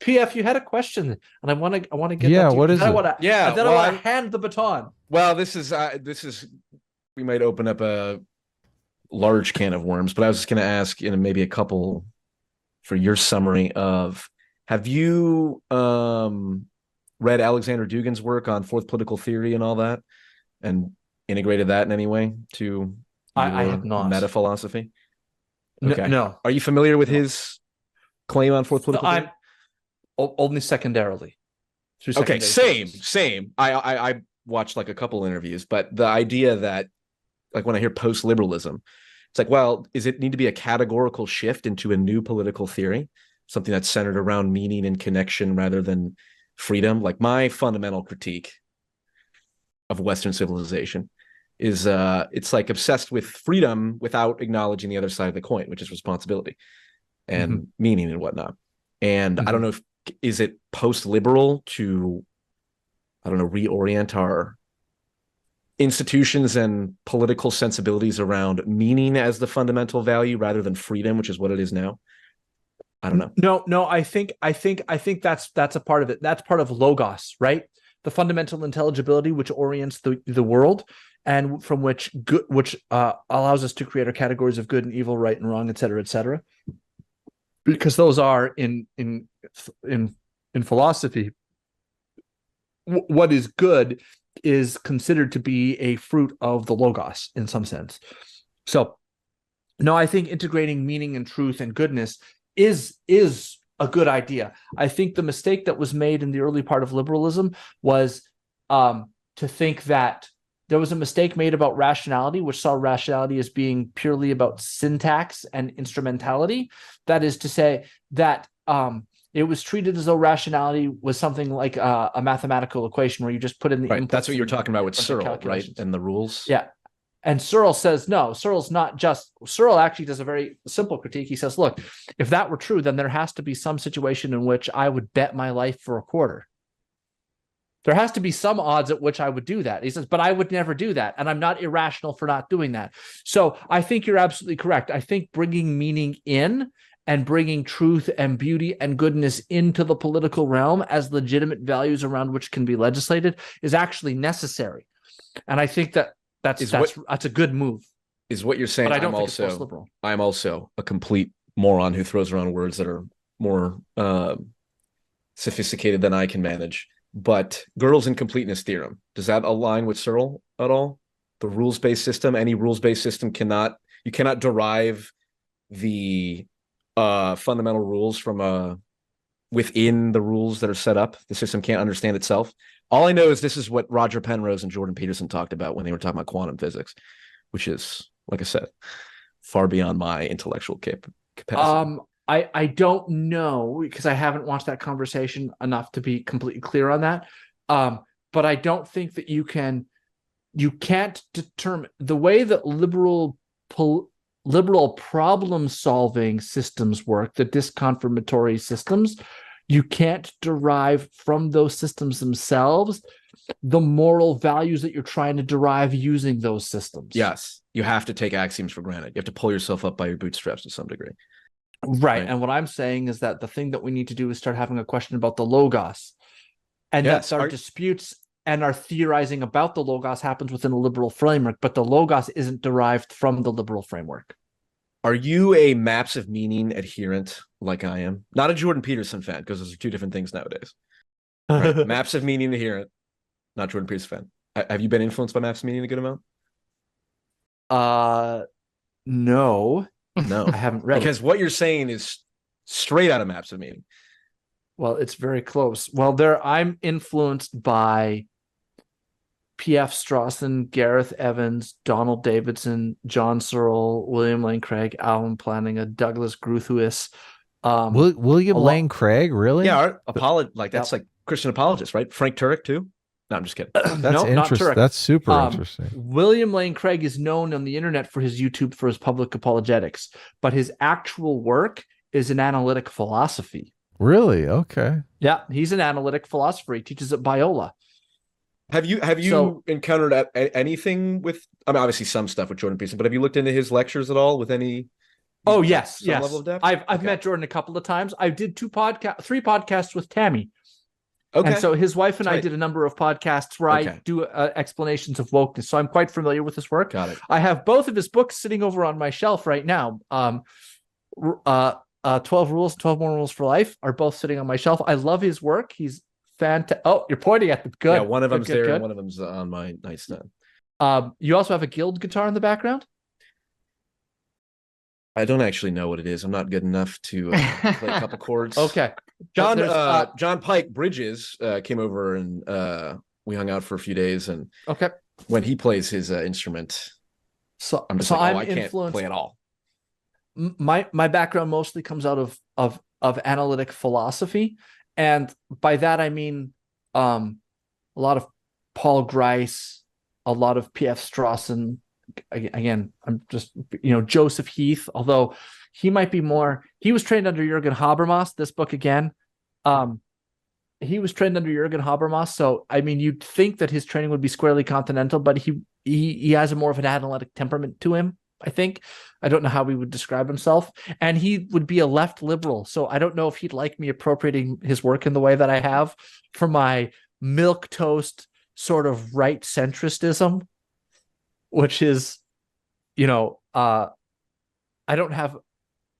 PF, you had a question, and I want to get Yeah, that to you. what is it? I want to hand the baton. Well, this is we might open up a large can of worms, but I was just going to ask maybe a couple for your summary of, have you read Alexander Dugin's work on fourth political theory and all that, and integrated that in any way to I have not. Meta philosophy? Okay. No. Are you familiar with his claim on fourth political theory? Only secondarily. Okay, same. I watched like a couple interviews, but the idea that, like, when I hear post-liberalism, it's like, well, is it need to be a categorical shift into a new political theory, something that's centered around meaning and connection rather than freedom? Like, my fundamental critique of Western civilization is it's like obsessed with freedom without acknowledging the other side of the coin, which is responsibility and meaning and whatnot. And I don't know if, is it post-liberal to, I don't know, reorient our institutions and political sensibilities around meaning as the fundamental value rather than freedom, which is what it is now? I don't know. No, I think that's a part of it. That's part of logos, right? The fundamental intelligibility which orients the world, and from which allows us to create our categories of good and evil, right and wrong, et cetera, because those are in philosophy. What is good is considered to be a fruit of the logos in some sense. So, no, I think integrating meaning and truth and goodness is a good idea. I think the mistake that was made in the early part of liberalism was to think that there was a mistake made about rationality, which saw rationality as being purely about syntax and instrumentality. That is to say that it was treated as though rationality was something like a mathematical equation where you just put in the right. inputs. That's what you're talking about with Searle, right? And the rules. Yeah. And Searle says, no, Searle actually does a very simple critique. He says, look, if that were true, then there has to be some situation in which I would bet my life for a quarter. There has to be some odds at which I would do that. He says, but I would never do that. And I'm not irrational for not doing that. So I think you're absolutely correct. I think bringing meaning in and bringing truth and beauty and goodness into the political realm as legitimate values around which can be legislated is actually necessary. And I think that's a good move. Is what you're saying. But I don't think it's post-liberal. I'm also a complete moron who throws around words that are more sophisticated than I can manage. But Gödel's incompleteness theorem, does that align with Searle at all? The rules-based system, any rules-based system you cannot derive the fundamental rules from within the rules that are set up. The system can't understand itself. All I know is this is what Roger Penrose and Jordan Peterson talked about when they were talking about quantum physics, which is, like I said, far beyond my intellectual capacity. I don't know, because I haven't watched that conversation enough to be completely clear on that. But I don't think that you can't determine the way that liberal problem-solving systems work, the disconfirmatory systems. You can't derive from those systems themselves the moral values that you're trying to derive using those systems. Yes, you have to take axioms for granted. You have to pull yourself up by your bootstraps to some degree. Right. And what I'm saying is that the thing that we need to do is start having a question about the logos. And that's our disputes and our theorizing about the logos happens within a liberal framework, but the logos isn't derived from the liberal framework. Are you a maps of meaning adherent like I am? Not a Jordan Peterson fan, because those are two different things nowadays. Right? Maps of meaning adherent, not Jordan Peterson fan. Have you been influenced by maps of meaning a good amount? No. No, I haven't read because what you're saying is straight out of maps of meaning. Well, it's very close. Well, I'm influenced by P.F. Strawson, Gareth Evans, Donald Davidson, John Searle, William Lane Craig, Alan Plantinga, Douglas Groothuis. William Lane Craig, really? Yeah, that's like Christian apologist, right? Frank Turek too. No, I'm just kidding. That's interesting. That's super interesting. William Lane Craig is known on the internet for his YouTube for his public apologetics, but his actual work is in analytic philosophy. Really? Okay. Yeah, he's an analytic philosopher. He teaches at Biola. Have you encountered anything with? I mean, obviously some stuff with Jordan Peterson, but have you looked into his lectures at all with any Oh yes, some yes. level of depth? I've met Jordan a couple of times. I did 3 podcasts with Tammy. Okay. And so his wife and I did a number of podcasts where I do explanations of wokeness. So I'm quite familiar with his work. Got it. I have both of his books sitting over on my shelf right now. 12 More Rules for Life are both sitting on my shelf. I love his work. He's fantastic. Oh, you're pointing at them. Good. Yeah, one of them's there good. and one of them's on my nightstand. You also have a Guild guitar in the background? I don't actually know what it is. I'm not good enough to play a couple chords. Okay. John Pike Bridges came over and we hung out for a few days. And when he plays his instrument, so I'm just I can't play at all. My background mostly comes out of analytic philosophy, and by that I mean a lot of Paul Grice, a lot of PF Strawson. Again, I'm just, Joseph Heath, although he might be more, he was trained under Jürgen Habermas, this book again. He was trained under Jürgen Habermas. So, I mean, you'd think that his training would be squarely continental, but he has a more of an analytic temperament to him, I think. I don't know how he would describe himself. And he would be a left liberal. So I don't know if he'd like me appropriating his work in the way that I have for my milquetoast sort of right centristism, which is, I don't have.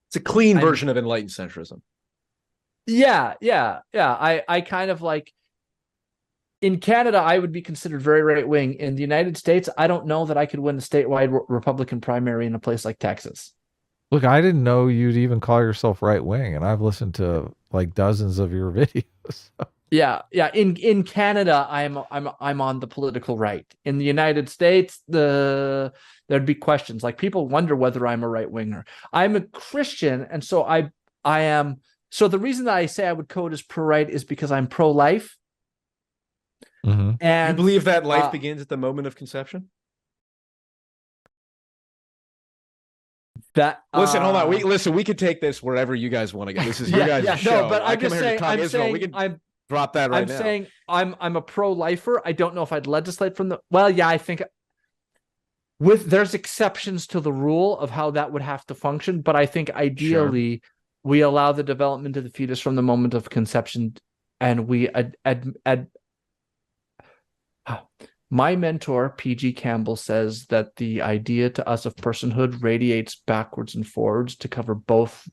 It's a clean version of enlightened centrism. Yeah. I kind of like, in Canada, I would be considered very right wing. In the United States, I don't know that I could win a statewide Republican primary in a place like Texas. Look, I didn't know you'd even call yourself right wing, and I've listened to like dozens of your videos. Yeah. In Canada, I'm on the political right. In the United States, there'd be questions, like people wonder whether I'm a right winger. I'm a Christian, and so I am. So the reason that I say I would code as pro-right is because I'm pro-life. Mm-hmm. And you believe that life begins at the moment of conception? Listen, hold on. We could take this wherever you guys want to go. This is your guys' show. No, but I'm just saying, we can drop that right now. I'm saying I'm a pro-lifer. I don't know if I'd legislate from the. Well, yeah, I think there's exceptions to the rule of how that would have to function, but I think ideally we allow the development of the fetus from the moment of conception, and we my mentor, P.G. Campbell, says that the idea to us of personhood radiates backwards and forwards to cover both,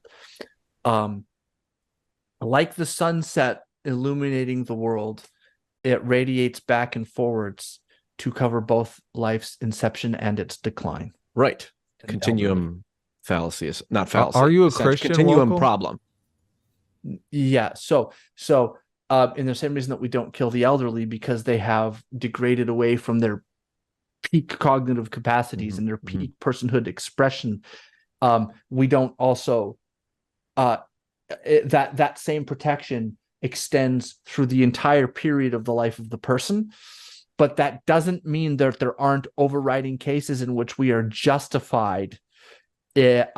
like the sunset illuminating the world, it radiates back and forwards to cover both life's inception and its decline. Right. Continuum fallacy is not fallacy. Are you a Christian? Continuum problem. Yeah. So in the same reason that we don't kill the elderly, because they have degraded away from their peak cognitive capacities and their peak personhood expression, we don't also that same protection extends through the entire period of the life of the person. But that doesn't mean that there aren't overriding cases in which we are justified in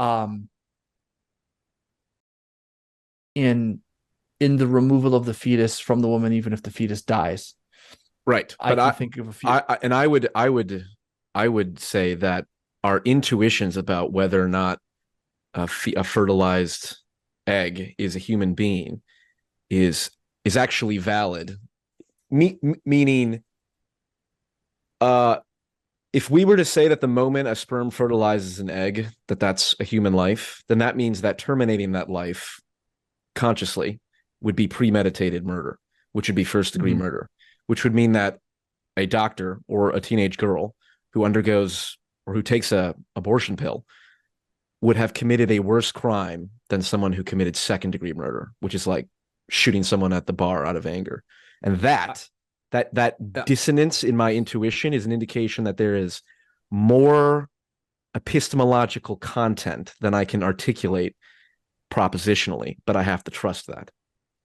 the removal of the fetus from the woman, even if the fetus dies. Right. But I think of a few. I would say that our intuitions about whether or not a fertilized egg is a human being is actually valid. Meaning, if we were to say that the moment a sperm fertilizes an egg, that's a human life, then that means that terminating that life consciously would be premeditated murder, which would be first-degree murder, which would mean that a doctor or a teenage girl who undergoes or who takes a abortion pill would have committed a worse crime than someone who committed second-degree murder, which is like shooting someone at the bar out of anger. And that dissonance in my intuition is an indication that there is more epistemological content than I can articulate propositionally, but I have to trust that.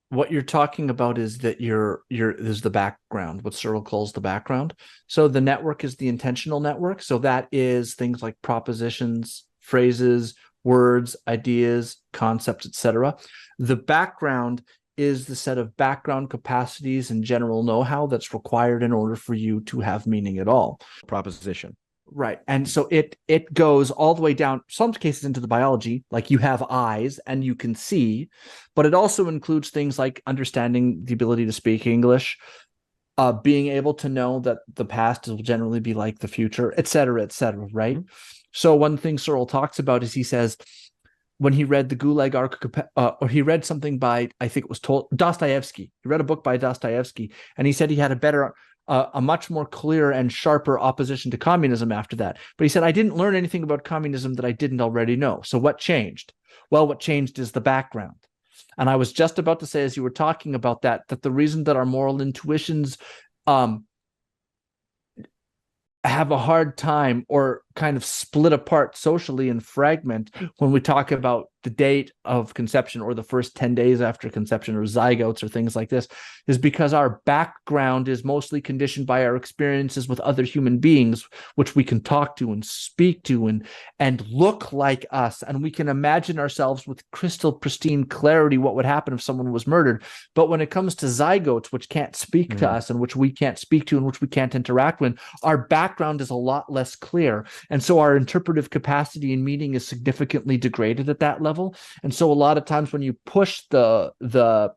What you're talking about is that there's the background, what Searle calls the background. So the network is the intentional network. So that is things like propositions, phrases, words, ideas, concepts, etc. The background is the set of background capacities and general know-how that's required in order for you to have meaning at all. Proposition. Right. And so it goes all the way down, some cases into the biology, like you have eyes and you can see, but it also includes things like understanding the ability to speak English, being able to know that the past will generally be like the future, et cetera, right? Mm-hmm. So one thing Searle talks about is he says, when he read the Gulag or he read something by, I think it was Dostoevsky. He read a book by Dostoevsky, and he said he had a much more clear and sharper opposition to communism after that. But he said, I didn't learn anything about communism that I didn't already know. So what changed? Well, what changed is the background. And I was just about to say, as you were talking about that the reason that our moral intuitions have a hard time or kind of split apart socially and fragment when we talk about the date of conception or the first 10 days after conception or zygotes or things like this is because our background is mostly conditioned by our experiences with other human beings, which we can talk to and speak to and look like us. And we can imagine ourselves with crystal pristine clarity what would happen if someone was murdered. But when it comes to zygotes, which can't speak to us and which we can't speak to and which we can't interact with, our background is a lot less clear. And so our interpretive capacity and meaning is significantly degraded at that level. And so a lot of times when you push the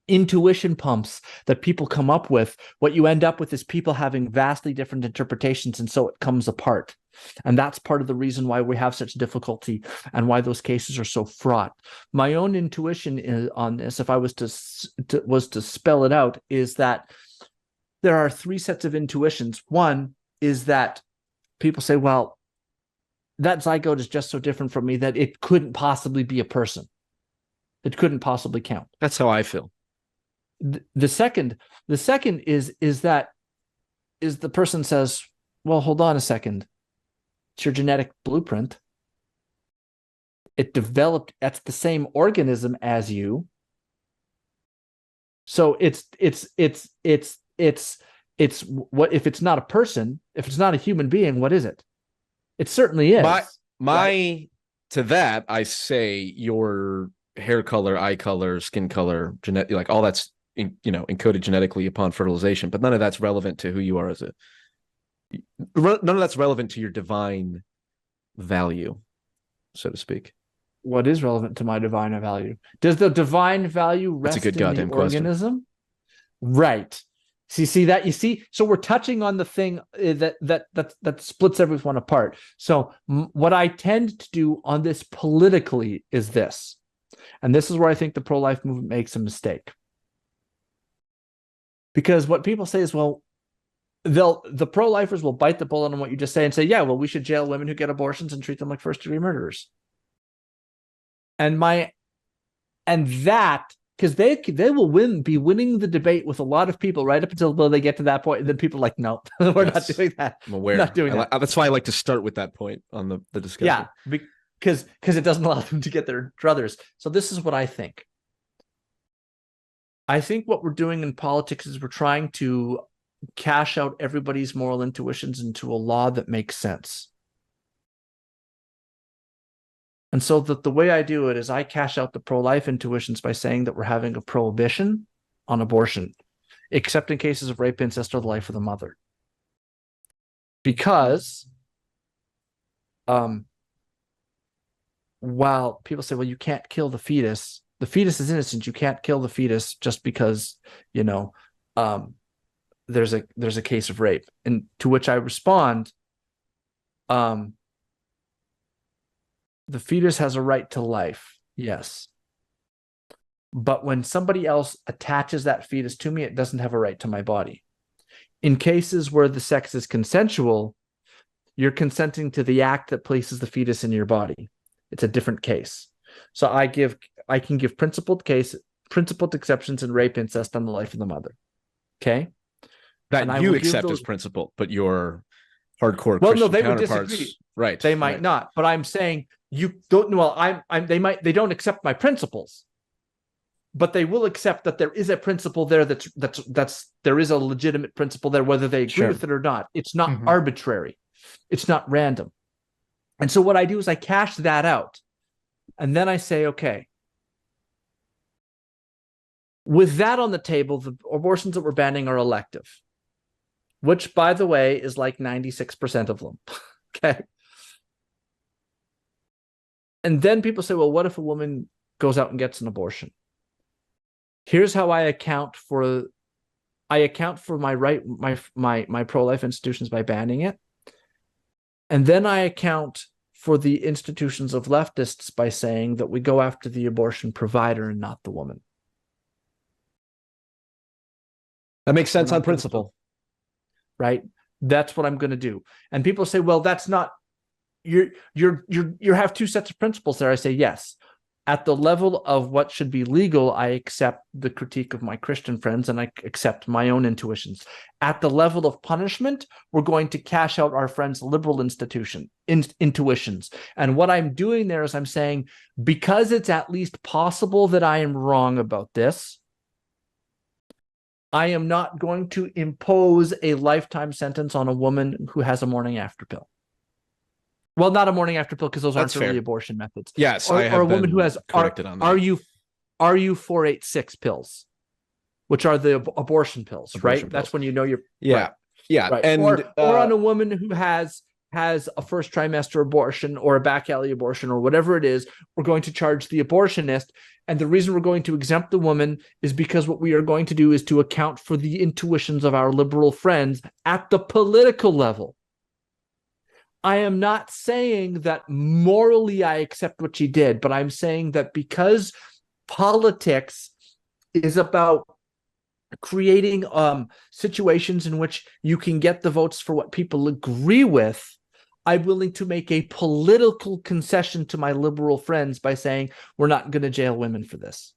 intuition pumps that people come up with, what you end up with is people having vastly different interpretations. And so it comes apart. And that's part of the reason why we have such difficulty and why those cases are so fraught. My own intuition on this, if I was to spell it out, is that there are three sets of intuitions. One is that people say, well, that zygote is just so different from me that it couldn't possibly be a person. It couldn't possibly count. That's how I feel. The second is the person says, well, hold on a second. It's your genetic blueprint. It developed, that's the same organism as you. So it's what if it's not a person, if it's not a human being, what is it? It certainly is. Right? To that, I say your hair color, eye color, skin color, like all that's encoded genetically upon fertilization, but none of that's relevant to who you are none of that's relevant to your divine value, so to speak. What is relevant to my divine value? Does the divine value rest in the organism? Right. See that? You see? So we're touching on the thing that splits everyone apart. So what I tend to do on this politically is this, and this is where I think the pro-life movement makes a mistake. Because what people say is, well, the pro-lifers will bite the bullet on what you just say and say, yeah, well, we should jail women who get abortions and treat them like first-degree murderers. Because they will be winning the debate with a lot of people right up until they get to that point, and then people are like, no, we're not doing that. I'm aware. We're not doing that. That's why I like to start with that point on the discussion. Yeah, because it doesn't allow them to get their druthers. So this is what I think. I think what we're doing in politics is we're trying to cash out everybody's moral intuitions into a law that makes sense. And so the way I do it is I cash out the pro-life intuitions by saying that we're having a prohibition on abortion, except in cases of rape, incest, or the life of the mother. Because while people say, well, you can't kill the fetus is innocent. You can't kill the fetus just because, there's a case of rape. And to which I respond, the fetus has a right to life, yes. But when somebody else attaches that fetus to me, it doesn't have a right to my body. In cases where the sex is consensual, you're consenting to the act that places the fetus in your body. It's a different case. So I can give principled exceptions in rape, incest, on the life of the mother. Okay? That you accept as principled, but your hardcore Christian they counterparts, would disagree. Right? They might not, but I'm saying you don't. Well, they don't accept my principles, but they will accept that there is a principle there. There is a legitimate principle there, whether they agree with it or not. It's not arbitrary. It's not random. And so what I do is I cash that out, and then I say, okay, with that on the table, the abortions that we're banning are elective. which, by the way, is like 96% of them. Okay. And then people say, well, what if a woman goes out and gets an abortion? Here's how I account for my pro-life institutions by banning it. And then I account for the institutions of leftists by saying that we go after the abortion provider and not the woman. That makes sense on principle. Right? That's what I'm going to do. And people say, well, that's not, you have two sets of principles there. I say, yes. At the level of what should be legal, I accept the critique of my Christian friends and I accept my own intuitions. At the level of punishment, we're going to cash out our friends' liberal intuitions. And what I'm doing there is I'm saying, because it's at least possible that I am wrong about this, I am not going to impose a lifetime sentence on a woman who has a morning after pill. Well, not a morning after pill, because those aren't really abortion methods. Yes, or a woman who has corrected on that. Are you 486 pills, which are the abortion pills, right? Pills. That's when you know you're right. Right. And or on a woman who has a first trimester abortion or a back alley abortion or whatever it is, we're going to charge the abortionist. And the reason we're going to exempt the woman is because what we are going to do is to account for the intuitions of our liberal friends at the political level. I am not saying that morally I accept what she did, but I'm saying that because politics is about creating situations in which you can get the votes for what people agree with, I'm willing to make a political concession to my liberal friends by saying we're not going to jail women for this.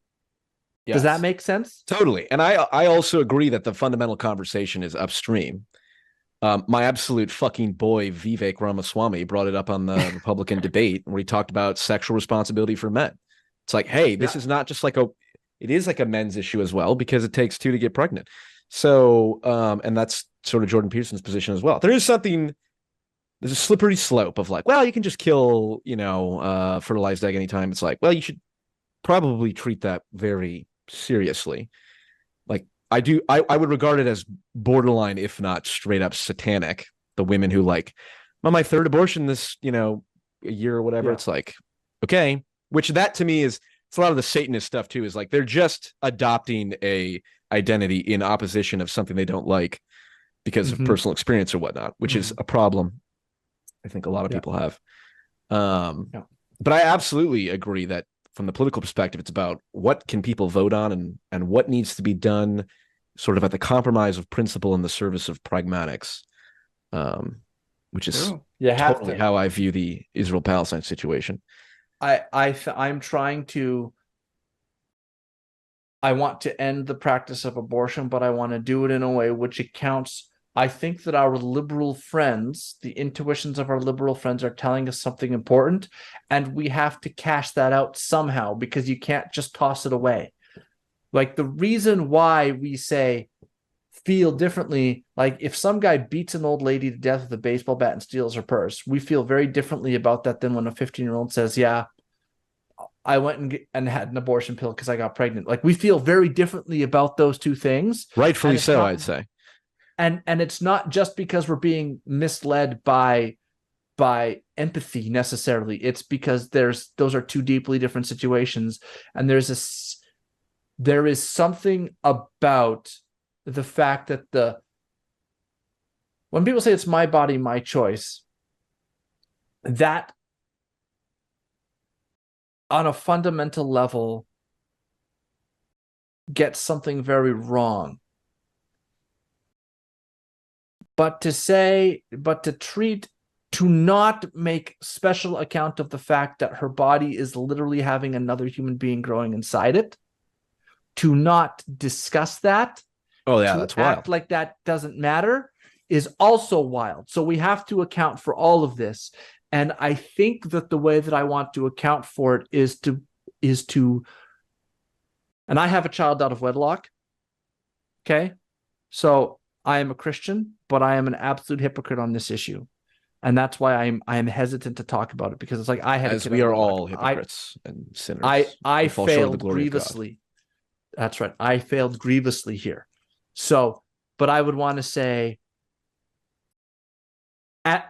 Yes. Does that make sense? Totally. And I also agree that the fundamental conversation is upstream. My absolute fucking boy, Vivek Ramaswamy, brought it up on the Republican debate where he talked about sexual responsibility for men. It's like, hey, this is not just like it is like a men's issue as well, because it takes two to get pregnant. So, and that's sort of Jordan Peterson's position as well. There's a slippery slope of like, well, you can just kill, fertilized egg anytime. It's like, well, you should probably treat that very seriously. Like, I would regard it as borderline, if not straight up satanic. The women who like, on my third abortion this, a year or whatever. Yeah. It's like, okay, which that to me is, it's a lot of the Satanist stuff too, is like, they're just adopting a identity in opposition of something they don't like because of personal experience or whatnot, which is a problem I think a lot of people have. But I absolutely agree that from the political perspective, it's about what can people vote on and what needs to be done sort of at the compromise of principle in the service of pragmatics, which is totally how I view the Israel-Palestine situation. I'm trying to, I want to end the practice of abortion, but I want to do it in a way which accounts. I think that our liberal friends, the intuitions of our liberal friends, are telling us something important, and we have to cash that out somehow, because you can't just toss it away. Like, the reason why we say feel differently, like if some guy beats an old lady to death with a baseball bat and steals her purse, we feel very differently about that than when a 15-year-old says, yeah, I went and had an abortion pill because I got pregnant. Like, we feel very differently about those two things. Rightfully so, I'd say. And it's not just because we're being misled by empathy necessarily. It's because those are two deeply different situations. And there is something about the fact that when people say it's my body, my choice, that on a fundamental level gets something very wrong. To not make special account of the fact that her body is literally having another human being growing inside it, to not discuss that, that's wild. Act like that doesn't matter, is also wild. So we have to account for all of this. And I think that the way that I want to account for it is to, and I have a child out of wedlock. Okay. So I am a Christian, but I am an absolute hypocrite on this issue. And that's why I am hesitant to talk about it, because it's like I had as we are all hypocrites and sinners. I failed grievously. That's right. I failed grievously here. So, but I would want to say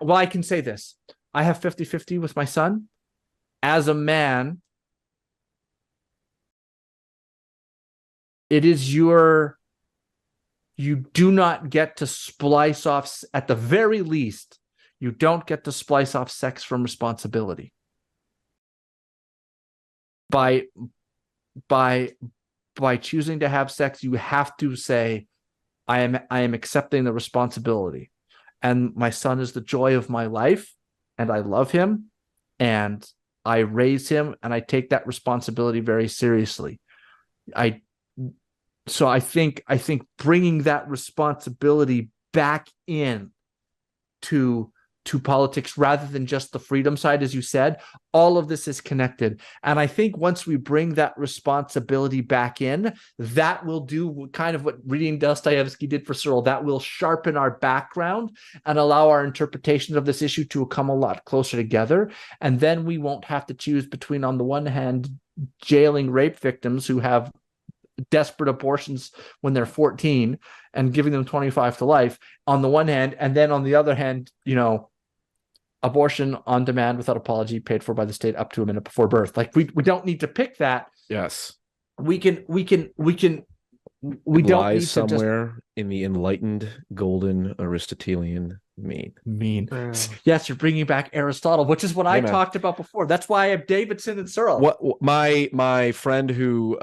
Well, I can say this. I have 50-50 with my son. As a man, you do not get to splice off, at the very least, you don't get to splice off sex from responsibility. By choosing to have sex, you have to say, I am accepting the responsibility. And my son is the joy of my life, and I love him, and I raise him, and I take that responsibility very seriously. So I think bringing that responsibility back in to politics rather than just the freedom side, as you said, all of this is connected. And I think once we bring that responsibility back in, that will do kind of what reading Dostoevsky did for Searle. That will sharpen our background and allow our interpretation of this issue to come a lot closer together. And then we won't have to choose between, on the one hand, jailing rape victims who have desperate abortions when they're 14 and giving them 25 to life on the one hand, and then on the other hand, abortion on demand without apology, paid for by the state up to a minute before birth. Like we don't need to pick that. Yes. We don't lies need somewhere to in the enlightened golden Aristotelian mean. Yes, you're bringing back Aristotle, which is what I talked about before. That's why I have Davidson and Searle. What my friend who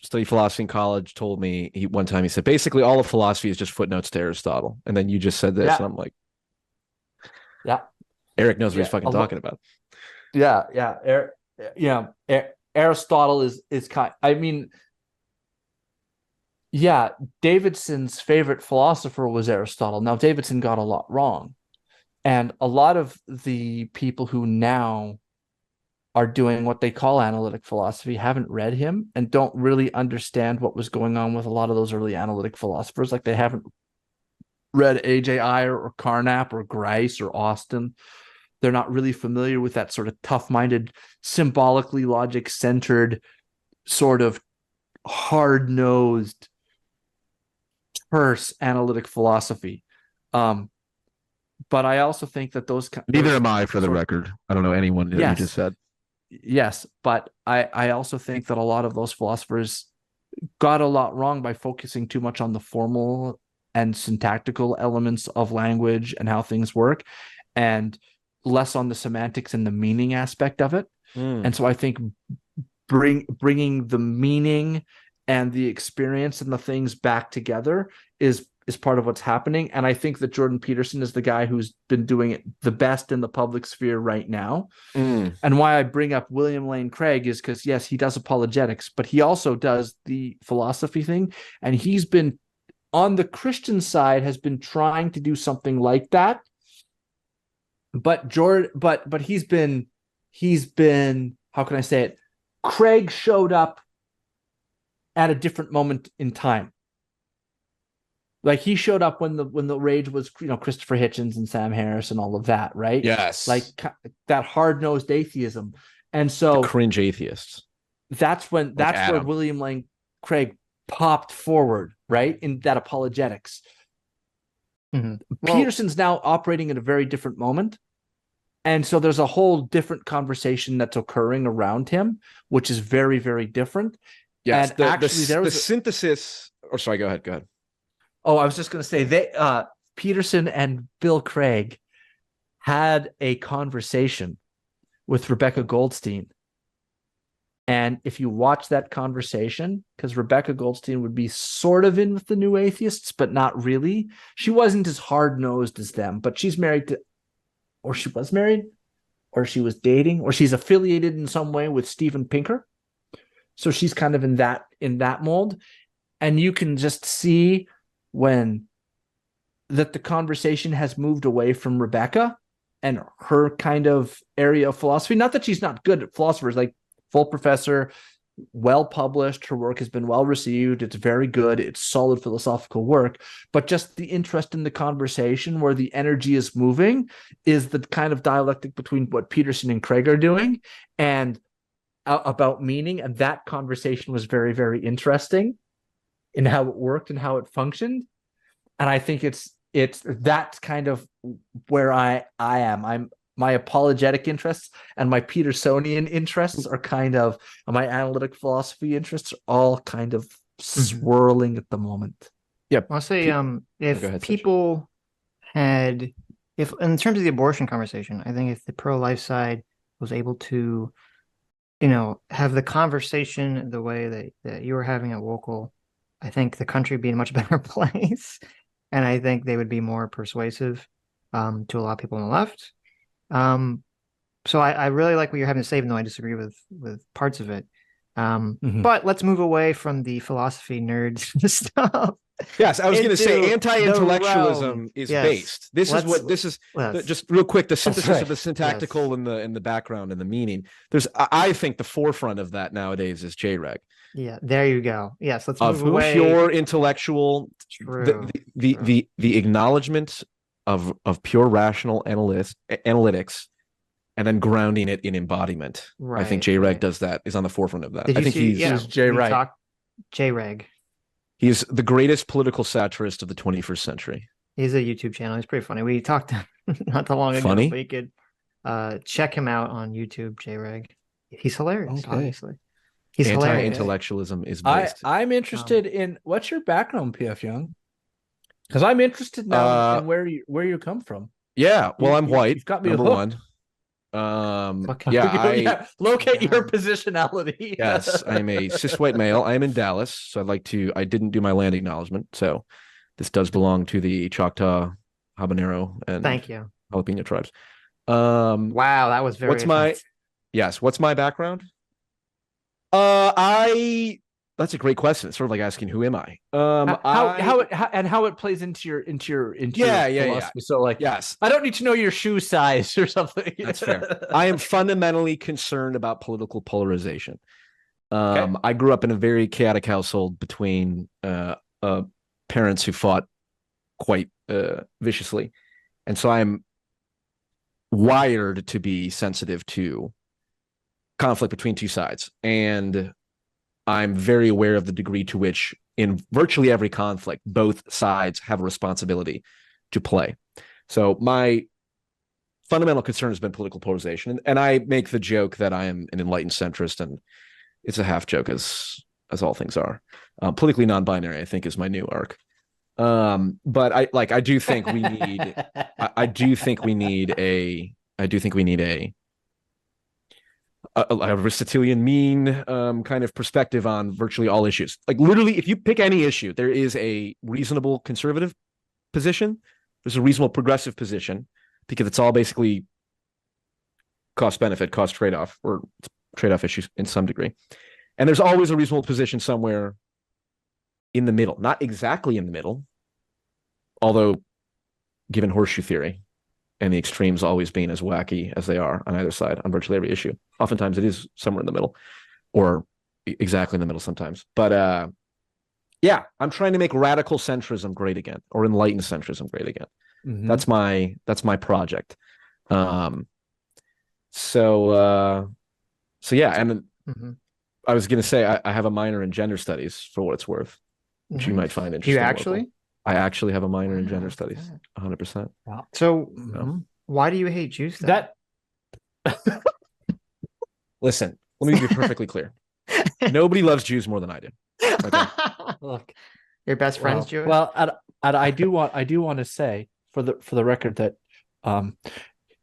studied philosophy in college told me one time, he said basically all of philosophy is just footnotes to Aristotle, and then you just said this, and I'm like, yeah, Eric knows what he's fucking talking about. Aristotle is kind. I mean, yeah, Davidson's favorite philosopher was Aristotle. Now, Davidson got a lot wrong. And a lot of the people who now are doing what they call analytic philosophy haven't read him and don't really understand what was going on with a lot of those early analytic philosophers. Like they haven't read A.J. Ayer or Carnap or Grice or Austin. They're not really familiar with that sort of tough-minded, symbolically logic-centered, sort of hard-nosed, terse analytic philosophy. But I also think that neither am I, for the record. I don't know anyone that you just said. Yes, but I also think that a lot of those philosophers got a lot wrong by focusing too much on the formal and syntactical elements of language and how things work, and less on the semantics and the meaning aspect of it. And so I think bringing the meaning and the experience and the things back together is part of what's happening. And I think that Jordan Peterson is the guy who's been doing it the best in the public sphere right now. And why I bring up William Lane Craig is because, yes, he does apologetics, but he also does the philosophy thing. And he's been, on the Christian side, has been trying to do something like that. But he's been, how can I say it? Craig showed up at a different moment in time. Like he showed up when the rage was, Christopher Hitchens and Sam Harris and all of that, right? Yes. Like that hard-nosed atheism. And so the cringe atheists. That's where William Lane Craig popped forward, right? In that apologetics. Peterson's now operating in a very different moment. And so there's a whole different conversation that's occurring around him, which is very, very different. Yes, and the synthesis. Or sorry, go ahead. Oh, I was just going to say Peterson and Bill Craig had a conversation with Rebecca Goldstein. And if you watch that conversation, because Rebecca Goldstein would be sort of in with the New Atheists, but not really. She wasn't as hard-nosed as them, but she's married to, or she was married, or she was dating, or she's affiliated in some way with Steven Pinker. So she's kind of in that mold. And you can just see that the conversation has moved away from Rebecca and her kind of area of philosophy. Not that she's not good at philosophers, like full professor, well published, her work has been well received, it's very good, it's solid philosophical work, but just the interest in the conversation where the energy is moving is the kind of dialectic between what Peterson and Craig are doing and about meaning. And that conversation was very, very interesting in how it worked and how it functioned. And I think it's that's kind of where I am. My apologetic interests and my Petersonian interests are kind of, my analytic philosophy interests are all kind of swirling at the moment. Yeah. I'll say, if go ahead, Sitch. people had, if in terms of the abortion conversation, I think if the pro-life side was able to, have the conversation the way that you were having at Wokal, I think the country would be in a much better place. And I think they would be more persuasive to a lot of people on the left. So I really like what you're having to say, even though I disagree with parts of it. But let's move away from the philosophy nerds stuff. Yes, I was going to say into anti-intellectualism the is realm. based. This is just real quick, the synthesis of the syntactical and the background and the meaning. I think the forefront of that nowadays is JREG. Yeah, there you go. Yes, let's of move away. Pure intellectual, True. the acknowledgement of pure rational analytics, and then grounding it in embodiment. Right, I think JREG does that, is on the forefront of that. Did I you think see, he's JREG. He's the greatest political satirist of the 21st century. He's a YouTube channel. He's pretty funny. We talked not that long ago. Funny? But you could check him out on YouTube, JREG. He's hilarious, obviously. He's hilarious. Anti-intellectualism is based. I'm interested in, what's your background, PF Jung? Because I'm interested now in where you come from. Yeah, well, I'm white. You've got me number one. locate your positionality. Yes, I'm a cis white male. I'm in Dallas, so I didn't do my land acknowledgement, so this does belong to the Choctaw, Habanero, and thank you, Jalapeno tribes. Wow, that was very. What's my background? That's a great question. It's sort of like asking, who am I? How it plays into your philosophy. So yes, I don't need to know your shoe size or something. That's fair. I am fundamentally concerned about political polarization. I grew up in a very chaotic household between parents who fought quite viciously, and so I'm wired to be sensitive to conflict between two sides, and I'm very aware of the degree to which in virtually every conflict, both sides have a responsibility to play. So my fundamental concern has been political polarization. And I make the joke that I am an enlightened centrist, and it's a half joke as all things are. Politically non-binary, I think, is my new arc. But I do think we need a Aristotelian mean kind of perspective on virtually all issues. Like literally, if you pick any issue, there is a reasonable conservative position, there's a reasonable progressive position, because it's all basically cost benefit, cost trade-off, or trade-off issues in some degree. And there's always a reasonable position somewhere in the middle, not exactly in the middle, although given horseshoe theory and the extremes always being as wacky as they are on either side on virtually every issue, oftentimes it is somewhere in the middle, or exactly in the middle sometimes. But I'm trying to make radical centrism great again, or enlightened centrism great again. That's my project. So yeah, and I was going to say I have a minor in gender studies, for what it's worth, which you might find interesting. You actually? I actually have a minor in gender studies, 100%. Wow. So why do you hate Jews then? Listen, let me be perfectly clear. Nobody loves Jews more than I do. Okay? Look, your best friend's Jewish. Well, I do want to say for the record that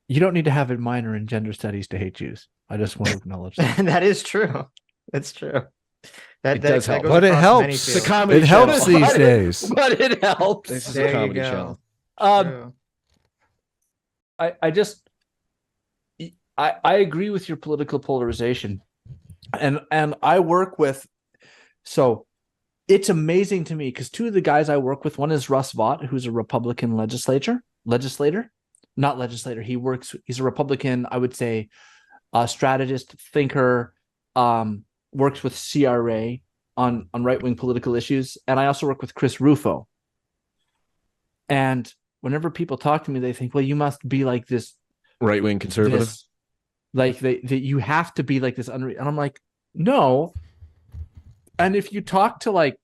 you don't need to have a minor in gender studies to hate Jews. I just want to acknowledge that. That is true. That's true. It does help. But it helps. It helps these days. But it helps. This is a comedy channel. I agree with your political polarization, and I work with, so it's amazing to me because two of the guys I work with, one is Russ Vought, who's a Republican legislator, he's a Republican, I would say, strategist, thinker, works with CRA on right-wing political issues. And I also work with Chris Rufo. And whenever people talk to me, they think, well, you must be like this right-wing conservative. Like you have to be like this. And I'm like, no. And if you talk to like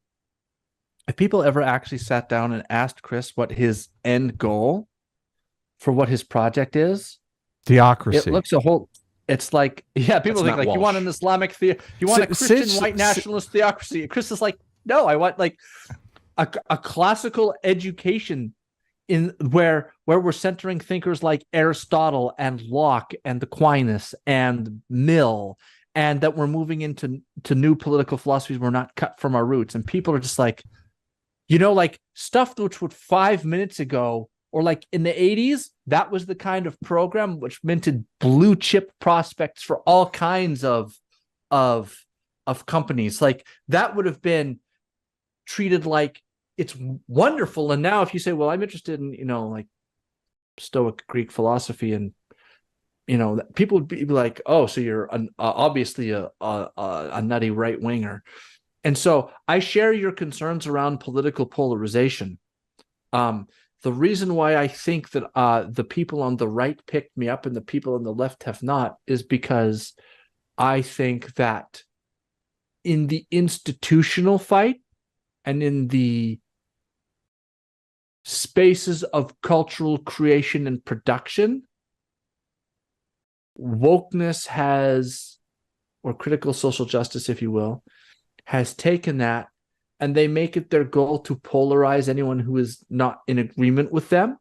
if people ever actually sat down and asked Chris what his end goal for what his project is, Theocracy. it looks a whole. It's like, yeah, people That's think not like you want Walsh. an Islamic you want a Christian Sitch- white nationalist theocracy. Chris is like, no, I want like a classical education in where we're centering thinkers like Aristotle and Locke and Aquinas and Mill, and that we're moving into new political philosophies. We're not cut from our roots, and people are just like, like stuff which would 5 minutes ago or like in the 80s, that was the kind of program which minted blue chip prospects for all kinds of companies. Like that would have been treated like it's wonderful. And now if you say, well, I'm interested in, like Stoic Greek philosophy, and, people would be like, oh, so you're obviously a nutty right winger. And so I share your concerns around political polarization. The reason why I think that the people on the right picked me up and the people on the left have not is because I think that in the institutional fight and in the spaces of cultural creation and production, wokeness has, or critical social justice, if you will, has taken that, and they make it their goal to polarize anyone who is not in agreement with them.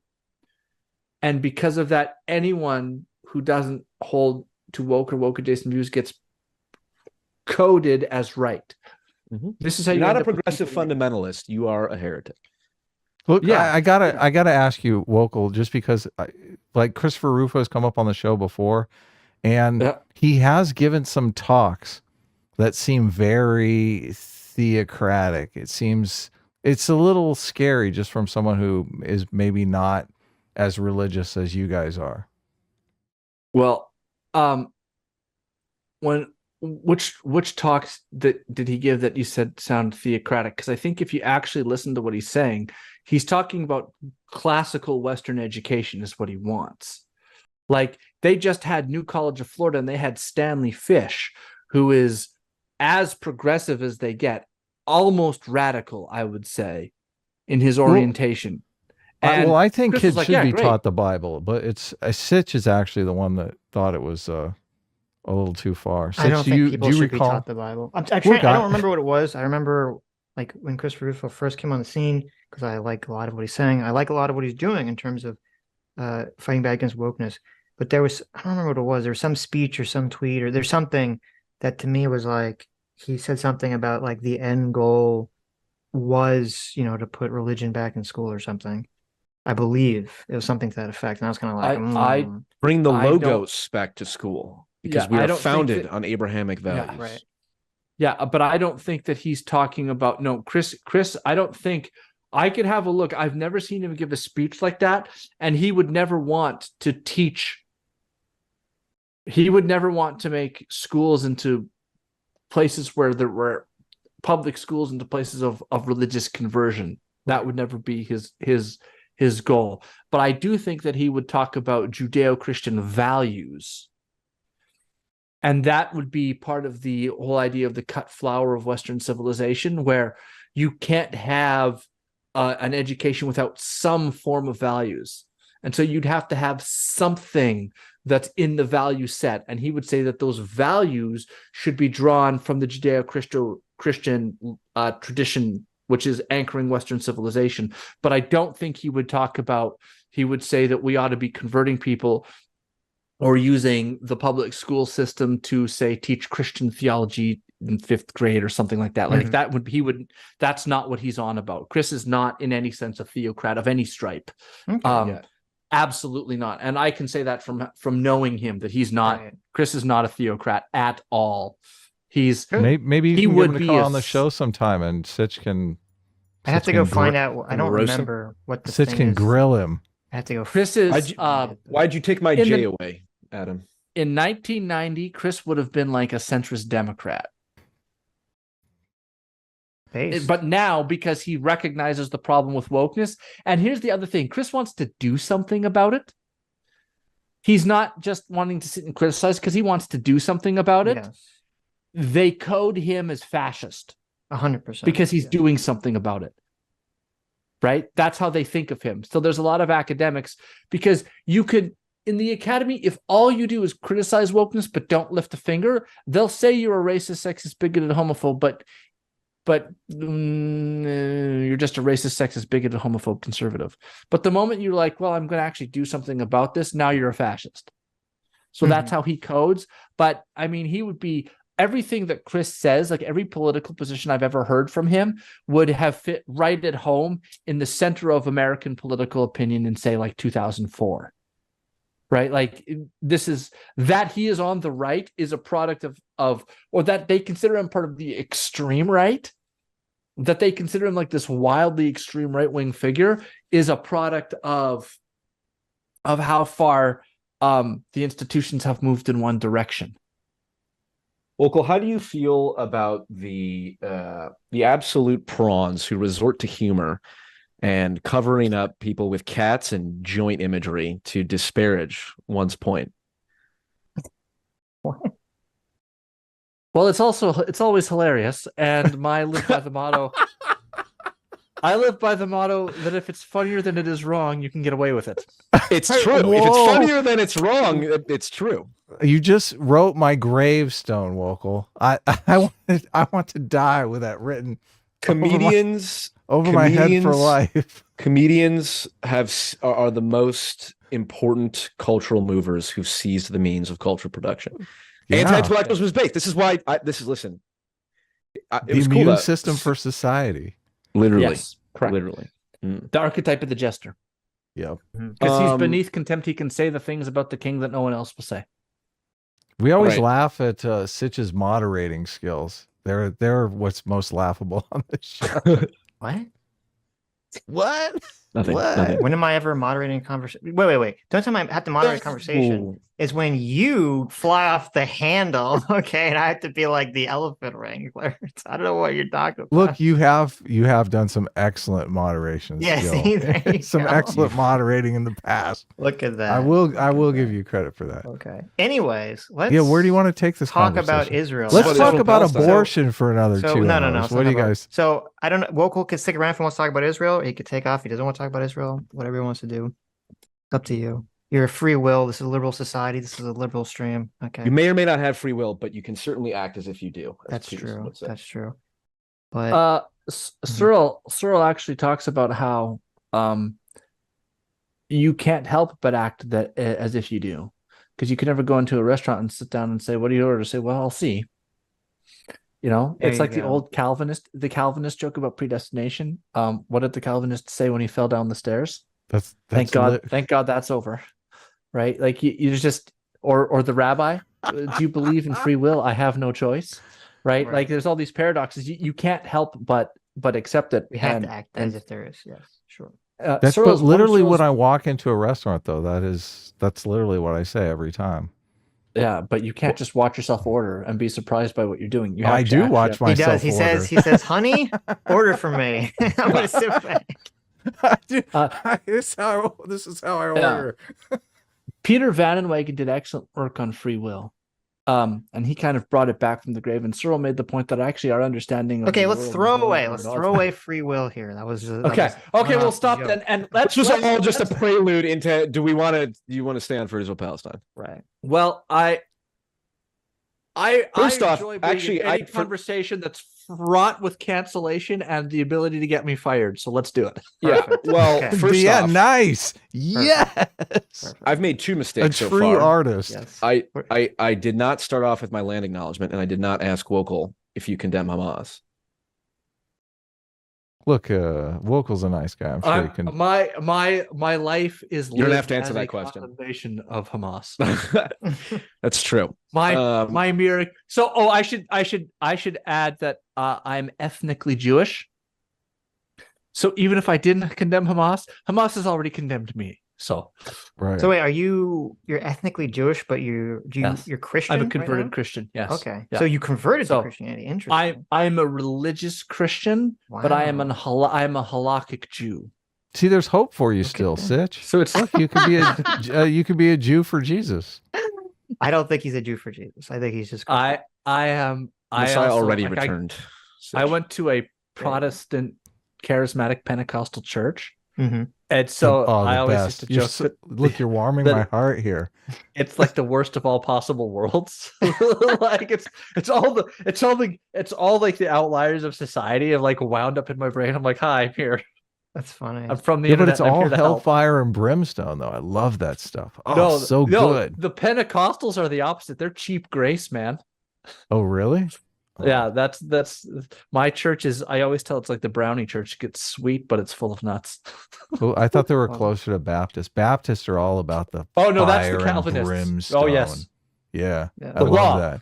And because of that, anyone who doesn't hold to woke or woke adjacent views gets coded as right. Mm-hmm. This is how you're you not a progressive fundamentalist. You are a heretic. Look, yeah, I gotta ask you, Wokal, just because like Christopher Rufo has come up on the show before, and he has given some talks that seem very theocratic. It's a little scary just from someone who is maybe not as religious as you guys are. Well, which talks did he give that you said sound theocratic? Because I think if you actually listen to what he's saying, he's talking about classical Western education is what he wants. Like they just had New College of Florida, and they had Stanley Fish, who is as progressive as they get, almost radical, I would say, in his orientation. Well, I think Chris kids like, should be great. taught the Bible, but it's Sitch is actually the one that thought it was a little too far. Sitch, I don't think people should recall? be taught the Bible. I don't remember what it was. I remember like when Christopher Rufo first came on the scene, because I like a lot of what he's saying. I like a lot of what he's doing in terms of fighting back against wokeness. But I don't remember what it was. There was some speech or some tweet, or there's something that to me was like, he said something about like the end goal was, to put religion back in school or something. I believe it was something to that effect. And I was kind of like, I bring the logos back to school because we are founded on Abrahamic values. Yeah, right. Yeah, but I don't think that he's talking about, no, Chris, I don't think, I could have a look. I've never seen him give a speech like that. And he would never want to teach. He would never want to make schools into places where there were public schools into places of religious conversion. That would never be his goal. But I do think that he would talk about Judeo-Christian values. And that would be part of the whole idea of the cut flower of Western civilization, where you can't have an education without some form of values. And so you'd have to have something that's in the value set. And he would say that those values should be drawn from the Judeo-Christian tradition, which is anchoring Western civilization. But I don't think he would say that we ought to be converting people or using the public school system to, say, teach Christian theology in 5th grade or something like that. Like that's not what he's on about. Chris is not in any sense a theocrat of any stripe. Okay. Absolutely not. And I can say that from knowing him, that he's not, right. Chris is not a theocrat at all. Maybe you can give him a call on the show sometime, and Sitch can. I have to go find out. I don't remember what the Sitch thing can is. grill him. I have to go. Chris is. Why'd you take my J away, Adam? In 1990, Chris would have been like a centrist Democrat. But now, because he recognizes the problem with wokeness, and here's the other thing, Chris wants to do something about it. He's not just wanting to sit and criticize because he wants to do something about it. Yes. They code him as fascist. 100%. Because he's doing something about it. right? That's how they think of him. So there's a lot of academics, because you could, in the academy, if all you do is criticize wokeness but don't lift a finger, they'll say you're a racist, sexist, bigoted, homophobe, but you're just a racist, sexist, bigoted, homophobe, conservative. But the moment you're like, well, I'm going to actually do something about this, now you're a fascist. So that's how he codes. But I mean, he would be, everything that Chris says, like every political position I've ever heard from him would have fit right at home in the center of American political opinion in, say, like 2004. Right? Like, this is, that he is on the right is a product of, or that they consider him part of the extreme right, that they consider him like this wildly extreme right-wing figure, is a product of how far the institutions have moved in one direction. Wokal, how do you feel about the absolute prawns who resort to humor and covering up people with cats and joint imagery to disparage one's point? Well, it's always hilarious, and I live by the motto. I live by the motto that if it's funnier than it is wrong, you can get away with it. It's true. Whoa. If it's funnier than it's wrong, it's true. You just wrote my gravestone, Wokal. I want to die with that written Comedians over my head for life. Comedians are the most important cultural movers who've seized the means of cultural production. Yeah. Anti-intellectualism was based. This is why listen. The immune system for society. Literally. Yes, correct. Literally. The archetype of the jester. Yep. Because he's beneath contempt, he can say the things about the king that no one else will say. We always laugh at Sitch's moderating skills. They're what's most laughable on this show. What? What? Nothing. When am I ever moderating a conversation? Wait. Don't tell me I have to moderate a conversation. Is when you fly off the handle, okay, and I have to be like the elephant wrangler. I don't know what you're talking about. Look, you have done some excellent moderation. Yeah, see, there you some go. excellent moderating in the past. Look at that. I will give you credit for that. Okay. Anyways, let's where do you want to take this talk about conversation? Israel. Let's talk about Israel-Palestine. abortion for another 2 No. hours. What do you guys? So I don't know. Wokal can stick around if he wants to talk about Israel, or he could take off if he doesn't want to talk about Israel. Whatever he wants to do. It's up to you. You're a free will. This is a liberal society. This is a liberal stream. Okay. You may or may not have free will, but you can certainly act as if you do. That's true. That's true. But Cyril actually talks about how you can't help but act that as if you do, because you can never go into a restaurant and sit down and say, "What do you order?" Say, "Well, I'll see." You know, it's like the old Calvinist joke about predestination. What did the Calvinist say when he fell down the stairs? That's thank God that's over. Right? Like you just, or the rabbi, do you believe in free will? I have no choice. Right? Like there's all these paradoxes. You can't help but accept it. We have to act as if there is. Yes, sure. That's literally when I walk into a restaurant, though. That's literally what I say every time. Yeah, but you can't just watch yourself order and be surprised by what you're doing. You I do watch myself. He does. He says, "Honey, order for me." I'm gonna sit back. This is how I order. Peter Vanenwagen did excellent work on free will, and he kind of brought it back from the grave. And Cyril made the point that actually our understanding. Okay, let's throw away free will here. That was okay. We'll stop then, and let's just all just a prelude into. Do you want to stand for Israel-Palestine? Right. Well, I enjoy any conversation that's fraught with cancellation and the ability to get me fired. So let's do it. Yeah. Well, first off, nice. Yes. I've made two mistakes so far. A true artist. Yes. I did not start off with my land acknowledgement, and I did not ask Wokal if you condemn Hamas. Look, Wokal's a nice guy. I'm sure he can. My life is. You don't have to answer that question. Condemnation of Hamas. That's true. My mere. So, I should add that I'm ethnically Jewish. So even if I didn't condemn Hamas has already condemned me. So, right. So wait, you're ethnically Jewish, but you're Christian? I'm a converted Christian. Yes. Okay. Yeah. So you converted to Christianity. Interesting. I'm a religious Christian, but I am a halakhic Jew. See, there's hope for you still, Sitch. So it's like you could be a Jew for Jesus. I don't think he's a Jew for Jesus. I think he's just. Messiah already returned. I went to a Protestant charismatic Pentecostal church. Mm-hmm. And so the I always best. used to joke Look, you're warming my heart here. it's like the worst of all possible worlds. Like it's all like the outliers of society have like wound up in my brain. I'm like, hi, I'm here. That's funny. I'm from the Yeah, but internet. it's and I'm all here to help. hellfire and brimstone, though. I love that stuff. Oh, No, so no, good. The Pentecostals are the opposite. They're cheap grace, man. Oh, really? Oh. Yeah, that's my church is. I always tell it's like the brownie church. It gets sweet, but it's full of nuts. Well, I thought they were closer to Baptists. Baptists are all about the Oh no, that's fire the and Calvinists. brimstone. Oh yes, yeah. Yeah. I The love law. that.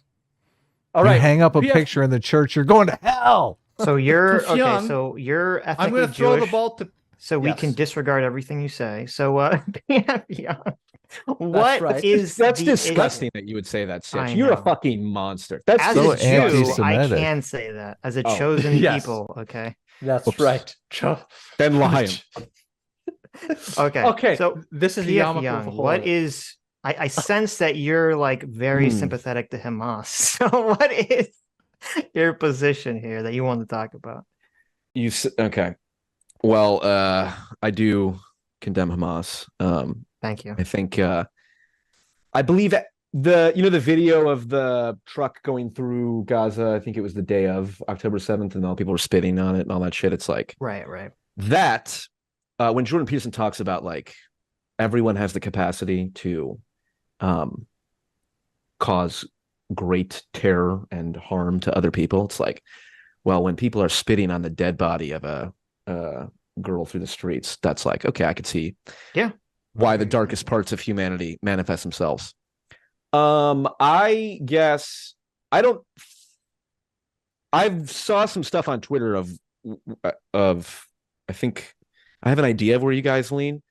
all You right. hang up a PF picture in the church, you're going to hell. So you're PF Jung, okay. So you're ethnically I'm going to throw Jewish, the ball to. so we can Yes. disregard everything you say. So PF Jung, what right. is That's the disgusting that you would say that, I Sitch. You're a know. fucking monster. That's As so a Jew, I anti-Semitic. can say that as a Oh, chosen yes. people. Okay. That's Oops. right. then lie. Okay. Okay. So this is a PF yarmulke with a Young, hole what in it. is I sense that you're like very sympathetic to Hamas. So what is your position here that you want to talk about? Okay. Well, I do condemn Hamas. Thank you. I think I believe the video of the truck going through Gaza, I think it was the day of October 7th, and all people were spitting on it and all that shit. It's like Right. that when Jordan Peterson talks about like everyone has the capacity to cause great terror and harm to other people, it's like, well, when people are spitting on the dead body of a girl through the streets, that's like, okay, I could see why the darkest parts of humanity manifest themselves. I guess I saw some stuff on Twitter of I think I have an idea of where you guys lean.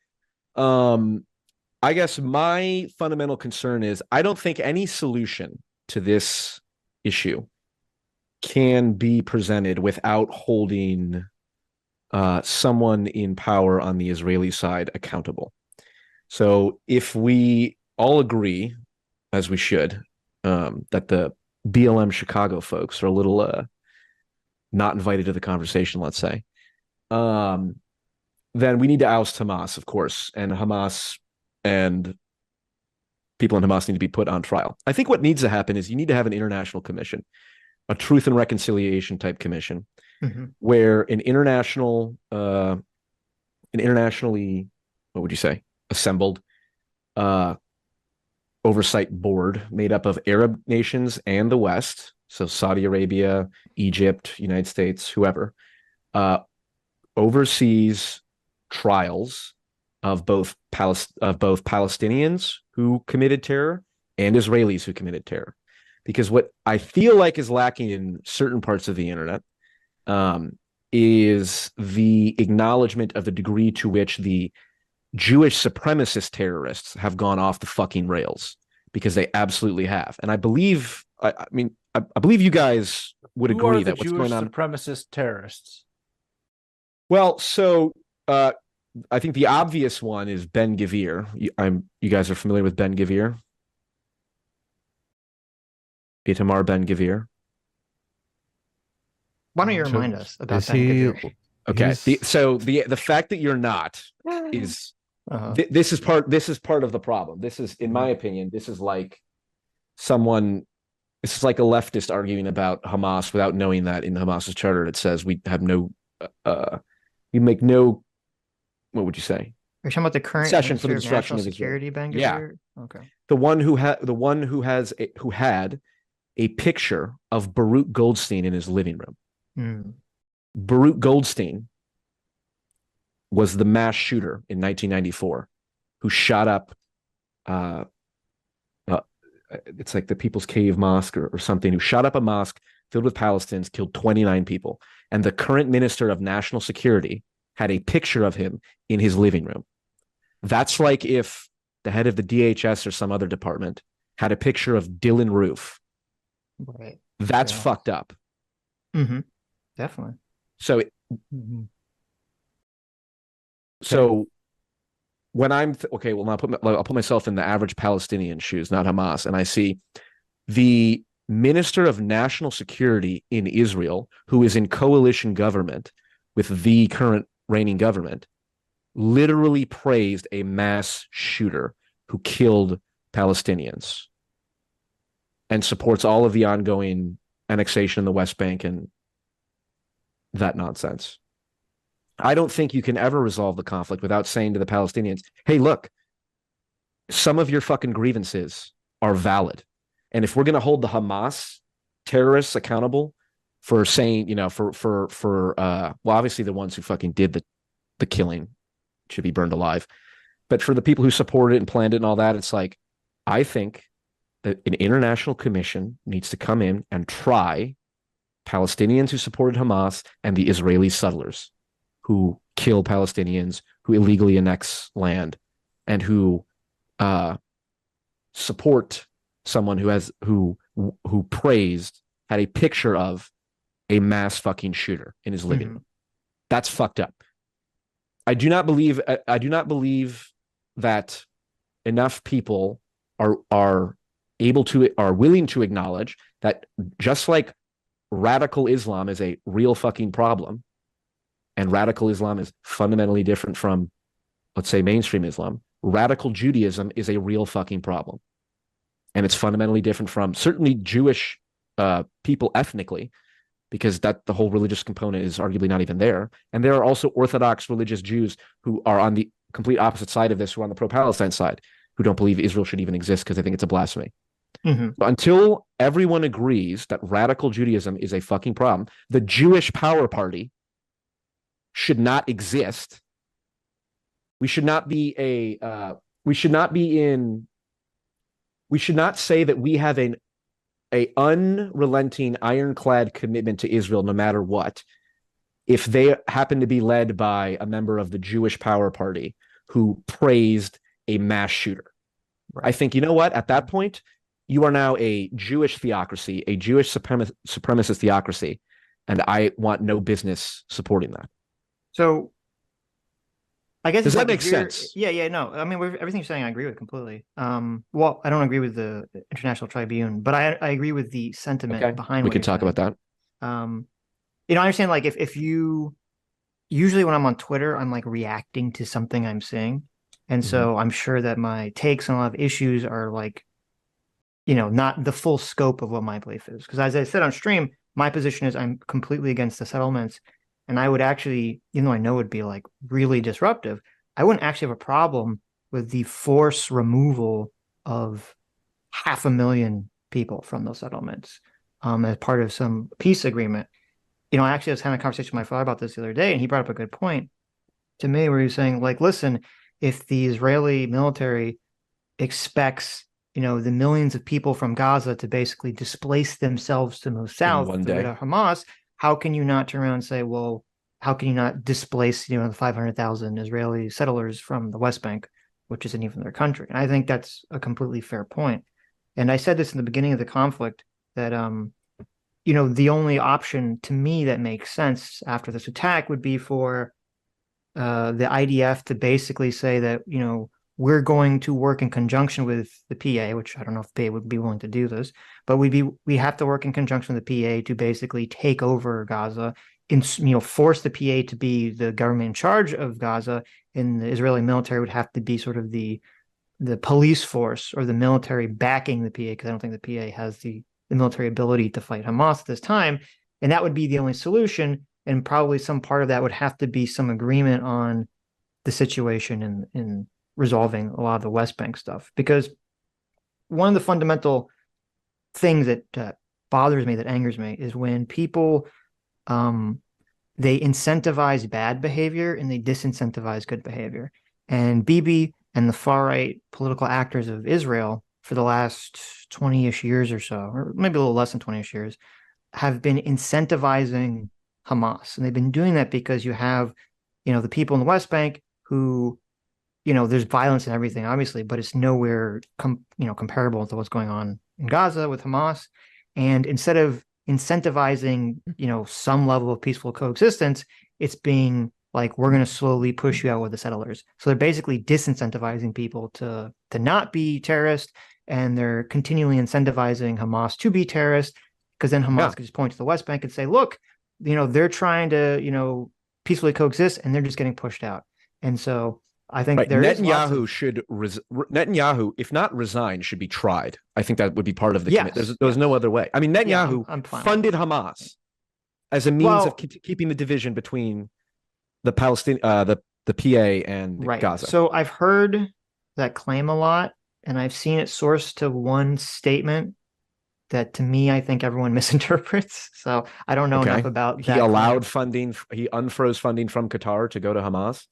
I guess my fundamental concern is I don't think any solution to this issue can be presented without holding someone in power on the Israeli side accountable. So if we all agree, as we should, that the BLM Chicago folks are a little not invited to the conversation, let's say, then we need to oust Hamas, of course, and Hamas and people in Hamas need to be put on trial. I think what needs to happen is you need to have an international commission, a truth and reconciliation type commission, where an internationally, what would you say, assembled oversight board made up of Arab nations and the West, so Saudi Arabia, Egypt, United States, whoever, oversees trials of both Palestinians who committed terror and Israelis who committed terror. Because what I feel like is lacking in certain parts of the internet is the acknowledgement of the degree to which the Jewish supremacist terrorists have gone off the fucking rails, because they absolutely have. And I believe, I believe you guys would agree that what's going on. Supremacist terrorists. Well, so I think the obvious one is Ben Gvir. You guys are familiar with Ben Gvir? Itamar Ben Gvir. Why don't you remind us about Ben Gvir? Okay, the fact that you're not is this is part of the problem. This is, in my opinion, this is like a leftist arguing about Hamas without knowing that in Hamas's charter it says we have no make no, what would you say? You're talking about the current session for the Minister of destruction National of Israel. Security, Ben Gvir? Yeah. Okay. The one who had a picture of Baruch Goldstein in his living room. Baruch Goldstein was the mass shooter in 1994 who shot up it's like the People's Cave Mosque or something, who shot up a mosque filled with Palestinians, killed 29 people. And the current Minister of National Security had a picture of him in his living room. That's like if the head of the DHS or some other department had a picture of Dylan Roof. Right. That's fucked up. Definitely. So, when I'm now I'll put myself in the average Palestinian shoes, not Hamas, and I see the Minister of National Security in Israel, who is in coalition government with the current reigning government, literally praised a mass shooter who killed Palestinians and supports all of the ongoing annexation in the West Bank and that nonsense. I don't think you can ever resolve the conflict without saying to the Palestinians, hey, look, some of your fucking grievances are valid. And if we're going to hold the Hamas terrorists accountable for saying, well, obviously the ones who fucking did the killing should be burned alive. But for the people who supported it and planned it and all that, it's like, I think that an international commission needs to come in and try Palestinians who supported Hamas and the Israeli settlers who kill Palestinians, who illegally annex land, and who support someone who praised, had a picture of a mass fucking shooter in his living room. That's fucked up. I do not believe that enough people are willing to acknowledge that just like radical Islam is a real fucking problem, and radical Islam is fundamentally different from, let's say, mainstream Islam, radical Judaism is a real fucking problem. And it's fundamentally different from certainly Jewish people ethnically, because that the whole religious component is arguably not even there. And there are also Orthodox religious Jews who are on the complete opposite side of this, who are on the pro-Palestine side, who don't believe Israel should even exist because they think it's a blasphemy. But until everyone agrees that radical Judaism is a fucking problem, the Jewish power party should not exist. We should not say that we have an unrelenting, ironclad commitment to Israel no matter what, if they happen to be led by a member of the Jewish power party who praised a mass shooter. Right. I think, you know what, at that point, you are now a Jewish theocracy, a Jewish supremacist theocracy, and I want no business supporting that. So I guess does that make sense? Yeah, no. I mean, everything you're saying, I agree with completely. Well, I don't agree with the International Tribune, but I agree with the sentiment behind. We can talk about that. I understand. Like, if you usually when I'm on Twitter, I'm like reacting to something I'm seeing, and so I'm sure that my takes on a lot of issues are like, not the full scope of what my belief is. Because as I said on stream, my position is I'm completely against the settlements. And I would actually, even though I know it would be like really disruptive, I wouldn't actually have a problem with the forced removal of 500,000 people from those settlements as part of some peace agreement. I actually was having a conversation with my father about this the other day, and he brought up a good point to me where he was saying, like, listen, if the Israeli military expects, the millions of people from Gaza to basically displace themselves to move south to get a Hamas, how can you not turn around and say, well, how can you not displace, the 500,000 Israeli settlers from the West Bank, which isn't even their country? And I think that's a completely fair point. And I said this in the beginning of the conflict that, the only option to me that makes sense after this attack would be for the IDF to basically say that, we're going to work in conjunction with the PA, which I don't know if PA would be willing to do this, but we have to work in conjunction with the PA to basically take over Gaza, force the PA to be the government in charge of Gaza, and the Israeli military would have to be sort of the police force or the military backing the PA, because I don't think the PA has the military ability to fight Hamas at this time, and that would be the only solution. And probably some part of that would have to be some agreement on the situation in resolving a lot of the West Bank stuff, because one of the fundamental things that bothers me, that angers me, is when people they incentivize bad behavior and they disincentivize good behavior. And Bibi and the far-right political actors of Israel for the last 20-ish years or so, or maybe a little less than 20-ish years, have been incentivizing Hamas. And they've been doing that because you have, the people in the West Bank who, there's violence and everything, obviously, but it's nowhere comparable to what's going on in Gaza with Hamas. And instead of incentivizing, some level of peaceful coexistence, it's being like, we're going to slowly push you out with the settlers. So they're basically disincentivizing people to not be terrorists, and they're continually incentivizing Hamas to be terrorists, because then Hamas can just point to the West Bank and say, look, they're trying to, peacefully coexist, and they're just getting pushed out. And so I think Netanyahu Netanyahu, if not resign, should be tried. I think that would be part of the commitment. There's no other way. I mean, Netanyahu funded Hamas as a means of keeping the division between the Palestinian, the PA and Gaza. So I've heard that claim a lot, and I've seen it sourced to one statement that, to me, I think everyone misinterprets. So I don't know enough about that. He allowed funding. He unfroze funding from Qatar to go to Hamas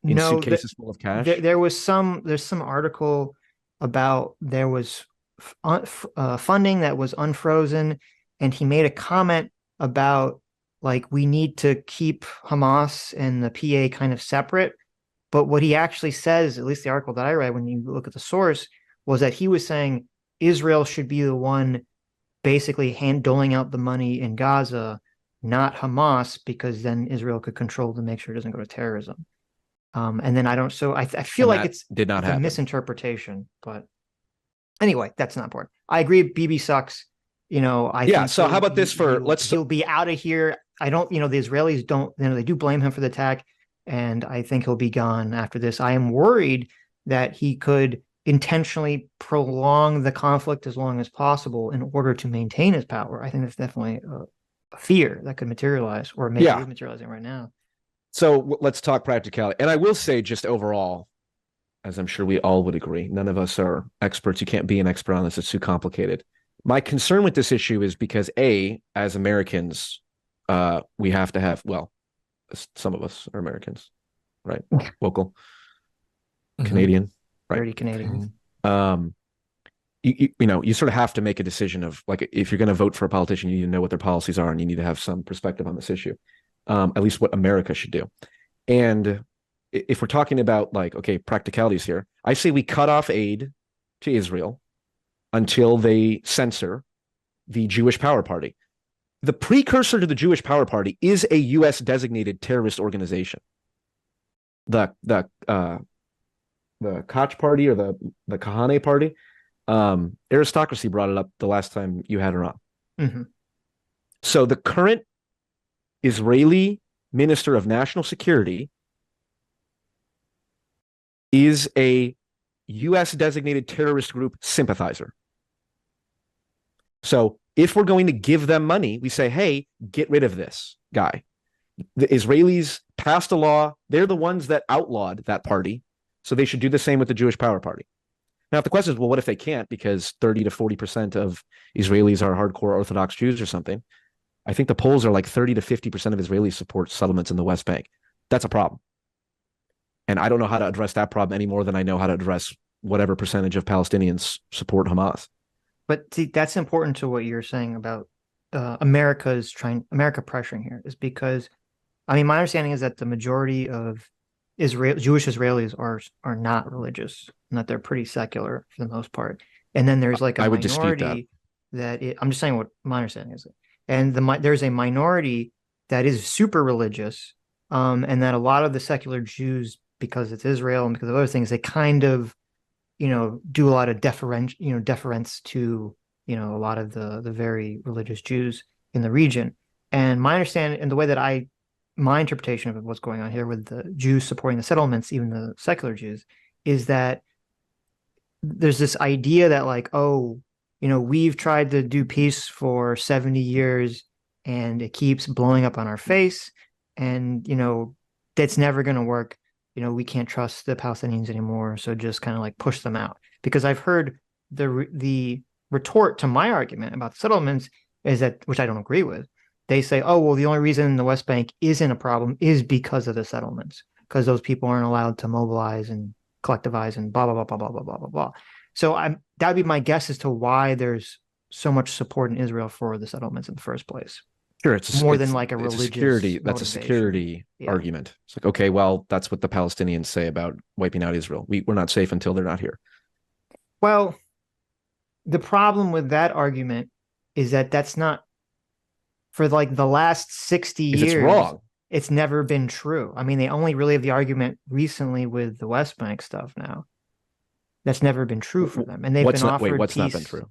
in suitcases full of cash. There's some article about there was funding that was unfrozen, and he made a comment about, like, we need to keep Hamas and the PA kind of separate. But what he actually says, at least the article that I read, when you look at the source, was that he was saying Israel should be the one basically doling out the money in Gaza, not Hamas, because then Israel could control to make sure it doesn't go to terrorism. And then I feel like it's a misinterpretation. But anyway, that's not important. I agree. Bibi sucks. I think so how about this he'll be out of here. I don't, the Israelis don't, they do blame him for the attack, and I think he'll be gone after this. I am worried that he could intentionally prolong the conflict as long as possible in order to maintain his power. I think that's definitely a fear that could materialize, or maybe is materializing right now. So let's talk practicality. And I will say, just overall, as I'm sure we all would agree, none of us are experts. You can't be an expert on this. It's too complicated. My concern with this issue is because, as Americans, we have to have, some of us are Americans, right? Wokal, Canadian, right? Dirty Canadian. You sort of have to make a decision of, like, if you're going to vote for a politician, you need to know what their policies are, and you need to have some perspective on this issue, at least what America should do. And if we're talking about, like, practicalities here, I say we cut off aid to Israel until they censor the Jewish Power Party. The precursor to the Jewish Power Party is a U.S. designated terrorist organization. The Koch Party, or the Kahane Party. Aristocracy brought it up the last time you had her on. Mm-hmm. So the current Israeli Minister of National Security is a U.S. designated terrorist group sympathizer. So if we're going to give them money, we say, hey, get rid of this guy. The Israelis passed a law. They're the ones that outlawed that party. So they should do the same with the Jewish Power Party. Now, if the question is, well, what if they can't, because 30 to 40% of Israelis are hardcore Orthodox Jews or something? I think the polls are like 30 to 50% of Israelis support settlements in the West Bank. That's a problem. And I don't know how to address that problem any more than I know how to address whatever percentage of Palestinians support Hamas. But see, that's important to what you're saying about America pressuring here, is because, I mean, my understanding is that the majority of Jewish Israelis are not religious, and that they're pretty secular for the most part. And then there's like a minority I'm just saying what my understanding is. And there's a minority that is super religious, and that a lot of the secular Jews, because it's Israel and because of other things, they kind of, do a lot of deference to, a lot of the very religious Jews in the region. And my understanding, and the way that my interpretation of what's going on here with the Jews supporting the settlements, even the secular Jews, is that there's this idea that, like, we've tried to do peace for 70 years and it keeps blowing up on our face, and, that's never going to work. We can't trust the Palestinians anymore, so just kind of like push them out. Because I've heard the retort to my argument about the settlements is that, which I don't agree with, they say, oh, well, the only reason the West Bank isn't a problem is because of the settlements, because those people aren't allowed to mobilize and collectivize and blah, blah, blah, blah, blah, blah, blah, blah, blah. So that would be my guess as to why there's so much support in Israel for the settlements in the first place. Sure, it's more than like a religious security. That's a security argument. It's like, okay, well, that's what the Palestinians say about wiping out Israel. We're not safe until they're not here. Well, the problem with that argument is that that's not, for like the last 60 years. It's wrong. It's never been true. I mean, they only really have the argument recently with the West Bank stuff now. That's never been true for them, and they've been offered what's peace. Not been true?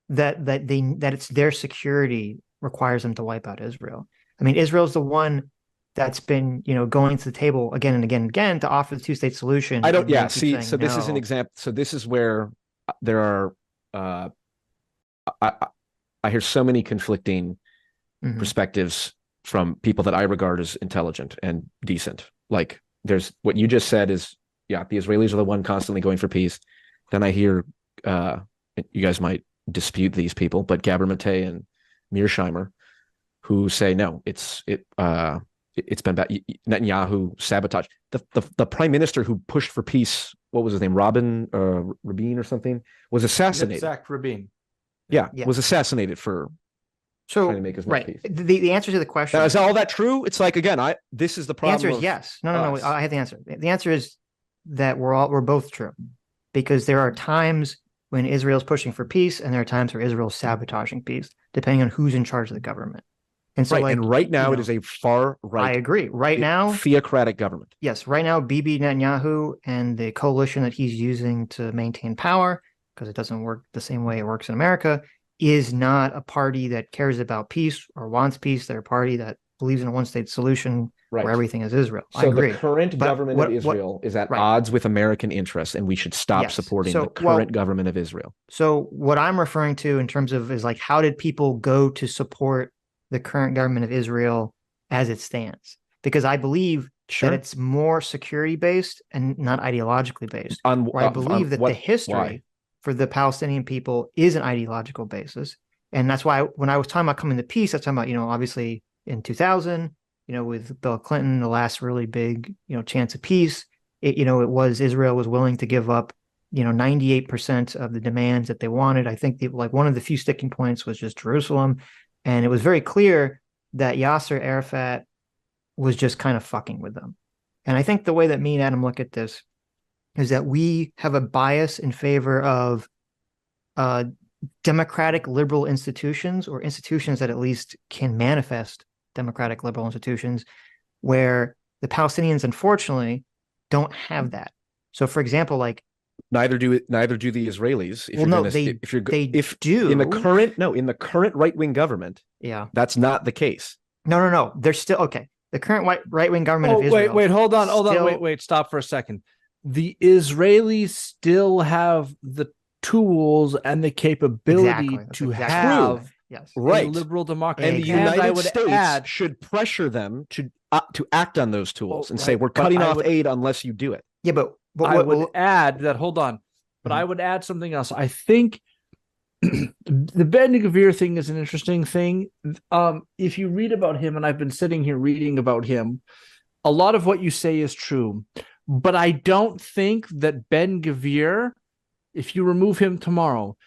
That it's their security requires them to wipe out Israel. I mean, Israel's the one that's been, going to the table again and again and again to offer the two-state solution. I don't. and Yeah. they keep See, saying so this is an no. example. So this is where there are. I hear so many conflicting perspectives from people that I regard as intelligent and decent. Like, there's what you just said is, yeah, the Israelis are the one constantly going for peace. Then I hear, you guys might dispute these people, but Gabor Mate and Mearsheimer, who say no, it's been bad. Netanyahu sabotage the prime minister who pushed for peace. What was his name? Rabin or something, was assassinated. Zach Rabin. Yeah, was assassinated for trying to make as much peace. The answer to the question is all that true? It's like, again, this is the problem. The answer is yes. No. I have the answer. The answer is that we're both true, because there are times when Israel's pushing for peace, and there are times where Israel's sabotaging peace, depending on who's in charge of the government. And so, right now, it is a far right. I agree. Right now, theocratic government. Yes, right now, Bibi Netanyahu and the coalition that he's using to maintain power, because it doesn't work the same way it works in America, is not a party that cares about peace or wants peace. They're a party that believes in a one-state solution where everything is Israel. So I agree. The current government of Israel is at odds with American interests, and we should stop supporting the current government of Israel. So what I'm referring to in terms of is, like, how did people go to support the current government of Israel as it stands? Because I believe that it's more security-based and not ideologically based. I believe that the history for the Palestinian people is an ideological basis. And that's why when I was talking about coming to peace, I was talking about, obviously in 2000, with Bill Clinton, the last really big, chance of peace, Israel was willing to give up, 98% of the demands that they wanted. I think one of the few sticking points was just Jerusalem. And it was very clear that Yasser Arafat was just kind of fucking with them. And I think the way that me and Adam look at this is that we have a bias in favor of democratic liberal institutions, or institutions that at least can manifest democratic liberal institutions, where the Palestinians, unfortunately, don't have that. So, for example, like, neither do the Israelis. They do in the current right-wing government. Yeah, that's not the case. No. They're still okay. The current right-wing government of Israel. Wait, hold on. Wait, stop for a second. The Israelis still have the tools and the capability to have a liberal democracy. And the United States should pressure them to act on those tools and say, we're cutting off aid unless you do it. Yeah, but I would add that, hold on, but I would add something else. I think the Ben-Gvir thing is an interesting thing. If you read about him, and I've been sitting here reading about him, a lot of what you say is true. But I don't think that Ben-Gvir, if you remove him tomorrow,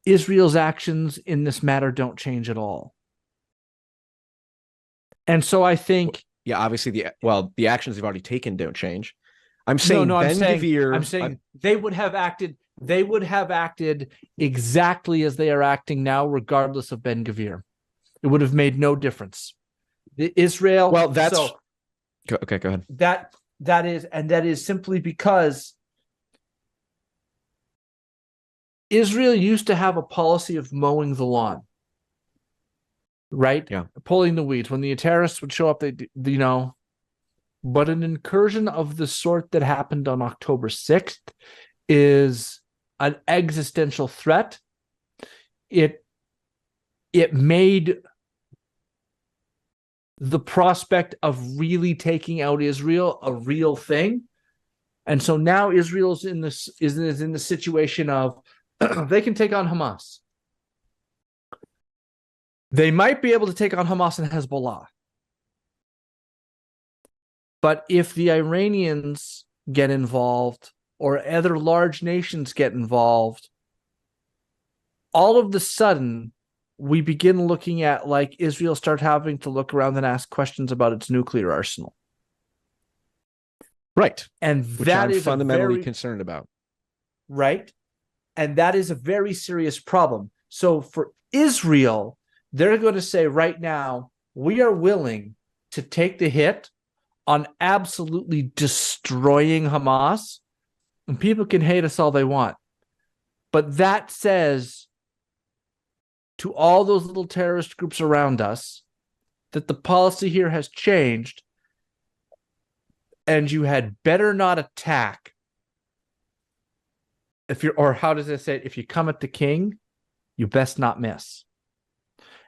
Israel's actions in this matter don't change at all. And so I think... Yeah, obviously, the actions they've already taken don't change. I'm saying Ben-Gvir... I'm saying they would have acted exactly as they are acting now, regardless of Ben-Gvir. It would have made no difference. Israel... Well, that's... Okay, go ahead. That is simply because Israel used to have a policy of mowing the lawn, right? Yeah. Pulling the weeds. When the terrorists would show up, but an incursion of the sort that happened on October 6th is an existential threat. It made the prospect of really taking out Israel a real thing. And so now Israel is in the situation of they can take on Hamas. They might be able to take on Hamas and Hezbollah. But if the Iranians get involved or other large nations get involved, all of the sudden we begin looking at, like, Israel start having to look around and ask questions about its nuclear arsenal. Right. And which that I'm is fundamentally concerned about. Right. And that is a very serious problem. So for Israel, they're going to say right now, we are willing to take the hit on absolutely destroying Hamas, and people can hate us all they want. But that says to all those little terrorist groups around us that the policy here has changed, and you had better not attack. Or how does it say it? If you come at the king, you best not miss.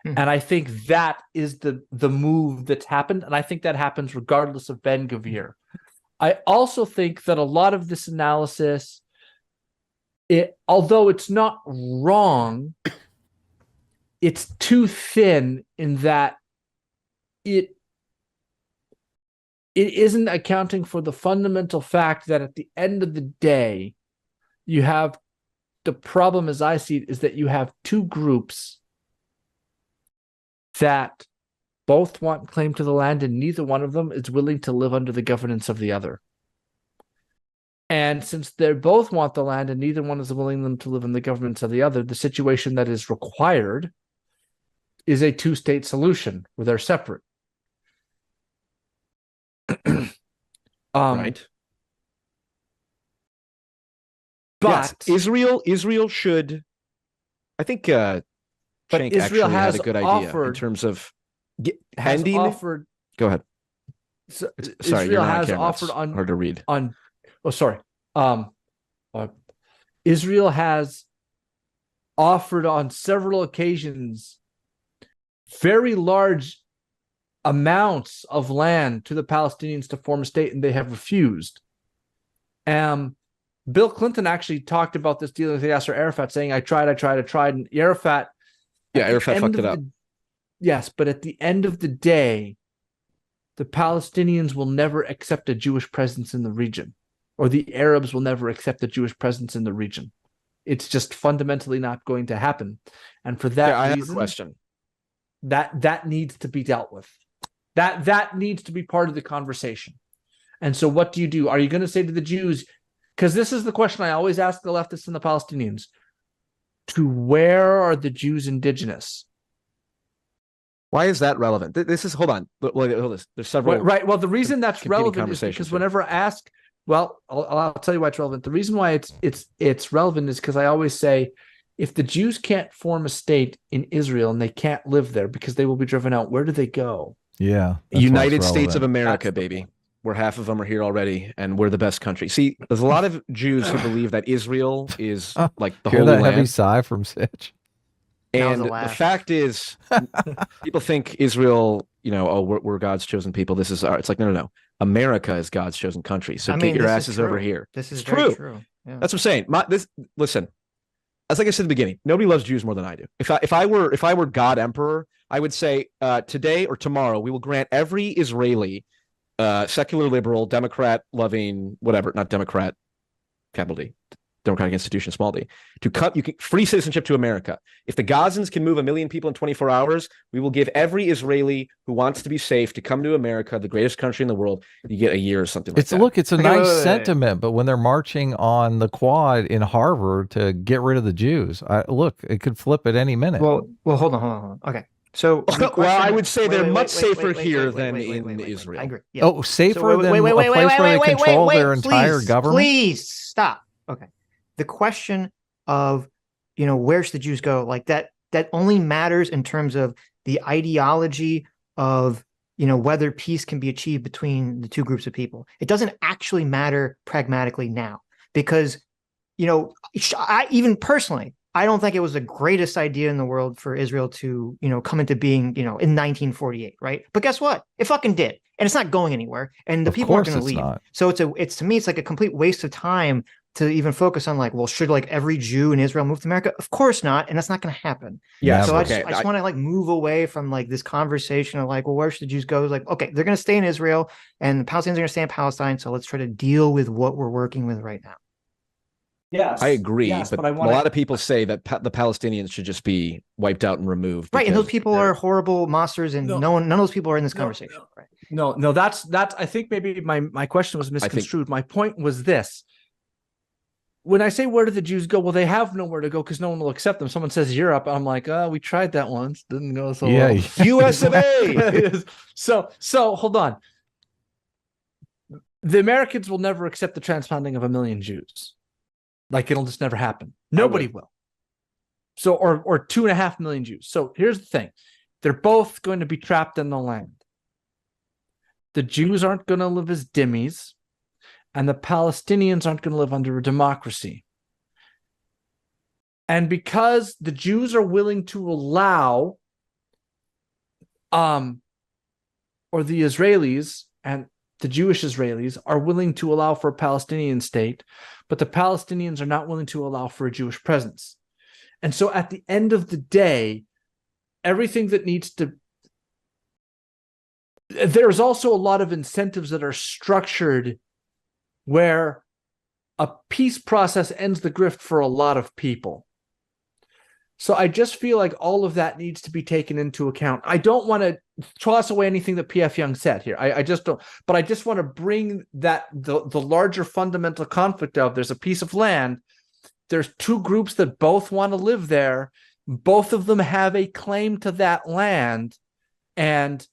And I think that is the move that's happened. And I think that happens regardless of Ben Gvir. I also think that a lot of this analysis, although it's not wrong, it's too thin in that it isn't accounting for the fundamental fact that at the end of the day, you have the problem, as I see it, is that you have two groups that both want claim to the land, and neither one of them is willing to live under the governance of the other. And since they both want the land and neither one is willing to live in the governance of the other, the situation that is required is a two-state solution where they're separate. Right. But yes, Israel should, I think, but Shank Israel actually has had a good idea offered, in terms of has ending. offered. Go ahead. So Sorry, Israel you're not on has camera. offered It's on hard to read. on. Oh, sorry. Israel has offered on several occasions very large amounts of land to the Palestinians to form a state, and they have refused. Bill Clinton actually talked about this dealing with Yasser Arafat, saying, I tried, and Arafat. Yeah, Arafat fucked it up. Yes, but at the end of the day, the Palestinians will never accept a Jewish presence in the region, or the Arabs will never accept a Jewish presence in the region. It's just fundamentally not going to happen. And for that I reason, have a question. That needs to be dealt with. That needs to be part of the conversation. And so what do? Are you going to say to the Jews, because this is the question I always ask the leftists and the Palestinians, to where are the Jews indigenous? Why is that relevant? This is, hold on. There's several. Right. Well, the reason that's relevant is because here. whenever I ask, well, I'll tell you why it's relevant. The reason why it's relevant is because I always say, if the Jews can't form a state in Israel and they can't live there because they will be driven out, where do they go? Yeah. United States of America, baby. Where half of them are here already, and we're the best country. See, there's a lot of Jews who believe that Israel is like the Holy Land. Heavy sigh from Sitch. And the fact is, people think Israel, we're God's chosen people. This is it's like, no. America is God's chosen country. So get your asses over here. This is true. Yeah. That's what I'm saying. Listen, as like I said at the beginning, nobody loves Jews more than I do. If I were God emperor, I would say today or tomorrow we will grant every Israeli secular, liberal, Democrat loving, whatever, not Democrat, capital D, Democratic institution, small d, you can free citizenship to America. If the Gazans can move 1 million people in 24 hours, we will give every Israeli who wants to be safe to come to America, the greatest country in the world. You get a year or something like that. Look, it's a nice sentiment, but when they're marching on the quad in Harvard to get rid of the Jews, it could flip at any minute. Well, hold on. Okay. So, I would say they're much safer here than in Israel. I agree. Yeah. Oh, safer than a place where they control their entire government? Please stop. Okay. The question of, where should the Jews go, like that only matters in terms of the ideology of, whether peace can be achieved between the two groups of people. It doesn't actually matter pragmatically now because, even personally, I don't think it was the greatest idea in the world for Israel to, come into being, in 1948, right? But guess what? It fucking did. And it's not going anywhere. And the people aren't going to leave. Not. So it's to me, it's like a complete waste of time to even focus on should every Jew in Israel move to America? Of course not. And that's not going to happen. Yeah. So I just want to move away from this conversation of where should the Jews go? Okay, they're going to stay in Israel and the Palestinians are going to stay in Palestine. So let's try to deal with what we're working with right now. Yes, I agree, but a lot of people say that the Palestinians should just be wiped out and removed. Right, and those people are horrible monsters, and none of those people are in this conversation. Right? No, that's. I think maybe my question was misconstrued. My point was this: when I say where do the Jews go, well, they have nowhere to go because no one will accept them. Someone says Europe, I'm like, we tried that once, didn't go so well. US of A. So hold on. The Americans will never accept the transplanting of 1 million Jews. It'll just never happen. Nobody will. So, or 2.5 million Jews. So here's the thing. They're both going to be trapped in the land. the Jews aren't going to live as dhimmis, and the Palestinians aren't going to live under a democracy. And because the Jews are willing to allow, or the Israelis and the Jewish Israelis are willing to allow for a Palestinian state, but the Palestinians are not willing to allow for a Jewish presence. And so at the end of the day, everything that needs to... There's also a lot of incentives that are structured where a peace process ends the grift for a lot of people. So I just feel like all of that needs to be taken into account. I don't want to toss away anything that PF Jung said here. I just don't, but I just want to bring that the larger fundamental conflict of there's a piece of land. There's two groups that both want to live there. Both of them have a claim to that land. And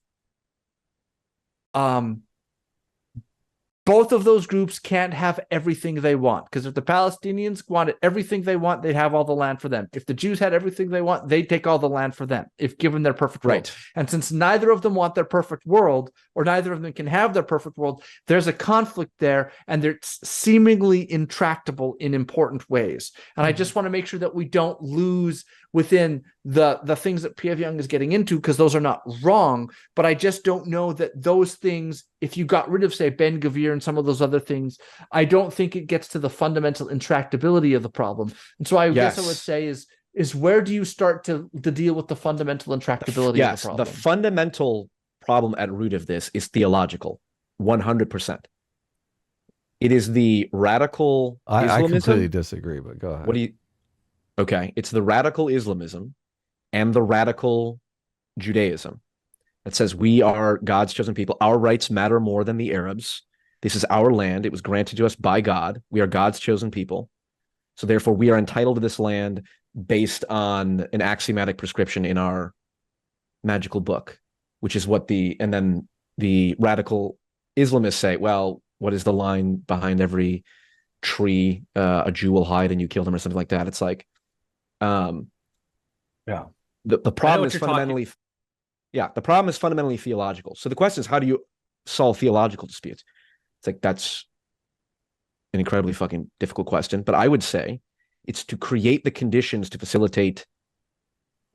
both of those groups can't have everything they want, because if the Palestinians wanted everything they want, they'd have all the land for them. If the Jews had everything they want, they'd take all the land for them, if given their perfect world. Right. And since neither of them want their perfect world, or neither of them can have their perfect world, there's a conflict there, and they're seemingly intractable in important ways. And I just want to make sure that we don't lose within the things that PF Jung is getting into, because those are not wrong, but I just don't know that those things, if you got rid of, say, Ben Gvir and some of those other things, I don't think it gets to the fundamental intractability of the problem. And so I guess I would say is where do you start to deal with the fundamental intractability of the problem? The fundamental problem at root of this is theological, 100%. It is the radical Islamism. I completely disagree, but go ahead. What do you... Okay, it's the radical Islamism and the radical Judaism that says we are God's chosen people. Our rights matter more than the Arabs. This is our land. It was granted to us by God. We are God's chosen people. So therefore, we are entitled to this land based on an axiomatic prescription in our magical book, which is what and then the radical Islamists say, well, what is the line behind every tree a Jew will hide and you kill them, or something like that? It's like, the problem is fundamentally, the problem is fundamentally theological. So the question is, how do you solve theological disputes? It's like, that's an incredibly fucking difficult question, but I would say it's to create the conditions to facilitate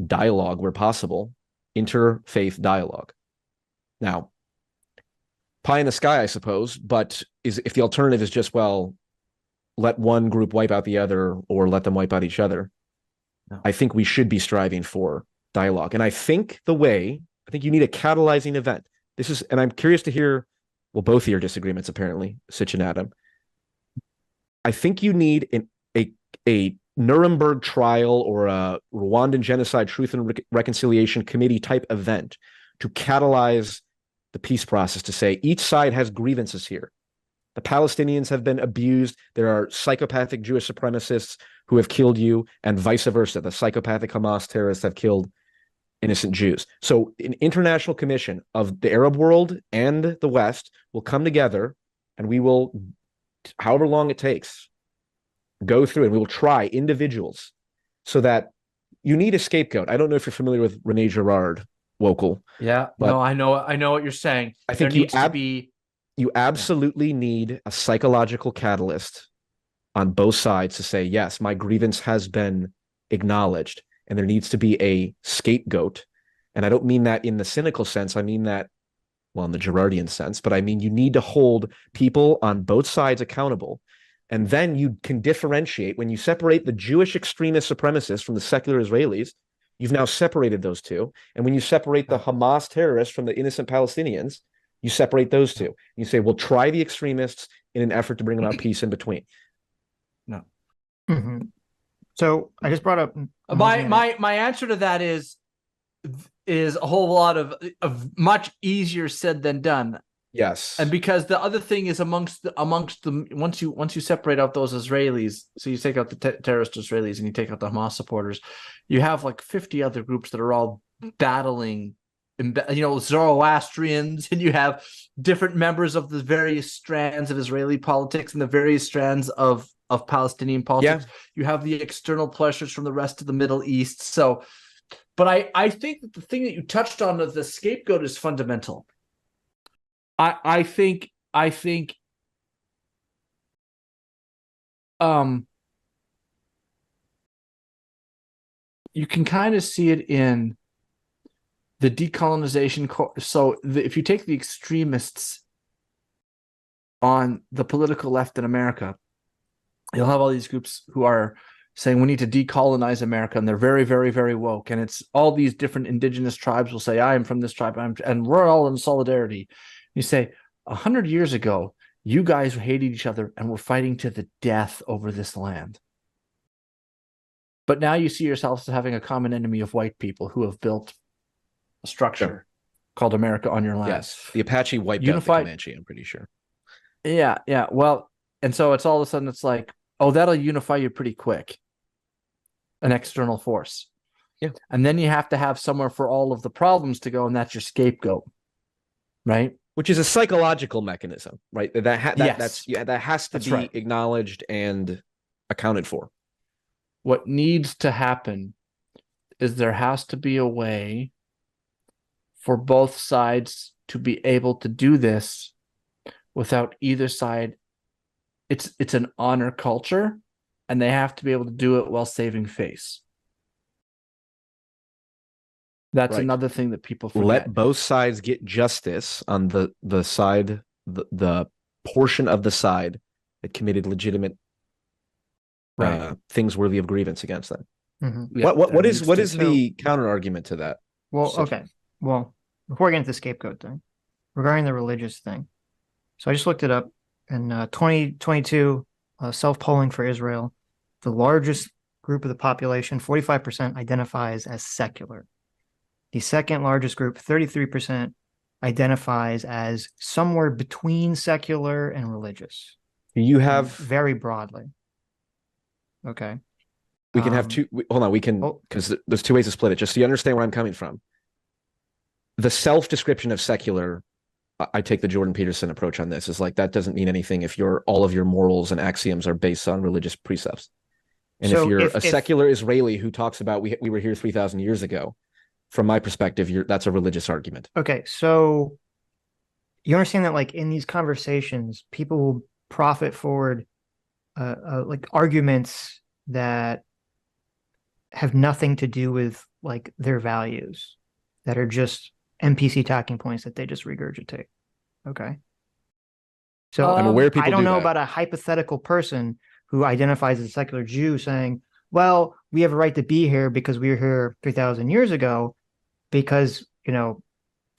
dialogue where possible, interfaith dialogue. Now, pie in the sky, I suppose, but if the alternative is just, well, let one group wipe out the other or let them wipe out each other, I think we should be striving for dialogue. And I think you need a catalyzing event. And I'm curious to hear, well, both of your disagreements, apparently, Sitch and Adam. I think you need a Nuremberg trial or a Rwandan Genocide Truth and Reconciliation Committee type event to catalyze the peace process, to say each side has grievances here. The Palestinians have been abused. There are psychopathic Jewish supremacists who have killed you, and vice versa. The psychopathic Hamas terrorists have killed innocent Jews. So an international commission of the Arab world and the West will come together, and we will, however long it takes, go through, and we will try individuals, so that you need a scapegoat. I don't know if you're familiar with Rene Girard, Wokal. Yeah, no, I know what you're saying. I think you absolutely need a psychological catalyst on both sides to say, yes, my grievance has been acknowledged, and there needs to be a scapegoat. And I don't mean that in the cynical sense. I mean that, well, in the Girardian sense, but I mean, you need to hold people on both sides accountable. And then you can differentiate. When you separate the Jewish extremist supremacists from the secular Israelis, you've now separated those two. And when you separate the Hamas terrorists from the innocent Palestinians, you separate those two. You say, well, try the extremists in an effort to bring about peace in between. No. Mm-hmm. So I just brought up my answer to that is a whole lot of much easier said than done. Yes. And because the other thing is amongst the once you separate out those Israelis, so you take out the terrorist Israelis and you take out the Hamas supporters, you have like 50 other groups that are all battling, Zoroastrians, and you have different members of the various strands of Israeli politics and the various strands of Palestinian politics. Yeah. You have the external pressures from the rest of the Middle East. So, but I think that the thing that you touched on of the scapegoat is fundamental. I think you can kind of see it in the decolonization. If you take the extremists on the political left in America, you'll have all these groups who are saying we need to decolonize America, and they're very, very, very woke. And it's all these different indigenous tribes will say, I am from this tribe, and we're all in solidarity. You say, 100 years ago, you guys hated each other and were fighting to the death over this land. But now you see yourselves as having a common enemy of white people who have built a structure called America on your land. Yes, the Apache wiped out the Comanche, I'm pretty sure. Yeah. Well, and so it's all of a sudden it's like, oh, that'll unify you pretty quick. An external force. Yeah. And then you have to have somewhere for all of the problems to go, and that's your scapegoat. Right? Which is a psychological mechanism, right? That has to be acknowledged and accounted for. What needs to happen is there has to be a way for both sides to be able to do this without either side. It's an honor culture, and they have to be able to do it while saving face. That's another thing that people forget. Let both sides get justice on the side, the portion of the side that committed legitimate things worthy of grievance against them. Mm-hmm. Yeah, what is the counter argument to that? Well, okay. Well, before we get into the scapegoat thing, regarding the religious thing, so I just looked it up in 2022, self-polling for Israel, the largest group of the population, 45%, identifies as secular. The second largest group, 33%, identifies as somewhere between secular and religious. You have very broadly. Okay. We can have two. Hold on. We can, because there's two ways to split it. Just so you understand where I'm coming from. The self-description of secular, I take the Jordan Peterson approach on this, is like, that doesn't mean anything if all of your morals and axioms are based on religious precepts. And so if you're a secular Israeli who talks about we were here 3,000 years ago, from my perspective, that's a religious argument. Okay, so you understand that, like, in these conversations, people will profit forward like arguments that have nothing to do with like their values, that are just NPC talking points that they just regurgitate. Okay. So I'm aware people I don't know about a hypothetical person who identifies as a secular Jew saying, well, we have a right to be here because we were here 3,000 years ago, because, you know,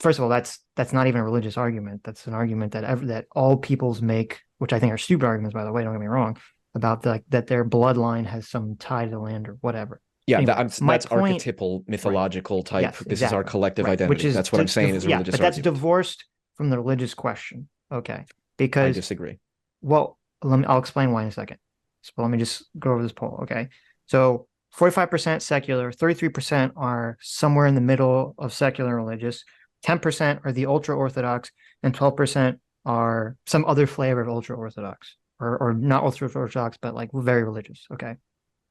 first of all, that's not even a religious argument. That's an argument that all peoples make, which I think are stupid arguments, by the way, don't get me wrong, about that their bloodline has some tie to the land or whatever. Yeah, anyway, that's archetypal, mythological type. Yes, this is our collective identity. Which is, that's what I'm saying is a religious but that's argument. divorced from the religious question. Okay, because I disagree. Well, I'll explain why in a second. So let me just go over this poll. Okay, so 45% secular, 33% are somewhere in the middle of secular and religious, 10% are the ultra-Orthodox, and 12% are some other flavor of ultra-Orthodox, or not ultra-Orthodox, but like very religious. Okay.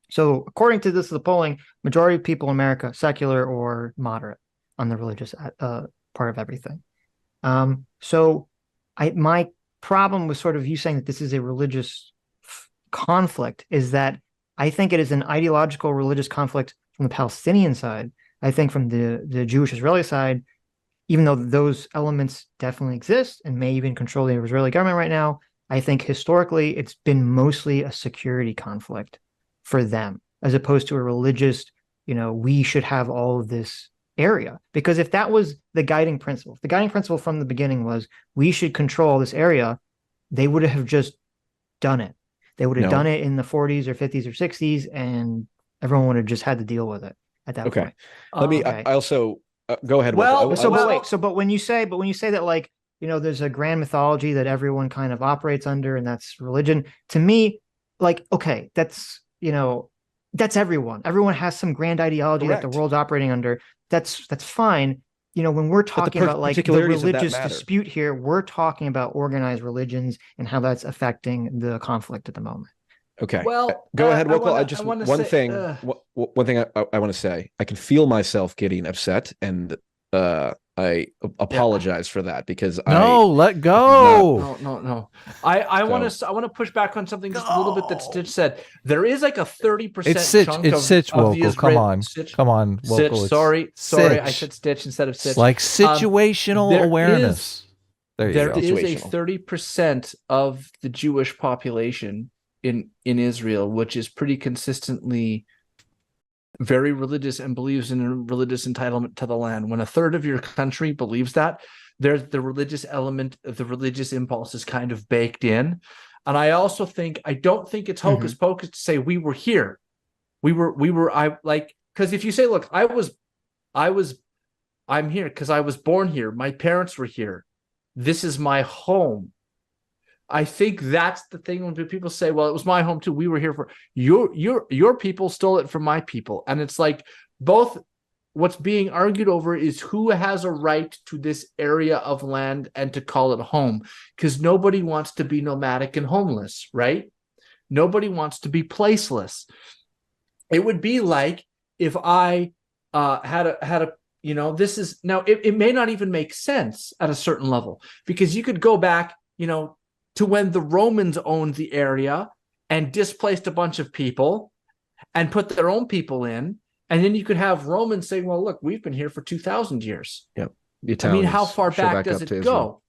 So according to the polling, majority of people in America, secular or moderate on the religious part of everything. So my problem with sort of you saying that this is a religious conflict is that I think it is an ideological religious conflict from the Palestinian side. I think from the Jewish Israeli side, even though those elements definitely exist and may even control the Israeli government right now, I think historically it's been mostly a security conflict for them, as opposed to a religious, we should have all of this area. Because if that was the guiding principle from the beginning was we should control this area, they would have just done it. They would have done it in the 40s or 50s or 60s, and everyone would have just had to deal with it at that point. Let me. I also go ahead. But when you say that, like, there's a grand mythology that everyone kind of operates under, and that's religion. To me, like, okay, that's everyone. Everyone has some grand ideology that the world's operating under. That's fine. When we're talking about like the religious dispute here, we're talking about organized religions and how that's affecting the conflict at the moment. Okay. Well, go ahead, Wokal. One thing I want to say. I can feel myself getting upset, and I apologize for that because let go. No. I want to push back on something just a little bit that Sitch said. There is like a 30% chunk it's Sitch, of the Wokal. Israel. Come on, Sitch. Wokal. Sorry, I said Stitch instead of Sitch. It's like situational awareness. There is a 30% of the Jewish population in Israel, which is pretty consistently very religious and believes in a religious entitlement to the land. When a third of your country believes that, there's the religious element of the religious impulse is kind of baked in. And I also I don't think it's hocus pocus to say we were here. Because if you say, look, I'm here because I was born here. My parents were here. This is my home. I think that's the thing when people say, well, it was my home too. We were here for your people stole it from my people. And it's like both what's being argued over is who has a right to this area of land and to call it home. Because nobody wants to be nomadic and homeless, right? Nobody wants to be placeless. It would be like if I had a this is now it may not even make sense at a certain level, because you could go back, to when the Romans owned the area and displaced a bunch of people and put their own people in. And then you could have Romans saying, well, look, we've been here for 2,000 years. Yep. How far back does it go?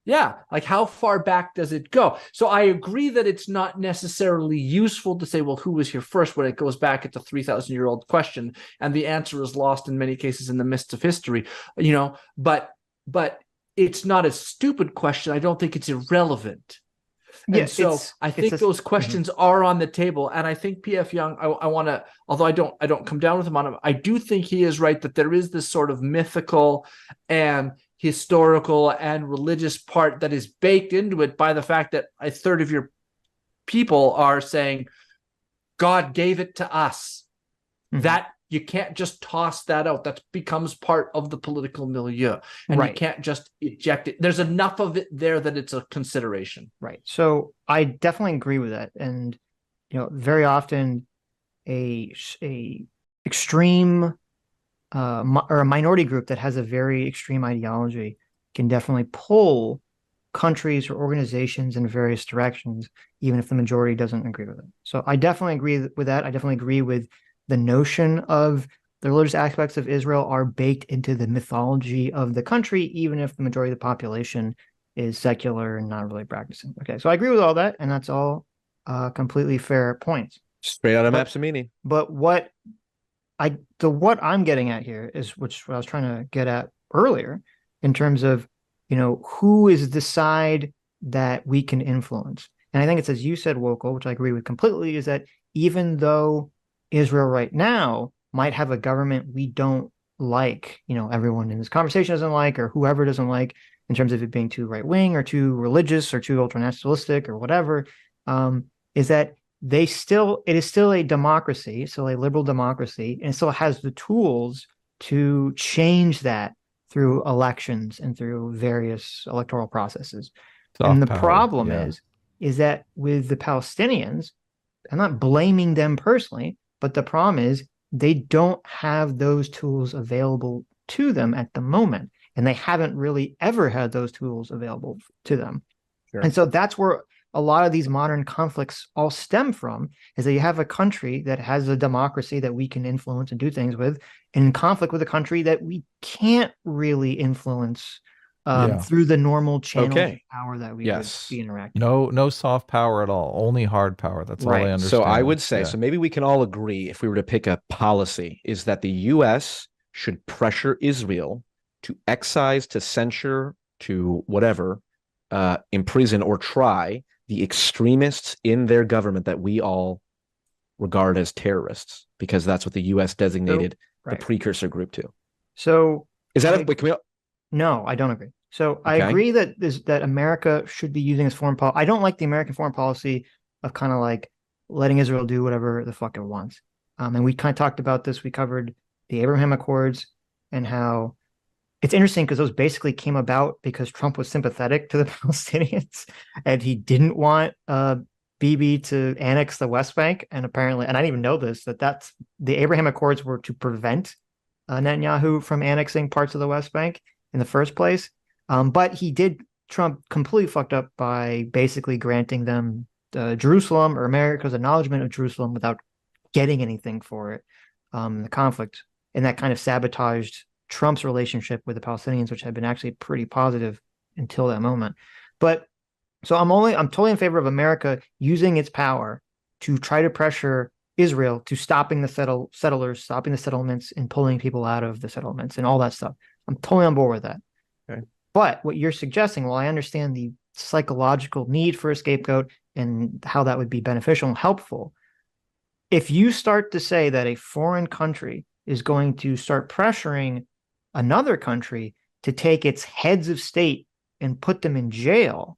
Yeah. Like how far back does it go? So I agree that it's not necessarily useful to say, well, who was here first when it goes back. It's a 3,000-year-old question. And the answer is lost in many cases in the mists of history, but it's not a stupid question. I don't think it's irrelevant. Yeah, and so I think those questions are on the table. And I think PF Jung, I want to, although I don't come down with him on him, I do think he is right that there is this sort of mythical and historical and religious part that is baked into it by the fact that a third of your people are saying, God gave it to us. That you can't just toss that out. That becomes part of the political milieu. And you can't just eject it. There's enough of it there that it's a consideration. Right. So I definitely agree with that. And, very often a extreme or a minority group that has a very extreme ideology can definitely pull countries or organizations in various directions, even if the majority doesn't agree with it. So I definitely agree with that. I definitely agree with the notion of the religious aspects of Israel are baked into the mythology of the country, even if the majority of the population is secular and not really practicing. Okay, so I agree with all that, and that's all completely fair points. Straight out of Mapsamini. But what I'm getting at here is, which I was trying to get at earlier, in terms of, who is the side that we can influence. And I think it's, as you said, Wokal, which I agree with completely, is that even though Israel right now might have a government we don't like, everyone in this conversation doesn't like, or whoever doesn't like, in terms of it being too right-wing or too religious or too ultra-nationalistic or whatever, is that it is still a democracy, still a liberal democracy, and it still has the tools to change that through elections and through various electoral processes. And the problem is that with the Palestinians, I'm not blaming them personally, but the problem is they don't have those tools available to them at the moment. And they haven't really ever had those tools available to them. Sure. And so that's where a lot of these modern conflicts all stem from, is that you have a country that has a democracy that we can influence and do things with, in conflict with a country that we can't really influence through the normal channels of power that we would be interacting. No soft power at all, only hard power. That's all I understand. So I would say, so maybe we can all agree, if we were to pick a policy, is that the U.S. should pressure Israel to excise, to censure, to whatever, imprison or try the extremists in their government that we all regard as terrorists, because that's what the U.S. designated the precursor group to. So is that No, I don't agree. So I agree that America should be using its foreign policy. I don't like the American foreign policy of kind of like letting Israel do whatever the fuck it wants. And we kind of talked about this. We covered the Abraham Accords and how it's interesting because those basically came about because Trump was sympathetic to the Palestinians and he didn't want Bibi to annex the West Bank. And apparently, and I didn't even know this, that's the Abraham Accords were to prevent Netanyahu from annexing parts of the West Bank in the first place. But Trump completely fucked up by basically granting them Jerusalem, or America's acknowledgement of Jerusalem, without getting anything for it. The conflict, and that kind of sabotaged Trump's relationship with the Palestinians, which had been actually pretty positive until that moment. But so I'm totally in favor of America using its power to try to pressure Israel to stopping the settlers, stopping the settlements, and pulling people out of the settlements and all that stuff. I'm totally on board with that. Okay. But what you're suggesting, well, I understand the psychological need for a scapegoat and how that would be beneficial and helpful. If you start to say that a foreign country is going to start pressuring another country to take its heads of state and put them in jail,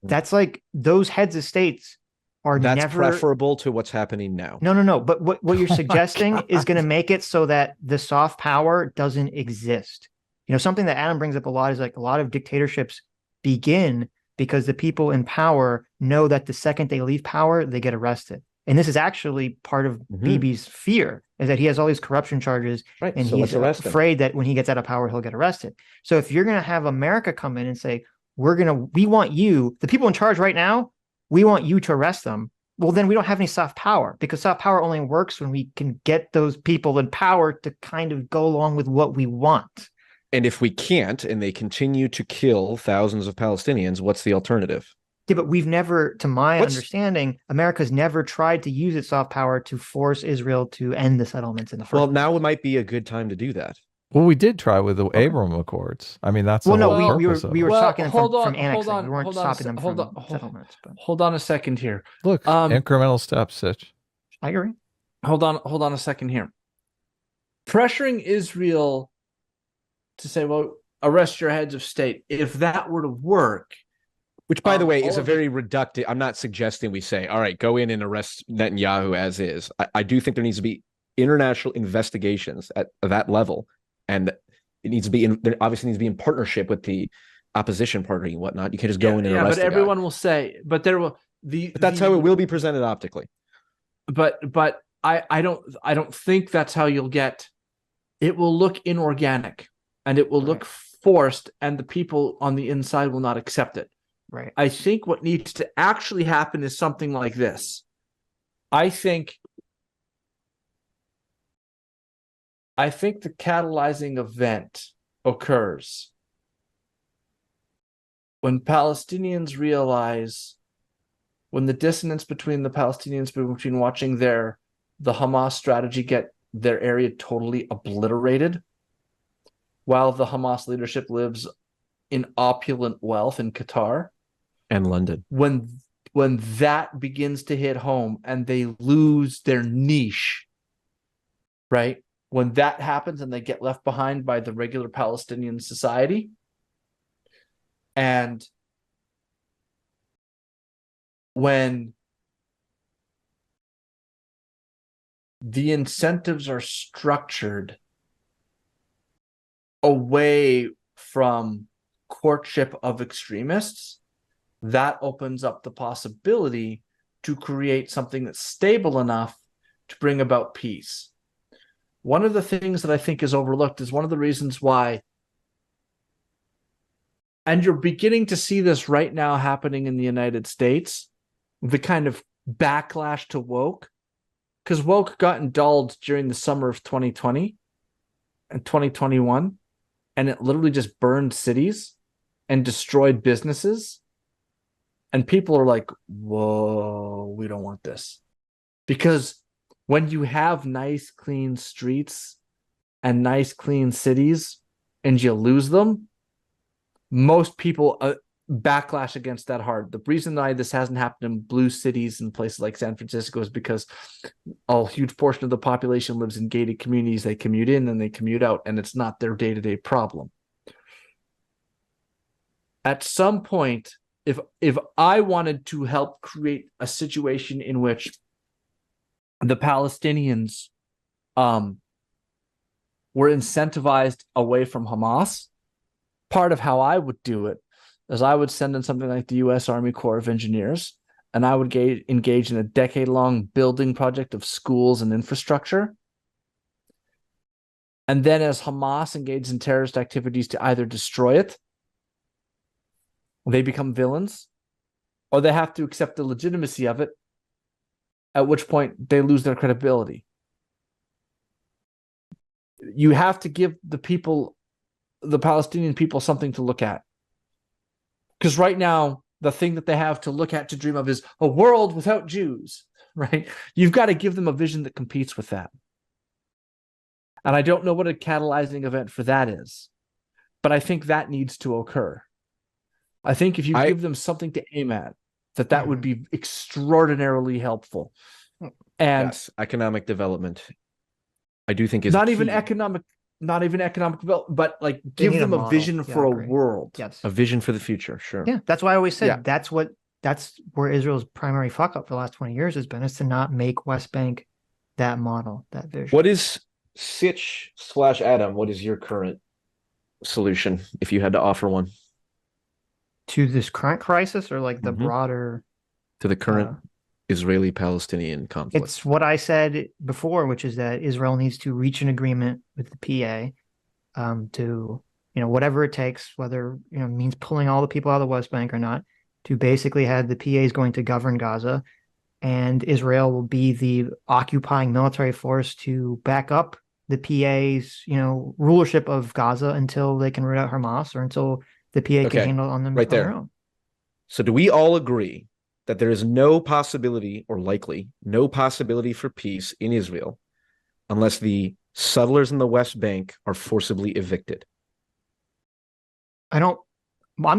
that's like those heads of states are That's preferable to what's happening now. No. But what you're suggesting is going to make it so that the soft power doesn't exist. You know, something that Adam brings up a lot is like a lot of dictatorships begin because the people in power know that the second they leave power, they get arrested. And this is actually part of Bibi's fear, is that he has all these corruption charges, right, and so he's afraid that when he gets out of power, he'll get arrested. So if you're going to have America come in and say, we want you, the people in charge right now, we want you to arrest them. Well, then we don't have any soft power, because soft power only works when we can get those people in power to kind of go along with what we want. And if we can't, and they continue to kill thousands of Palestinians, what's the alternative? Yeah, but we've never, to my understanding, America's never tried to use its soft power to force Israel to end the settlements in the first place. Now it might be a good time to do that. Well, we did try with the Abraham Accords. I mean, that's we were stopping them from annexing. We weren't stopping them from settlements. But hold on a second here. Look, incremental steps, Sitch. I agree. Hold on a second here. Pressuring Israel to say, well, arrest your heads of state, if that were to work. Which, by the way, is a very reductive. I'm not suggesting we say, all right, go in and arrest Netanyahu as is. I do think there needs to be international investigations at that level. And it needs to be there obviously needs to be in partnership with the opposition party and whatnot. You can't just go in and arrest but everyone will say, but there will But that's how it will be presented optically. But I don't think that's how you'll get. It will look inorganic, and it will look forced, and the people on the inside will not accept it. Right. I think what needs to actually happen is something like this. I think the catalyzing event occurs when Palestinians realize, when the dissonance between the Palestinians, between watching the Hamas strategy get their area totally obliterated, while the Hamas leadership lives in opulent wealth in Qatar and London. When that begins to hit home and they lose their niche, right? When that happens and they get left behind by the regular Palestinian society, and when the incentives are structured away from courtship of extremists, that opens up the possibility to create something that's stable enough to bring about peace. One of the things that I think is overlooked is one of the reasons why, and you're beginning to see this right now happening in the United States, the kind of backlash to woke, because woke got indulged during the summer of 2020 and 2021, and it literally just burned cities and destroyed businesses. And people are like, whoa, we don't want this. Because when you have nice, clean streets and nice, clean cities and you lose them, most people backlash against that hard. The reason why this hasn't happened in blue cities and places like San Francisco is because a huge portion of the population lives in gated communities. They commute in and they commute out, and it's not their day-to-day problem. At some point, if I wanted to help create a situation in which the Palestinians were incentivized away from Hamas, part of how I would do it is I would send in something like the U.S. Army Corps of Engineers, and I would engage in a decade-long building project of schools and infrastructure. And then as Hamas engages in terrorist activities to either destroy it, they become villains, or they have to accept the legitimacy of it, at which point they lose their credibility. You have to give the people, the Palestinian people, something to look at. Because right now, the thing that they have to look at, to dream of, is a world without Jews, right? You've got to give them a vision that competes with that. And I don't know what a catalyzing event for that is, but I think that needs to occur. I think if you give them something to aim at, that would be extraordinarily helpful. And yes, economic development, I do think, is not even economic development, but like give them a vision for a world. Yes. A vision for the future. Sure. Yeah. That's why I always said that's where Israel's primary fuck up for the last 20 years has been, is to not make West Bank that model, that vision. What is Sitch / Adam? What is your current solution, if you had to offer one? To this current crisis, or like the broader? To the current Israeli-Palestinian conflict. It's what I said before, which is that Israel needs to reach an agreement with the PA to, whatever it takes, whether, means pulling all the people out of the West Bank or not, to basically have the PAs going to govern Gaza, and Israel will be the occupying military force to back up the PA's, rulership of Gaza until they can root out Hamas, or until the PA can handle on them right there. On their own. So do we all agree that there is no possibility, or likely no possibility, for peace in Israel unless the settlers in the West Bank are forcibly evicted? I'm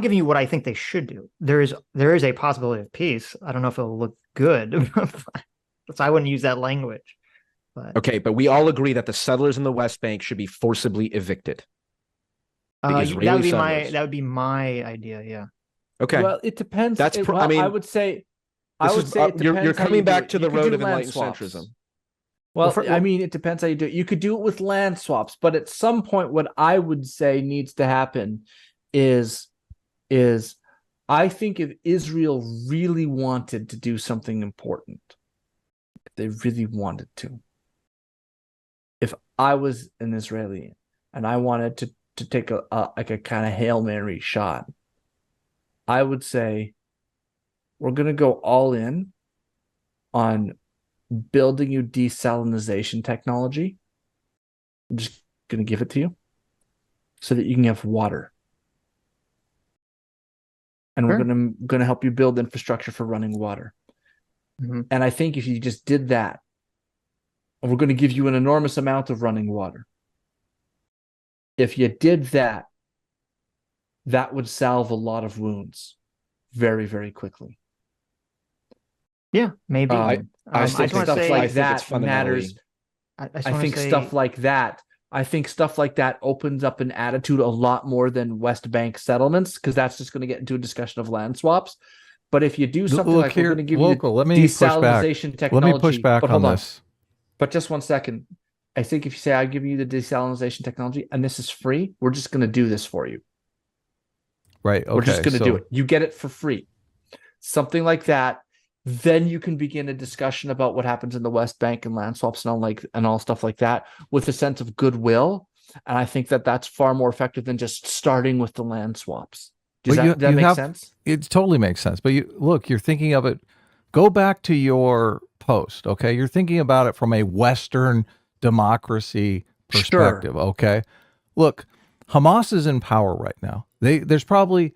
giving you what I think they should do. There is a possibility of peace. I don't know if it'll look good. So I wouldn't use that language. But okay, but we all agree that the settlers in the West Bank should be forcibly evicted. That would be my idea. Yeah. Okay. Well, it depends. I would say it you're coming back to the road of enlightened centrism. Well, it depends how you do it. You could do it with land swaps, but at some point, what I would say needs to happen is I think if Israel really wanted to do something important, if they really wanted to, if I was an Israeli and I wanted to take a kind of Hail Mary shot, I would say we're going to go all in on building you desalinization technology. I'm just going to give it to you so that you can have water. And we're going to help you build infrastructure for running water. Mm-hmm. And I think if you just did that, and we're going to give you an enormous amount of running water. If you did that, that would salve a lot of wounds very, very quickly. Yeah, maybe. I think stuff like that matters. I think stuff like that opens up an attitude a lot more than West Bank settlements, because that's just going to get into a discussion of land swaps. But if you do something like we're going to give you desalinization technology, let me push back on this. But just one second. I think if you say, I'll give you the desalinization technology and this is free, we're just going to do this for you. Right. Okay. We're just going to do it. You get it for free. Something like that. Then you can begin a discussion about what happens in the West Bank and land swaps and all stuff like that, with a sense of goodwill. And I think that that's far more effective than just starting with the land swaps. Does that make sense? It totally makes sense. But you're thinking of it. Go back to your post. Okay. You're thinking about it from a Western democracy perspective. Sure. Okay. Look, Hamas is in power right now. There's probably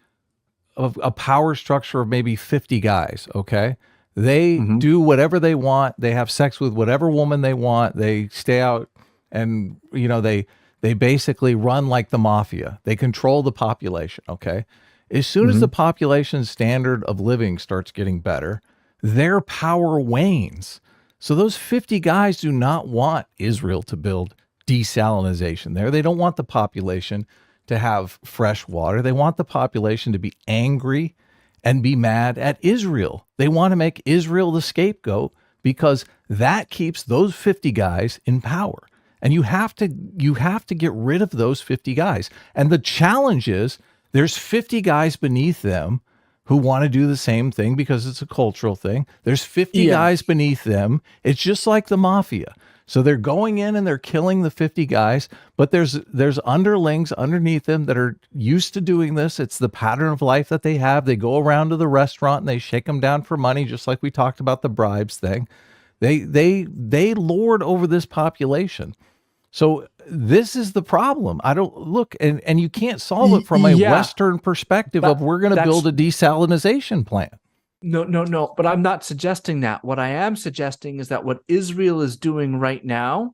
a power structure of maybe 50 guys. Okay. They do whatever they want. They have sex with whatever woman they want. They stay out and, they basically run like the mafia. They control the population. Okay. As soon as the population's standard of living starts getting better, their power wanes. So those 50 guys do not want Israel to build desalinization there. They don't want the population to have fresh water. They want the population to be angry and be mad at Israel. They want to make Israel the scapegoat, because that keeps those 50 guys in power. And you have to get rid of those 50 guys. And the challenge is there's 50 guys beneath them who want to do the same thing because it's a cultural thing. There's 50 guys beneath them. It's just like the mafia. So they're going in and they're killing the 50 guys, but there's underlings underneath them that are used to doing this. It's the pattern of life that they have. They go around to the restaurant and they shake them down for money, just like we talked about the bribes thing. They lord over this population. So this is the problem. I don't look, and you can't solve it from a Western perspective of we're going to build a desalinization plant. No. But I'm not suggesting that. What I am suggesting is that what Israel is doing right now,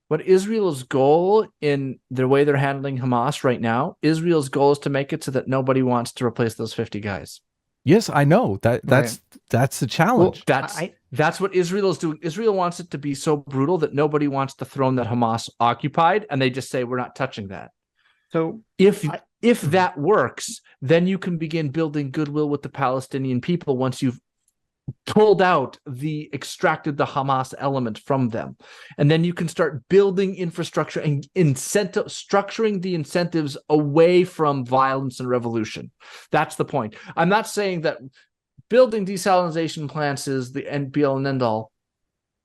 what Israel's goal in the way they're handling Hamas right now, Israel's goal is to make it so that nobody wants to replace those 50 guys. Yes, I know that's the challenge. Well, that's what Israel is doing. Israel wants it to be so brutal that nobody wants the throne that Hamas occupied, and they just say we're not touching that. So if that works, then you can begin building goodwill with the Palestinian people once you've extracted the Hamas element from them. And then you can start building infrastructure and structuring the incentives away from violence and revolution. That's the point. I'm not saying that building desalinization plants is the end be all and end all.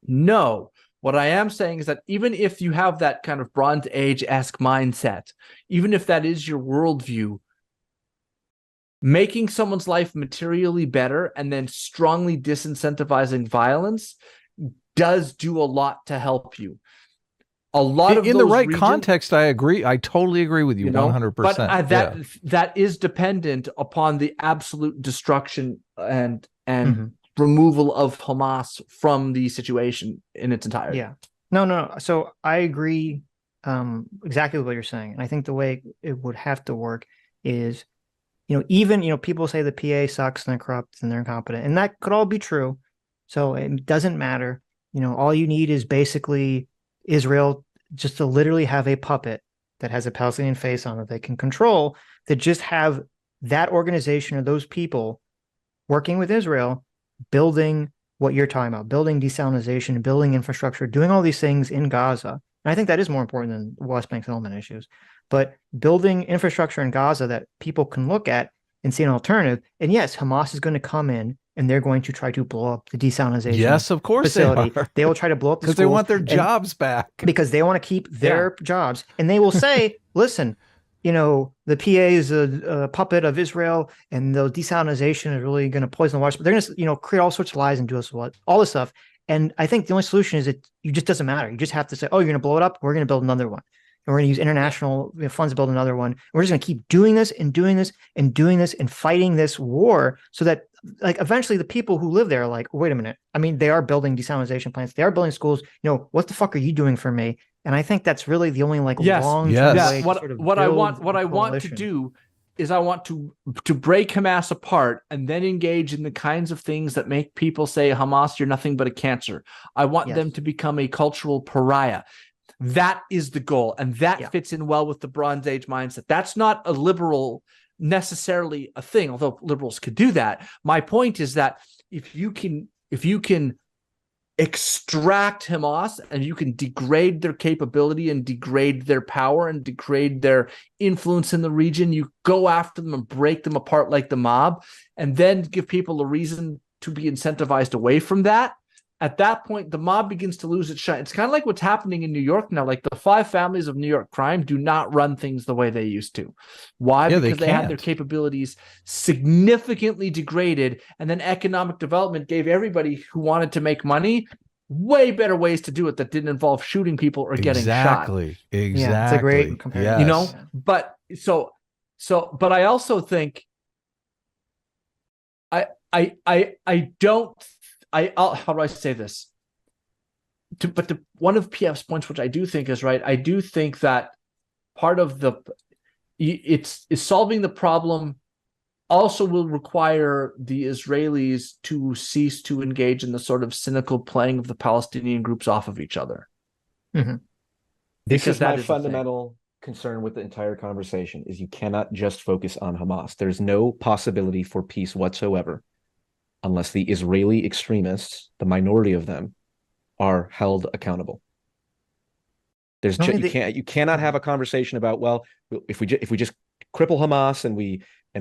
No. What I am saying is that even if you have that kind of Bronze Age-esque mindset, even if that is your worldview, making someone's life materially better and then strongly disincentivizing violence does do a lot to help you. A lot of in the right context, I agree. I totally agree with you 100%. But that is dependent upon the absolute destruction and removal of Hamas from the situation in its entirety. Yeah. No. So I agree exactly with what you're saying. And I think the way it would have to work is, even, people say the PA sucks and they're corrupt and they're incompetent, and that could all be true. So it doesn't matter. All you need is basically Israel just to literally have a puppet that has a Palestinian face on it they can control, that just have that organization or those people working with Israel, building what you're talking about, building desalinization, building infrastructure, doing all these things in Gaza. And I think that is more important than West Bank settlement issues. But building infrastructure in Gaza that people can look at and see an alternative. And yes, Hamas is going to come in and they're going to try to blow up the desalinization. Yes, of course facility. They will try to blow up the schools because they want their jobs back. Because they want to keep their jobs. And they will say, listen, the PA is a puppet of Israel, and the desalinization is really going to poison the water. But they're going to, create all sorts of lies and do us all this stuff. And I think the only solution is it just doesn't matter. You just have to say, oh, you're going to blow it up. We're going to build another one. And we're going to use international funds to build another one. We're just going to keep doing this and doing this and doing this and fighting this war so that eventually the people who live there are like, wait a minute. I mean, they are building desalinization plants. They are building schools. What the fuck are you doing for me? And I think that's really the only long-term way. What I want to do is I want to break Hamas apart and then engage in the kinds of things that make people say, Hamas, you're nothing but a cancer. I want them to become a cultural pariah. That is the goal. And that fits in well with the Bronze Age mindset. That's not a liberal necessarily a thing, although liberals could do that. My point is that if you can extract Hamas and you can degrade their capability and degrade their power and degrade their influence in the region, you go after them and break them apart like the mob, and then give people a reason to be incentivized away from that. At that point, the mob begins to lose its shine. It's kind of like what's happening in New York now. Like the 5 families of New York crime do not run things the way they used to. Why? Because they had their capabilities significantly degraded, and then economic development gave everybody who wanted to make money way better ways to do it that didn't involve shooting people or getting shot. Exactly. Yeah, it's a great comparison. Yes. But but I also think how do I say this? One of PF's points, which I do think is right, I do think that part of it's solving the problem also will require the Israelis to cease to engage in the sort of cynical playing of the Palestinian groups off of each other. Mm-hmm. This is my fundamental concern with the entire conversation, is you cannot just focus on Hamas. There's no possibility for peace whatsoever unless the Israeli extremists, the minority of them, are held accountable. You cannot have a conversation about, well, if we just cripple Hamas and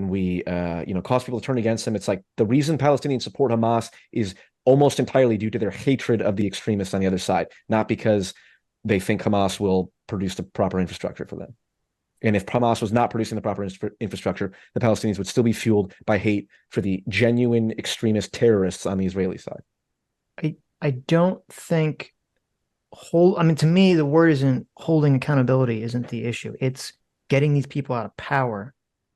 we cause people to turn against them. It's like the reason Palestinians support Hamas is almost entirely due to their hatred of the extremists on the other side, not because they think Hamas will produce the proper infrastructure for them. And if Hamas was not producing the proper infrastructure, the Palestinians would still be fueled by hate for the genuine extremist terrorists on the Israeli side. I don't think to me, the word isn't holding accountability isn't the issue. It's getting these people out of power.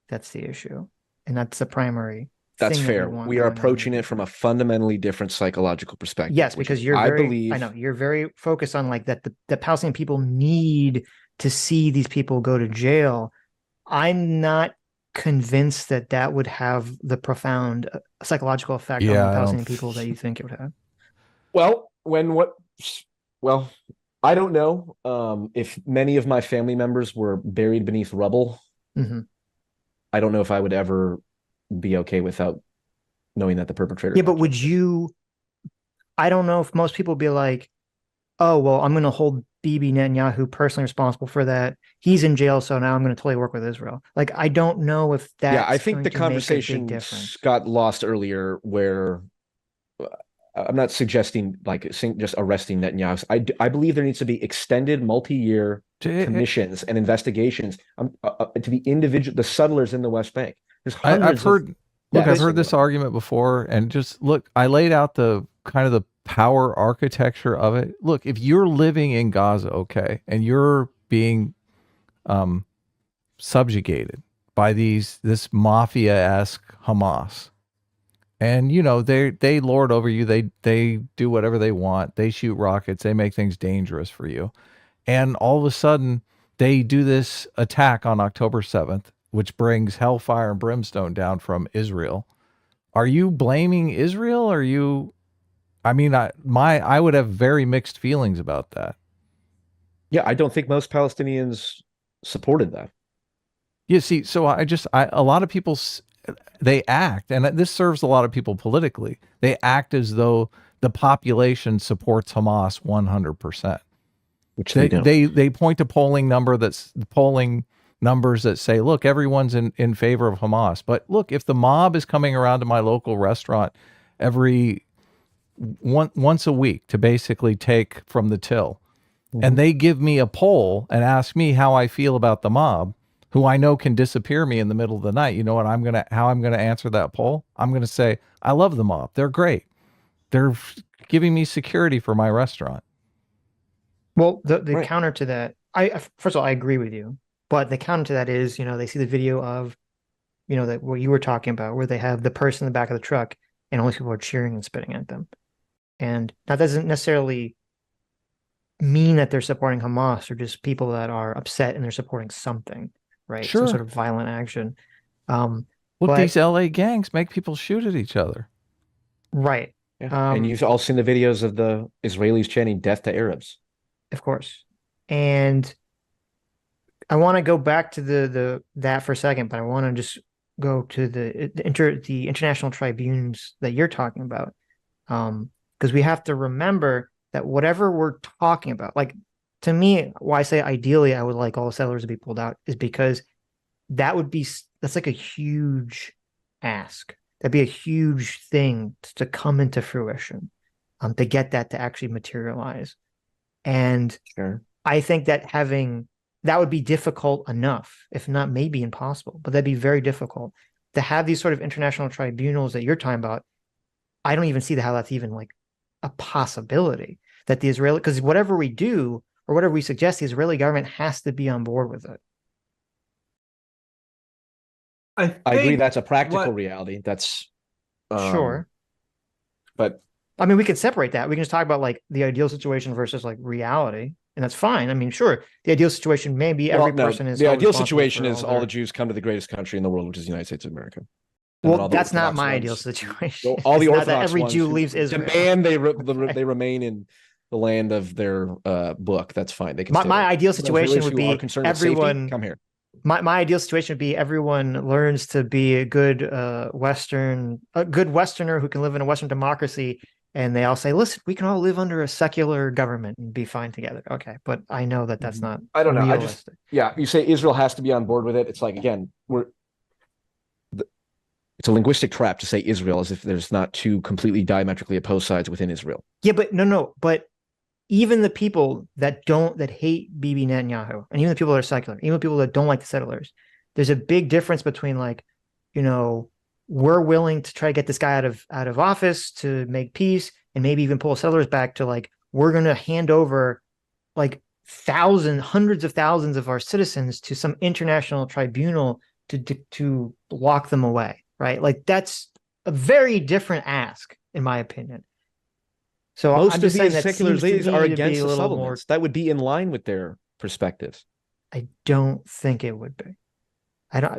That's the issue. And that's the primary. That's fair. We are approaching it from a fundamentally different psychological perspective. Yes, because you're you're very focused on like that the Palestinian people need to see these people go to jail. I'm not convinced that that would have the profound psychological effect on the Palestinian people that you think it would have. Well, I don't know if many of my family members were buried beneath rubble. Mm-hmm. I don't know if I would ever be okay without knowing that the perpetrator. Yeah, but would you? I don't know if most people would be like, "Oh, well, I'm going to hold Bibi Netanyahu personally responsible for that. He's in jail, so now I'm going to totally work with Israel." Like, I don't know if that. Yeah, I think the conversation got lost earlier where. I'm not suggesting like just arresting Netanyahu. I believe there needs to be extended multi-year commissions and investigations to the settlers in the West Bank. I've heard this argument before, and just look, I laid out the kind of the power architecture of it. Look, if you're living in Gaza, okay, and you're being subjugated by this mafia-esque Hamas. And, they lord over you. They do whatever they want. They shoot rockets. They make things dangerous for you. And all of a sudden, they do this attack on October 7th, which brings hellfire and brimstone down from Israel. Are you blaming Israel? I would have very mixed feelings about that. Yeah, I don't think most Palestinians supported that. You see, so a lot of people... they act, and this serves a lot of people politically. They act as though the population supports Hamas 100%. Which they don't. They point to polling numbers that say, look, everyone's in favor of Hamas. But look, if the mob is coming around to my local restaurant once a week to basically take from the till, and they give me a poll and ask me how I feel about the mob, who I know can disappear me in the middle of the night. You know what how I'm gonna answer that poll? I'm gonna say, I love the mob. They're great. They're giving me security for my restaurant. Well, the counter to that, first of all, I agree with you. But the counter to that is, they see the video of, that what you were talking about, where they have the person in the back of the truck and all these people are cheering and spitting at them. And that doesn't necessarily mean that they're supporting Hamas, or just people that are upset and they're supporting something. Right, sure. Some sort of violent action. These LA gangs make people shoot at each other. Right. Yeah. And you've all seen the videos of the Israelis chanting "Death to Arabs." Of course. And I want to go back to that for a second, but I want to just go to the international tribunes that you're talking about, because we have to remember that whatever we're talking about, like. To me, why I say ideally I would like all the settlers to be pulled out is because that's like a huge ask. That'd be a huge thing to come into fruition, to get that to actually materialize. And sure. I think that that would be difficult enough, if not maybe impossible, but that'd be very difficult to have these sort of international tribunals that you're talking about. I don't even see how that's even like a possibility that the Israeli, because whatever we do, or whatever we suggest, the Israeli government has to be on board with it. I agree that's a practical reality. That's sure. But I mean, we can separate that. We can just talk about like the ideal situation versus like reality. And that's fine. I mean, sure, the ideal situation may be person is. The ideal situation is all the Jews come to the greatest country in the world, which is the United States of America. Well, that's not my ideal situation. All the Orthodox every Jew leaves Israel. Demand they remain in the land of their book. That's fine. They can. My ideal situation would be everyone come here. My ideal situation would be everyone learns to be a good Westerner who can live in a Western democracy, and they all say, "Listen, we can all live under a secular government and be fine together." Okay, but I know that that's not. I don't know. Realistic. You say Israel has to be on board with it. It's like again, it's a linguistic trap to say Israel as if there's not two completely diametrically opposed sides within Israel. Yeah, but but even the people that hate Bibi Netanyahu, and even the people that are secular, even the people that don't like the settlers, there's a big difference between like, we're willing to try to get this guy out of office to make peace and maybe even pull settlers back to like, we're going to hand over like hundreds of thousands of our citizens to some international tribunal to lock them away, right? Like that's a very different ask, in my opinion. So most I'm of just saying these that secular leaders are against the more... settlements. That would be in line with their perspectives. I don't think it would be.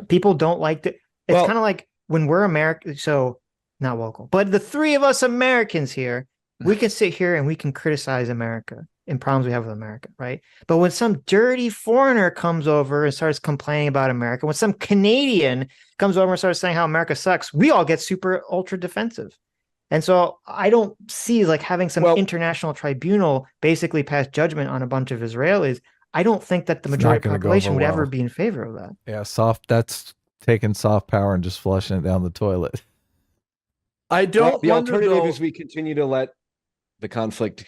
People don't like it. It's kind of like when we're American, so not Wokal, but the three of us Americans here, we can sit here and we can criticize America and problems we have with America, right? But when some dirty foreigner comes over and starts complaining about America, when some Canadian comes over and starts saying how America sucks, we all get super ultra defensive. And so I don't see like having some international tribunal basically pass judgment on a bunch of Israelis. I don't think that the majority of the population would ever be in favor of that. Yeah, that's taking soft power and just flushing it down the toilet. I don't. The alternative is we continue to let the conflict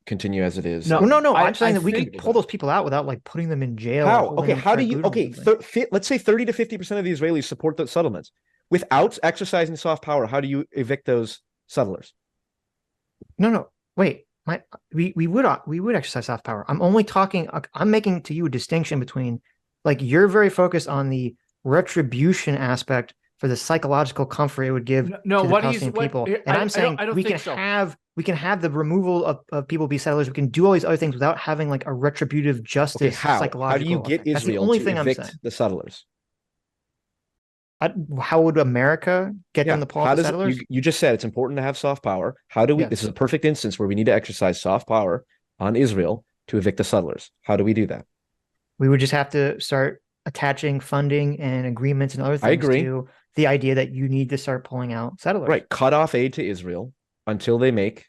continue as it is. No. I'm saying that we can pull those people out without like putting them in jail. How? Okay, how do you? Okay, let's say 30 to 50% of the Israelis support the settlements without exercising soft power. How do you evict those settlers? No, wait. We would exercise soft power. I'm making to you a distinction between like you're very focused on the retribution aspect for the psychological comfort it would give to the Palestinian people. And I'm saying we can have the removal of people be settlers. We can do all these other things without having like a retributive justice. Psychological. How do you get Israel to evict the settlers? How would America get them to pull out the settlers? You just said it's important to have soft power. How do we? Yes. This is a perfect instance where we need to exercise soft power on Israel to evict the settlers. How do we do that? We would just have to start attaching funding and agreements and other things to the idea that you need to start pulling out settlers. Right. Cut off aid to Israel until they make.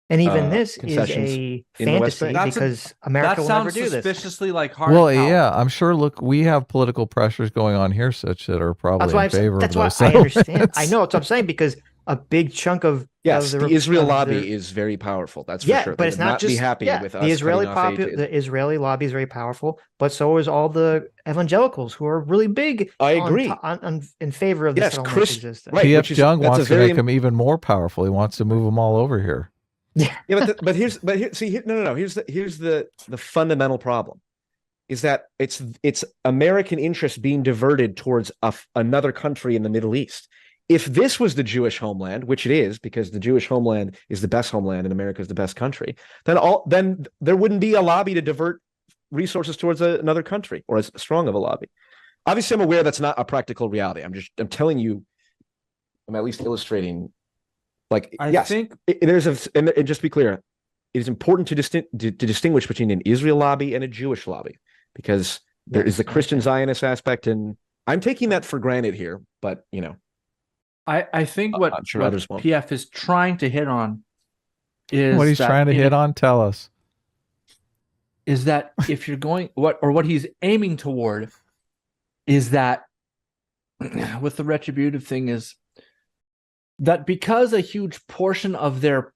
And even this is a fantasy because America will never do this. That sounds suspiciously like hard power. Yeah, I'm sure. Look, we have political pressures going on here, such that are probably in favor of those. I understand. I know what I'm saying because a big chunk of the Israel lobby is very powerful. That's for sure. But it's not just be happy with the Israeli lobby is very powerful, but so is all the evangelicals who are really big. I agree in favor of the settlement existence. Right, PF Jung wants to make them even more powerful. He wants to move them all over here. Yeah, but here's the fundamental problem is that it's American interest being diverted towards another country in the Middle East. If this was the Jewish homeland, which it is, because the Jewish homeland is the best homeland and America is the best country, then there wouldn't be a lobby to divert resources towards another country or as strong of a lobby. Obviously, I'm aware that's not a practical reality. I'm telling you, I'm at least illustrating. Like, I think and just be clear, it is important to distinguish between an Israel lobby and a Jewish lobby, because there is the Christian Zionist aspect, and I'm taking that for granted here. But I think what PF is trying to hit on is what he's trying to hit on. Tell us. Is that if you're going what he's aiming toward is that with the retributive thing is that because a huge portion of the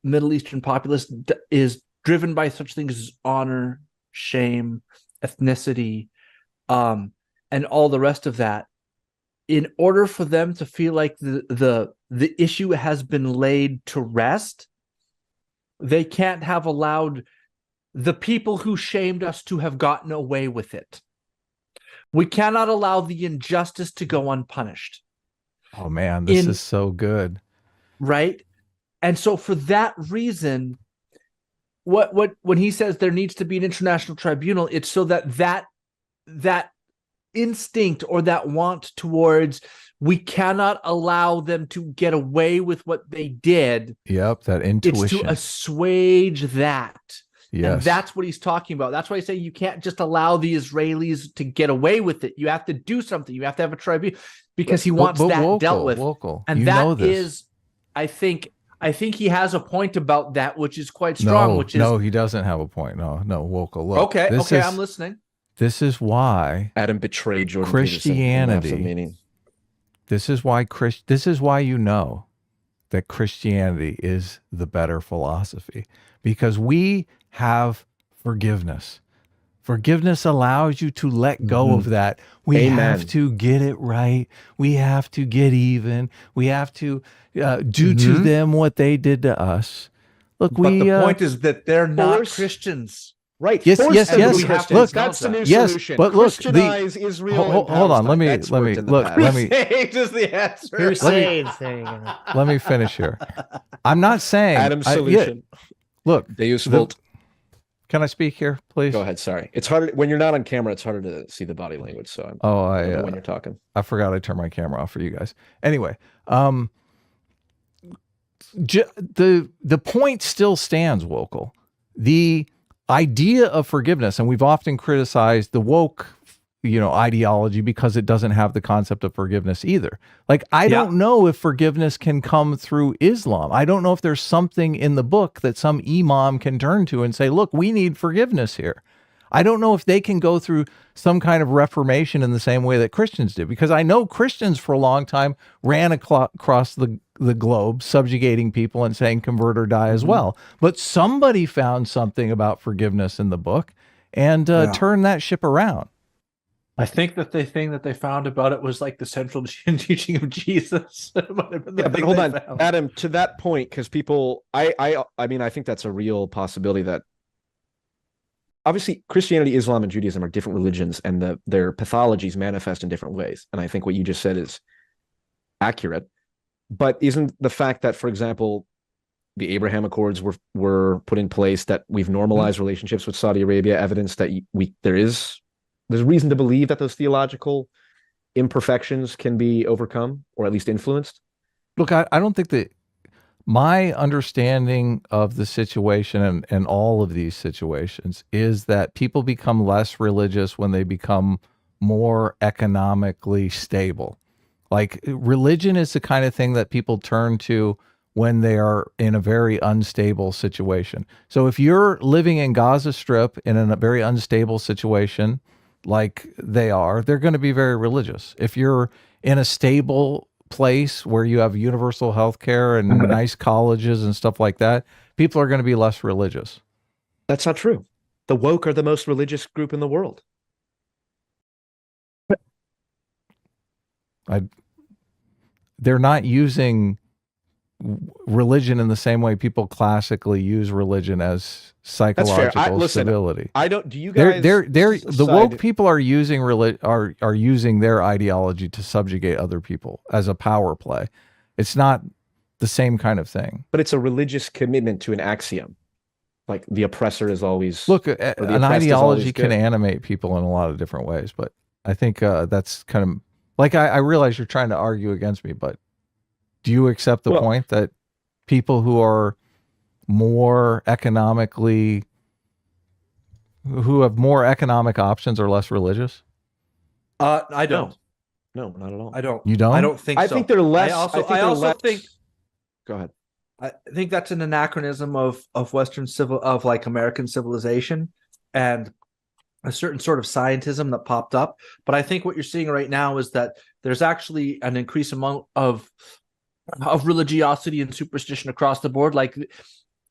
Middle Eastern populace is driven by such things as honor, shame, ethnicity, and all the rest of that, in order for them to feel like the issue has been laid to rest, they can't have allowed the people who shamed us to have gotten away with it. We cannot allow the injustice to go unpunished. Oh man, this is so good. Right? And so for that reason, when he says there needs to be an international tribunal, it's so that instinct or that want towards we cannot allow them to get away with what they did. Yep, that intuition. It's to assuage that. Yes. And that's what he's talking about. That's why I say you can't just allow the Israelis to get away with it. You have to do something. You have to have a tribunal because he wants that dealt with. And that is, I think he has a point about that, which is quite strong. No, he doesn't have a point. No, Wokal. Look, okay, I'm listening. This is why Adam betrayed Jordan Christianity. Peterson. This is why you know that Christianity is the better philosophy, because we have forgiveness. Forgiveness allows you to let go of that. We have to get it right. We have to get even. We have to do to them what they did to us. Look, but the point is that they're not Christians. Right. Yes. Look, that's the new solution. But look, Christianize Israel. Hold on. Let me is the answer. Crusades. There you go. Let me finish here. I'm not saying Adam's solution. Look, Deus Vult. Can I speak here, please? Go ahead. Sorry, it's harder when you're not on camera. It's harder to see the body language. So when you're talking, I forgot I turned my camera off for you guys. Anyway, the point still stands, Wokal. The idea of forgiveness, and we've often criticized the woke, ideology because it doesn't have the concept of forgiveness either. Like, I don't know if forgiveness can come through Islam. I don't know if there's something in the book that some imam can turn to and say, look, we need forgiveness here. I don't know if they can go through some kind of reformation in the same way that Christians did, because I know Christians for a long time ran across the globe, subjugating people and saying convert or die as well. But somebody found something about forgiveness in the book and turned that ship around. I think that the thing that they found about it was like the central teaching of Jesus. But hold on, Adam, to that point, because people, I mean, I think that's a real possibility that obviously Christianity, Islam, and Judaism are different religions, and their pathologies manifest in different ways. And I think what you just said is accurate. But isn't the fact that, for example, the Abraham Accords were put in place, that we've normalized relationships with Saudi Arabia, evidence that there's reason to believe that those theological imperfections can be overcome or at least influenced? Look, I don't think that my understanding of the situation and all of these situations is that people become less religious when they become more economically stable. Like, religion is the kind of thing that people turn to when they are in a very unstable situation. So if you're living in Gaza Strip in a very unstable situation, like they're going to be very religious. If you're in a stable place where you have universal health care and nice colleges and stuff like that, people are going to be less religious. That's not true. The woke are the most religious group in the world. They're not using religion in the same way people classically use religion as psychological stability. I don't. Do you guys? The woke people are using are using their ideology to subjugate other people as a power play. It's not the same kind of thing. But it's a religious commitment to an axiom. Like, the oppressor is always... Look, an ideology can animate people in a lot of different ways, but I think that's kind of... Like, I realize you're trying to argue against me, but do you accept the point that people who are more economically... who have more economic options are less religious? I don't. No, not at all. I don't. You don't? I don't think so. I think they're less... I also think... Go ahead. I think that's an anachronism of Western American civilization and a certain sort of scientism that popped up. But I think what you're seeing right now is that there's actually an increased amount of religiosity and superstition across the board. Like,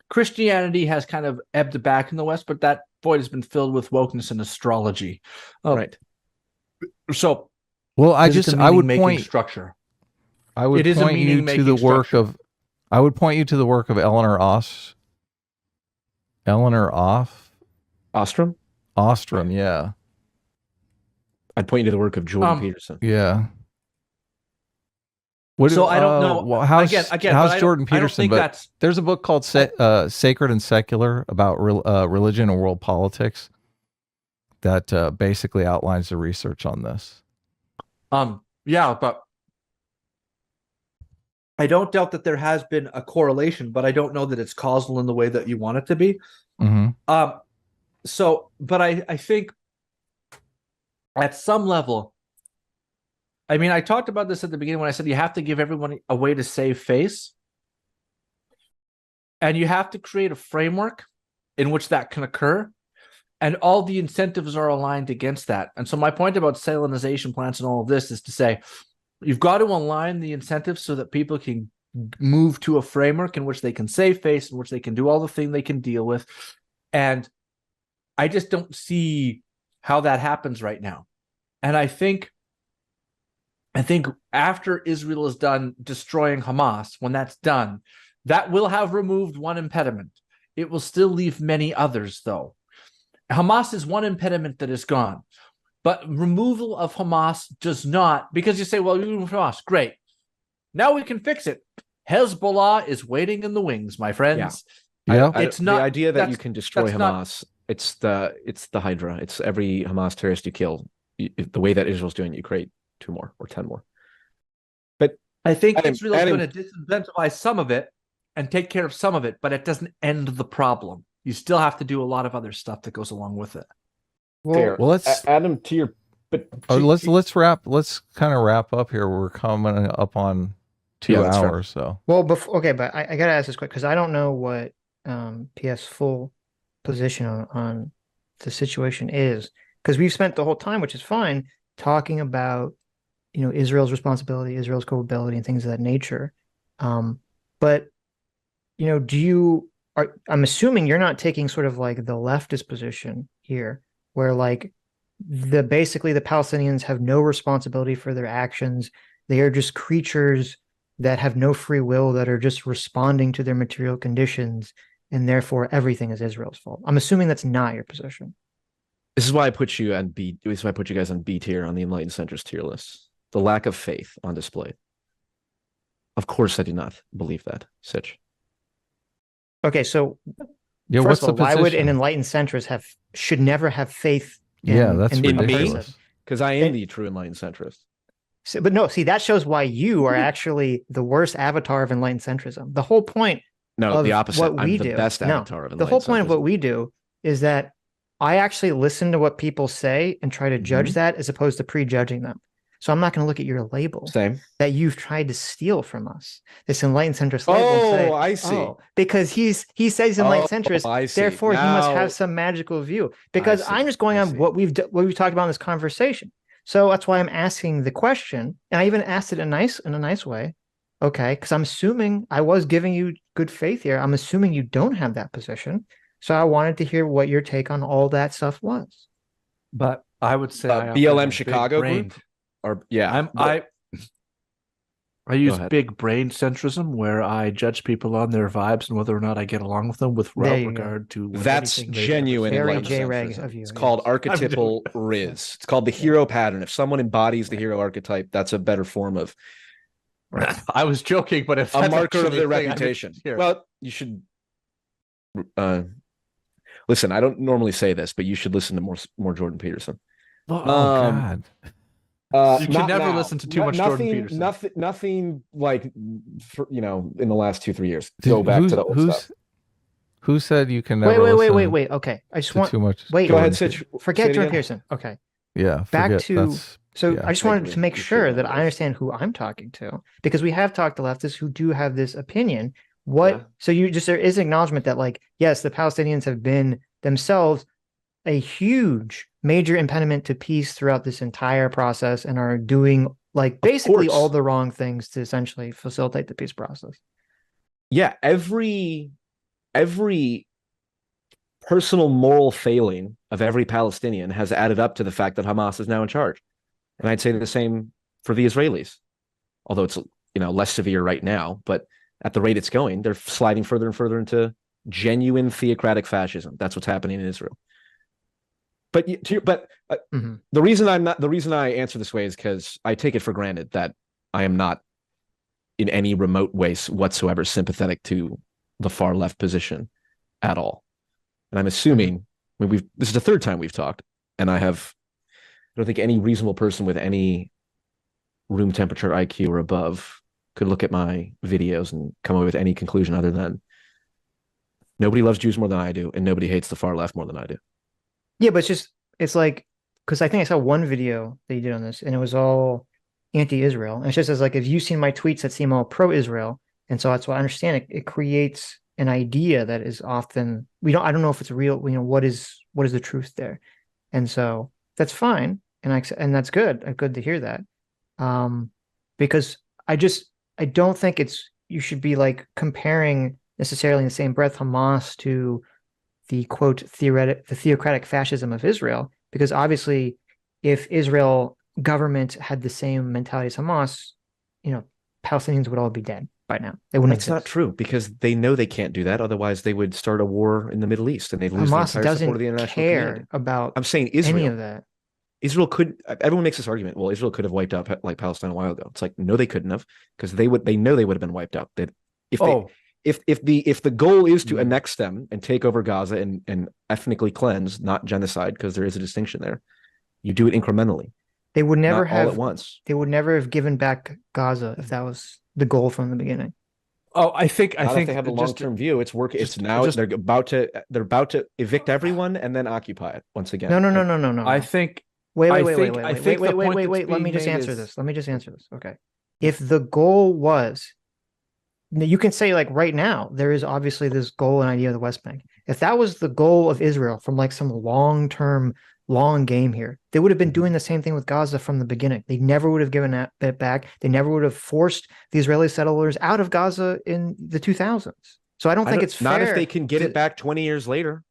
Christianity has kind of ebbed back in the West, but that void has been filled with wokeness and astrology. Right. So, well, I would point structure. I would point you to the work of. I would point you to the work of Eleanor Ostrom? Ostrom, yeah. I'd point you to the work of Jordan Peterson. Yeah. I don't know. How's Jordan Peterson? But there's a book called Sacred and Secular about religion and world politics that basically outlines the research on this. Yeah, but I don't doubt that there has been a correlation, but I don't know that it's causal in the way that you want it to be. Mm-hmm. But I think at some level, I mean, I talked about this at the beginning when I said you have to give everyone a way to save face. And you have to create a framework in which that can occur. And all the incentives are aligned against that. And so my point about salinization plants and all of this is to say, you've got to align the incentives so that people can move to a framework in which they can save face, in which they can do all the things they can deal with. And I just don't see how that happens right now. And I think after Israel is done destroying Hamas, when that's done, that will have removed one impediment. It will still leave many others, though. Hamas is one impediment that is gone. But removal of Hamas does not, because you say, well, you remove Hamas, great. Now we can fix it. Hezbollah is waiting in the wings, my friends. Yeah. It's not the idea that you can destroy Hamas. It's the Hydra. It's every Hamas terrorist you kill. The way that Israel's doing it, you create 2 more or 10 more. But I think Israel is going to disincentivize some of it and take care of some of it, but it doesn't end the problem. You still have to do a lot of other stuff that goes along with it. Well, let's Adam to your. But let's kind of wrap up here. We're coming up on 2 hours. So but I gotta ask this quick because I don't know what PF's full position on the situation is, because we've spent the whole time, which is fine, talking about Israel's responsibility, Israel's culpability, and things of that nature. But I'm assuming you're not taking sort of like the leftist position here, where like basically the Palestinians have no responsibility for their actions. They are just creatures that have no free will, that are just responding to their material conditions, and therefore everything is Israel's fault. I'm assuming that's not your position. This is why I put you on B. This is why I put you guys on B tier on the Enlightened Centrist tier list. The lack of faith on display. Of course, I do not believe that, Sitch. Okay, so what's of all, the why would position? an Enlightened Centrist should never have faith that's in ridiculous. me? Because I am the true Enlightened Centrist. So, but no, see, that shows why you are actually the worst avatar of Enlightened Centrism. The whole point the opposite. What we I'm the best avatar of Enlightened the whole point Centrism. of what we do is that I actually listen to what people say and try to judge that, as opposed to prejudging them. So I'm not going to look at your label that you've tried to steal from us. This Enlightened Centrist label. Oh, I see. Because he says Enlightened Centrist, therefore he must have some magical view. Because I'm just going on what we've talked about in this conversation. So that's why I'm asking the question, and I even asked it in a nice way. Okay, because I'm assuming I was giving you good faith here. I'm assuming you don't have that position. So I wanted to hear what your take on all that stuff was. But I would say BLM Chicago group. I use big brain centrism, where I judge people on their vibes and whether or not I get along with them without regard to that's genuine Enlightened Centrism. It's called archetypal Riz. It's called the hero pattern. If someone embodies the hero archetype, that's a better form of. I was joking, but if a marker of their reputation. Well, you should listen. I don't normally say this, but you should listen to more Jordan Peterson. God. You can never listen to too much Jordan Peterson. Nothing like, in the last 2-3 years. Go back to the old stuff. Who said you can never wait. Okay. I just want too much. Wait, go ahead, Sitch. Forget Jordan Peterson. Okay. Yeah. Back to. I just wanted to make sure that I understand who I'm talking to, because we have talked to leftists who do have this opinion. So there is acknowledgement that, like, yes, the Palestinians have been themselves a huge major impediment to peace throughout this entire process and are doing like basically all the wrong things to essentially facilitate the peace process. Yeah, every personal moral failing of every Palestinian has added up to the fact that Hamas is now in charge. And I'd say the same for the Israelis, although it's less severe right now, but at the rate it's going, they're sliding further and further into genuine theocratic fascism. That's what's happening in Israel. But the reason I answer this way is because I take it for granted that I am not in any remote way whatsoever sympathetic to the far left position at all. And I'm assuming this is the third time we've talked, and I don't think any reasonable person with any room temperature IQ or above could look at my videos and come up with any conclusion other than nobody loves Jews more than I do, and nobody hates the far left more than I do. Yeah, but it's like, because I think I saw one video that you did on this, and it was all anti-Israel. And it's just as like, if you've seen my tweets that seem all pro-Israel, and so that's why I understand it creates an idea that is often I don't know if it's real. What is the truth there? And so that's fine, and that's good. Good to hear that, because I don't think you should be like comparing necessarily in the same breath Hamas to the quote the theocratic fascism of Israel, because obviously if Israel government had the same mentality as Hamas, Palestinians would all be dead by now. They wouldn't That's exist. not true, because they know they can't do that. Otherwise, they would start a war in the Middle East and they'd lose Hamas the entire doesn't support of the international care community. about I'm saying Israel. any of that. Israel could. Everyone makes this argument. Well, Israel could have wiped out like Palestine a while ago. It's like, no, they couldn't have, because they know they would have been wiped out. That if the goal is to annex them and take over Gaza and ethnically cleanse, not genocide, because there is a distinction there, you do it incrementally. They would never have all at once. They would never have given back Gaza if that was the goal from the beginning. Oh, I think if they have a long-term view. It's work. It's now they're about to evict everyone and then occupy it once again. No. I think. Wait. Let me just answer this. Okay. If the goal was, you can say like right now, there is obviously this goal and idea of the West Bank. If that was the goal of Israel from like some long game here, they would have been doing the same thing with Gaza from the beginning. They never would have given it back. They never would have forced the Israeli settlers out of Gaza in the 2000s. So I don't think it's fair. Not if they can get it back 20 years later.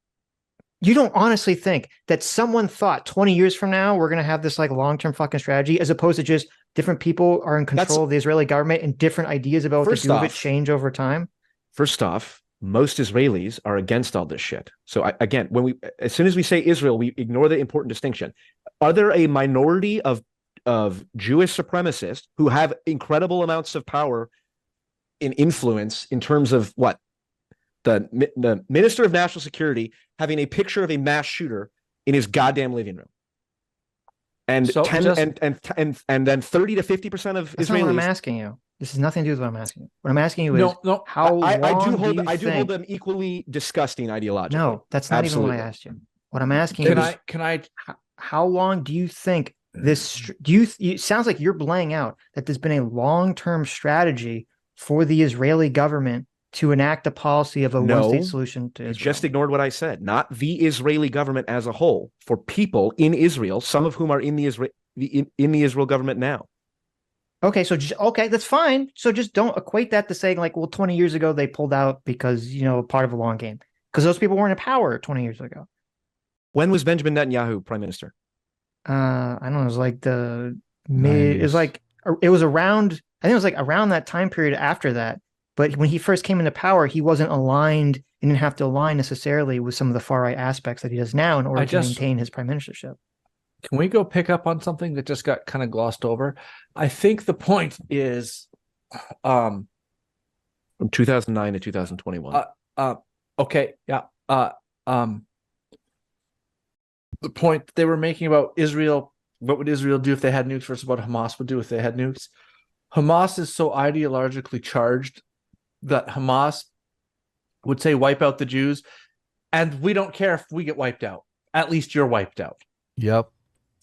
You don't honestly think that someone thought 20 years from now we're going to have this like long-term fucking strategy, as opposed to just different people are in control of the Israeli government and different ideas about what to do with it change over time? First off, most Israelis are against all this shit. So again, as soon as we say Israel, we ignore the important distinction. Are there a minority of Jewish supremacists who have incredible amounts of power and influence in terms of what? The Minister of National Security having a picture of a mass shooter in his goddamn living room. And so and then 30 to 50% of Israelis. Not what I'm asking you. This has nothing to do with what I'm asking you. What I'm asking you is how I do hold them equally disgusting ideologically. No, that's not even what I asked you. What I'm asking you is how long do you think this it sounds like you're laying out that there's been a long-term strategy for the Israeli government to enact a policy of a one-state solution to Israel. You just ignored what I said. Not the Israeli government as a whole. For people in Israel, some of whom are in the Israel government now. Okay, that's fine. So just don't equate that to saying like, well, 20 years ago they pulled out because part of a long game. Because those people weren't in power 20 years ago. When was Benjamin Netanyahu prime minister? I don't know. It was like the mid. It was like it was around. I think it was like around that time period after that. But when he first came into power, he wasn't aligned. He didn't have to align necessarily with some of the far right aspects that he does now in order to maintain his prime ministership. Can we go pick up on something that just got kind of glossed over? I think the point is from 2009 to 2021. Okay. Yeah. The point they were making about Israel, what would Israel do if they had nukes versus what Hamas would do if they had nukes? Hamas is so ideologically charged that Hamas would say wipe out the Jews, and we don't care if we get wiped out. At least you're wiped out. Yep.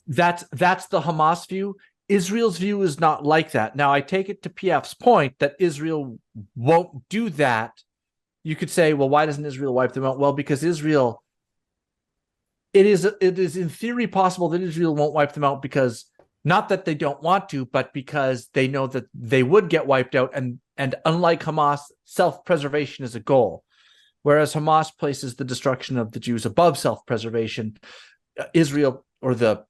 That's the Hamas view. Israel's view is not like that. Now, I take it to PF's point that Israel won't do that. You could say, well, why doesn't Israel wipe them out? Well, because Israel, it is in theory possible that Israel won't wipe them out, because not that they don't want to, but because they know that they would get wiped out. And unlike Hamas, self-preservation is a goal. Whereas Hamas places the destruction of the Jews above self-preservation, Israel, or the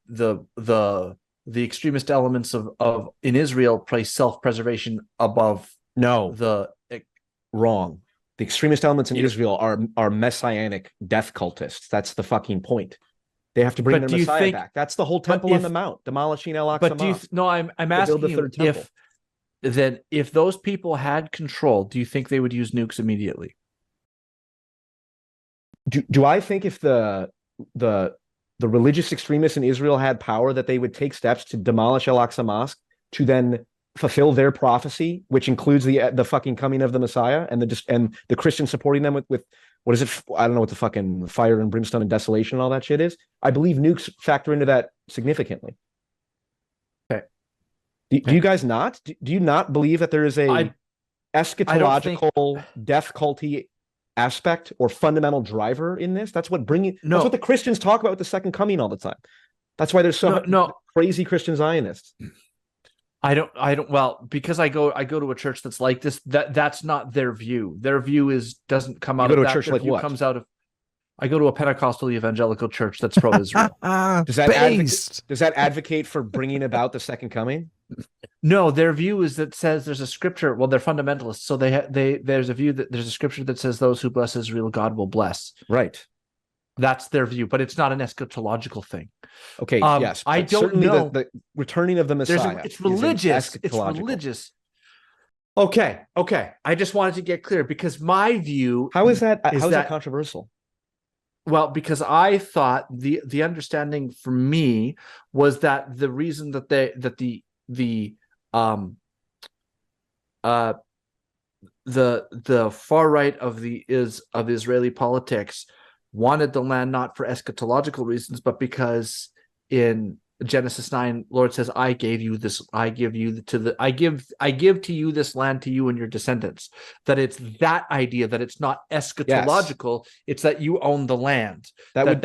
extremist elements of in Israel, place self-preservation above. Wrong. The extremist elements in Israel are messianic death cultists. That's the fucking point. They have to bring their Messiah back. That's the whole temple on the Mount, demolishing Al-Aqsa. I'm asking you if those people had control, do you think they would use nukes immediately? Do I think if the religious extremists in Israel had power, that they would take steps to demolish Al-Aqsa Mosque to then fulfill their prophecy, which includes the fucking coming of the Messiah and the Christians supporting them with what is it? I don't know what the fucking fire and brimstone and desolation and all that shit is. I believe nukes factor into that significantly. Okay. Do you guys not? Do you not believe that there is a eschatological death culty aspect or fundamental driver in this. That's what that's what the Christians talk about with the second coming all the time. That's why there's so crazy Christian Zionists. I don't. Well, because I go to a church that's like this. That's not their view. Their view doesn't come out of that. A church like what? Comes out of. I go to a Pentecostal evangelical church that's pro-Israel. Does that advocate for bringing about the second coming? No, their view is that says there's a scripture. Well, they're fundamentalists, so there's a view that there's a scripture that says those who bless Israel, God will bless. Right. That's their view, but it's not an eschatological thing. Okay. Yes, I don't know. The returning of the Messiah. It's religious. It's religious. Okay. I just wanted to get clear because my view. How is that controversial? Well, because I thought the understanding for me was that the reason that the far right of the Israeli politics wanted the land not for eschatological reasons, but because in Genesis 9, Lord says, I give to you this land to you and your descendants. That it's that idea that it's not eschatological, it's that you own the land. That'd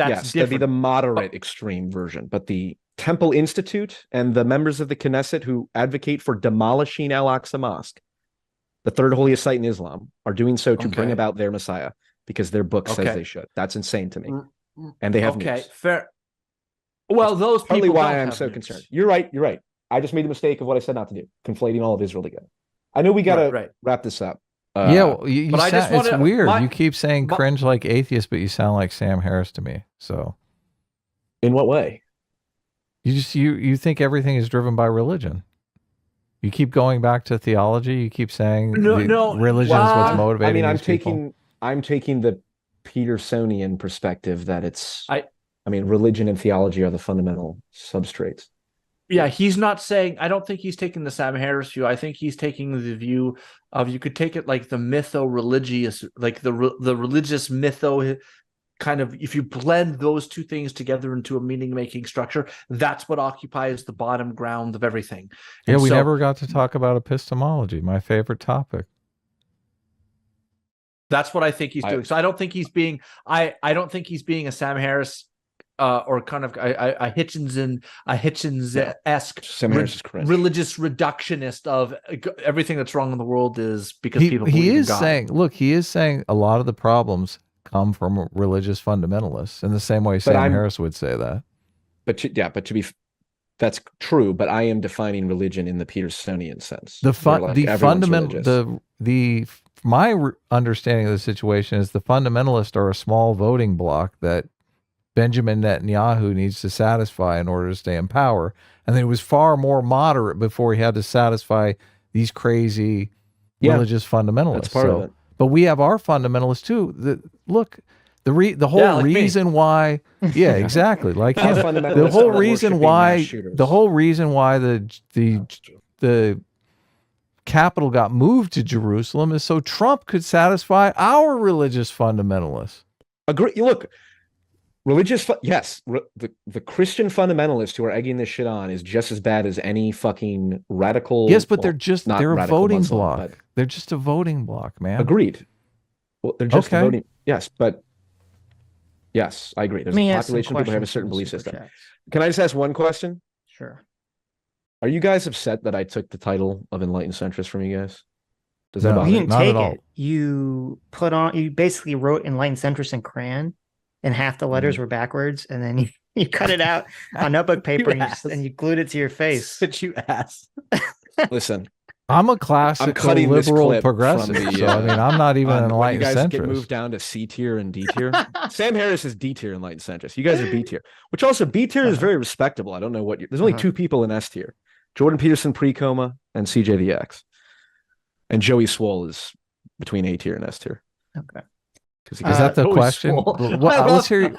be the moderate extreme version. But the Temple Institute and the members of the Knesset who advocate for demolishing Al-Aqsa Mosque, the third holiest site in Islam, are doing so to bring about their Messiah because their book says they should. That's insane to me. And they have news. Fair. Well, those people partly why I'm so concerned. You're right. I just made the mistake of what I said not to do, conflating all of Israel together. I know we got to wrap this up. It's weird. You keep saying cringe like atheist, but you sound like Sam Harris to me. So, in what way? You think everything is driven by religion. You keep going back to theology. You keep saying religion is what's motivating. I mean, I'm taking the Petersonian perspective that it's. Religion and theology are the fundamental substrates. Yeah, he's not saying. I don't think he's taking the Sam Harris view. I think he's taking the view of you could take it like the mytho-religious, like the religious mytho kind of. If you blend those two things together into a meaning-making structure, that's what occupies the bottom ground of everything. And we never got to talk about epistemology, my favorite topic. That's what I think he's doing. So I don't think he's being. I don't think he's being a Sam Harris. Or kind of a Hitchens-esque religious reductionist of everything that's wrong in the world is because people believe in God. He is saying a lot of the problems come from religious fundamentalists in the same way Sam Harris would say that. That's true, but I am defining religion in the Petersonian sense. My understanding of the situation is the fundamentalists are a small voting bloc that Benjamin Netanyahu needs to satisfy in order to stay in power. And then it was far more moderate before he had to satisfy these crazy religious fundamentalists. That's part of it. But we have our fundamentalists too. The whole reason why, exactly. Like him, the whole reason why the capital got moved to Jerusalem is so Trump could satisfy our religious fundamentalists. Agree. Look. The Christian fundamentalists who are egging this shit on is just as bad as any fucking radical. Yes, but they're a voting bloc. They're just a voting bloc, man. Agreed. Well, they're just a voting. Yes, but yes, I agree. There's a population of people who have a certain belief system. Chats. Can I just ask one question? Sure. Are you guys upset that I took the title of Enlightened Centrist from you guys? Does that bother you? Didn't take it. You basically wrote Enlightened Centrist in crayon. And half the letters were backwards, and then you cut it out on notebook paper and you glued it to your face. But you ass. Listen, I'm a classical liberal progressive. I'm not even an enlightened centrist. You guys get moved down to C tier and D tier. Sam Harris is D tier enlightened centrist. You guys are B tier, which also B tier is very respectable. I don't know what there's only two people in S tier: Jordan Peterson pre-coma and CJ the X, and Joey Swoll is between A tier and S tier. Okay. Is that the question? I love how Joey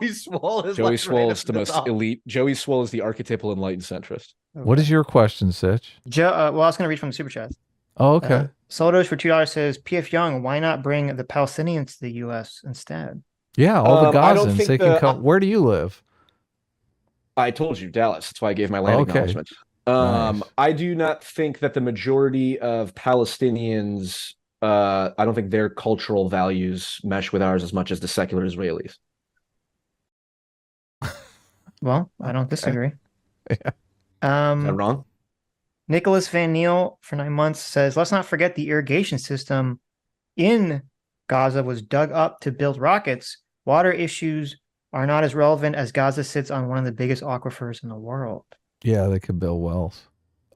Swoll is. Joey Swoll is the most elite. Joey Swoll is the archetypal enlightened centrist. Okay. What is your question, Sitch? I was going to read from the super chat. Oh, okay. Soldos for $2 says, PF Jung, why not bring the Palestinians to the U.S. instead? Yeah, all the Gazans. They can come. Where do you live? I told you, Dallas. That's why I gave my land acknowledgement. Nice. I do not think that the majority of Palestinians I don't think their cultural values mesh with ours as much as the secular Israelis. Well, I don't disagree. Yeah. Is that wrong? Nicholas Van Neal for 9 months says, let's not forget the irrigation system in Gaza was dug up to build rockets. Water issues are not as relevant as Gaza sits on one of the biggest aquifers in the world. Yeah, they could build wells.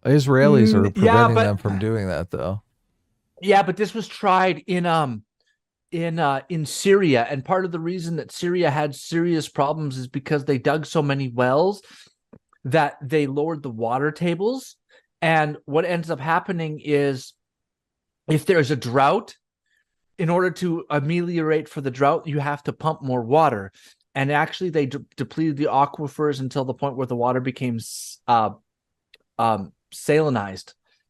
Israelis are preventing them from doing that, though. Yeah, but this was tried in Syria, and part of the reason that Syria had serious problems is because they dug so many wells that they lowered the water tables. And what ends up happening is, if there's a drought, in order to ameliorate for the drought, you have to pump more water. And actually, they depleted the aquifers until the point where the water became salinized.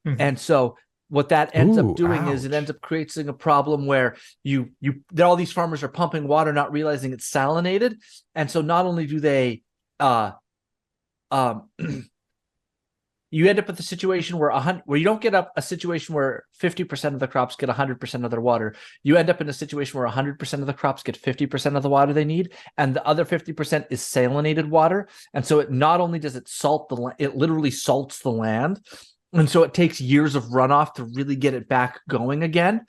Mm-hmm. And so what that ends up doing is it ends up creating a problem where all these farmers are pumping water, not realizing it's salinated. And so not only do they you end up with a situation where you don't get a situation where 50% of the crops get 100% of their water. You end up in a situation where 100% of the crops get 50% of the water they need, and the other 50% is salinated water. And so it not only does it salt the land, it literally salts the land. And so it takes years of runoff to really get it back going again.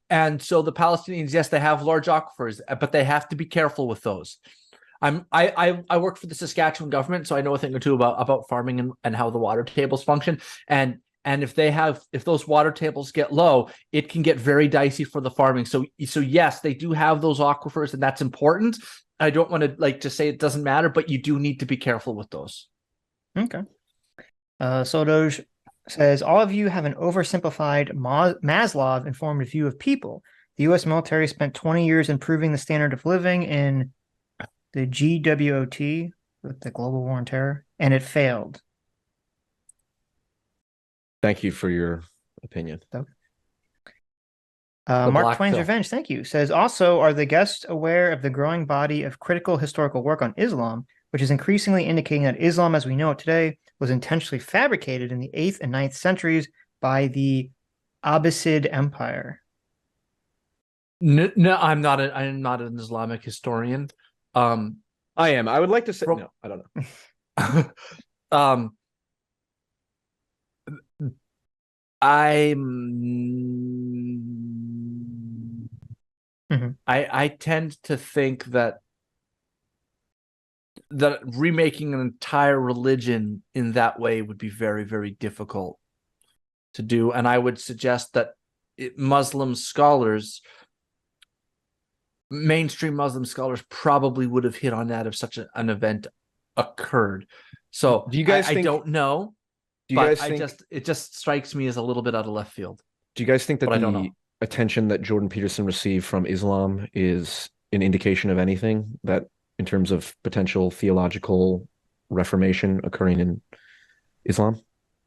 And so the Palestinians, yes, they have large aquifers, but they have to be careful with those. I work for the Saskatchewan government, so I know a thing or two about farming and how the water tables function. And if those water tables get low, it can get very dicey for the farming. So yes, they do have those aquifers, and that's important. I don't want to say it doesn't matter, but you do need to be careful with those. Okay. Sodoj says, all of you have an oversimplified Maslow-informed view of people. The U.S. military spent 20 years improving the standard of living in the GWOT, with the Global War on Terror, and it failed. Thank you for your opinion. Mark Twain's Revenge, thank you, says, also, are the guests aware of the growing body of critical historical work on Islam, which is increasingly indicating that Islam as we know it today was intentionally fabricated in the 8th and 9th centuries by the Abbasid Empire? No, I'm not an Islamic historian. I am. I would like to say no. I don't know. I tend to think that remaking an entire religion in that way would be very, very difficult to do, and I would suggest that mainstream Muslim scholars probably would have hit on that if such an event occurred. So do you guys think, I don't know. Do you guys think, it just strikes me as a little bit out of left field. Do you guys think that the attention that Jordan Peterson received from Islam is an indication of anything, that in terms of potential theological reformation occurring in Islam?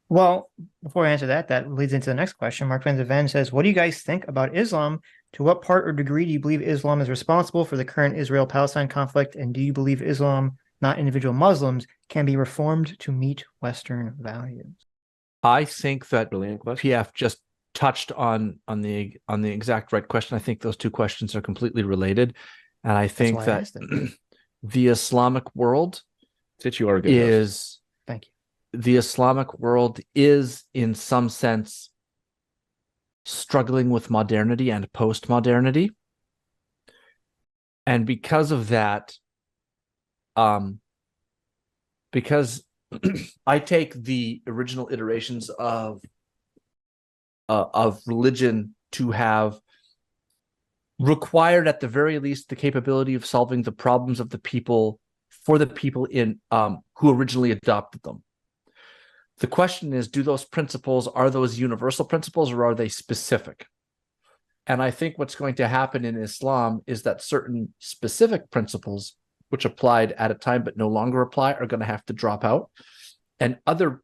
Well, before I answer that leads into the next question. Mark Van Zeven says, what do you guys think about Islam? To what part or degree do you believe Islam is responsible for the current Israel-Palestine conflict? And do you believe Islam, not individual Muslims, can be reformed to meet Western values? I think that PF just touched on the exact right question. I think those two questions are completely related. And I think that the Islamic world is... Thank you. The Islamic world is, in some sense, struggling with modernity and post-modernity. And because of that, because I take the original iterations of religion to have required, at the very least, the capability of solving the problems of the people for the people who originally adopted them. The question is, are those universal principles, or are they specific? And I think what's going to happen in Islam is that certain specific principles, which applied at a time but no longer apply, are going to have to drop out. And other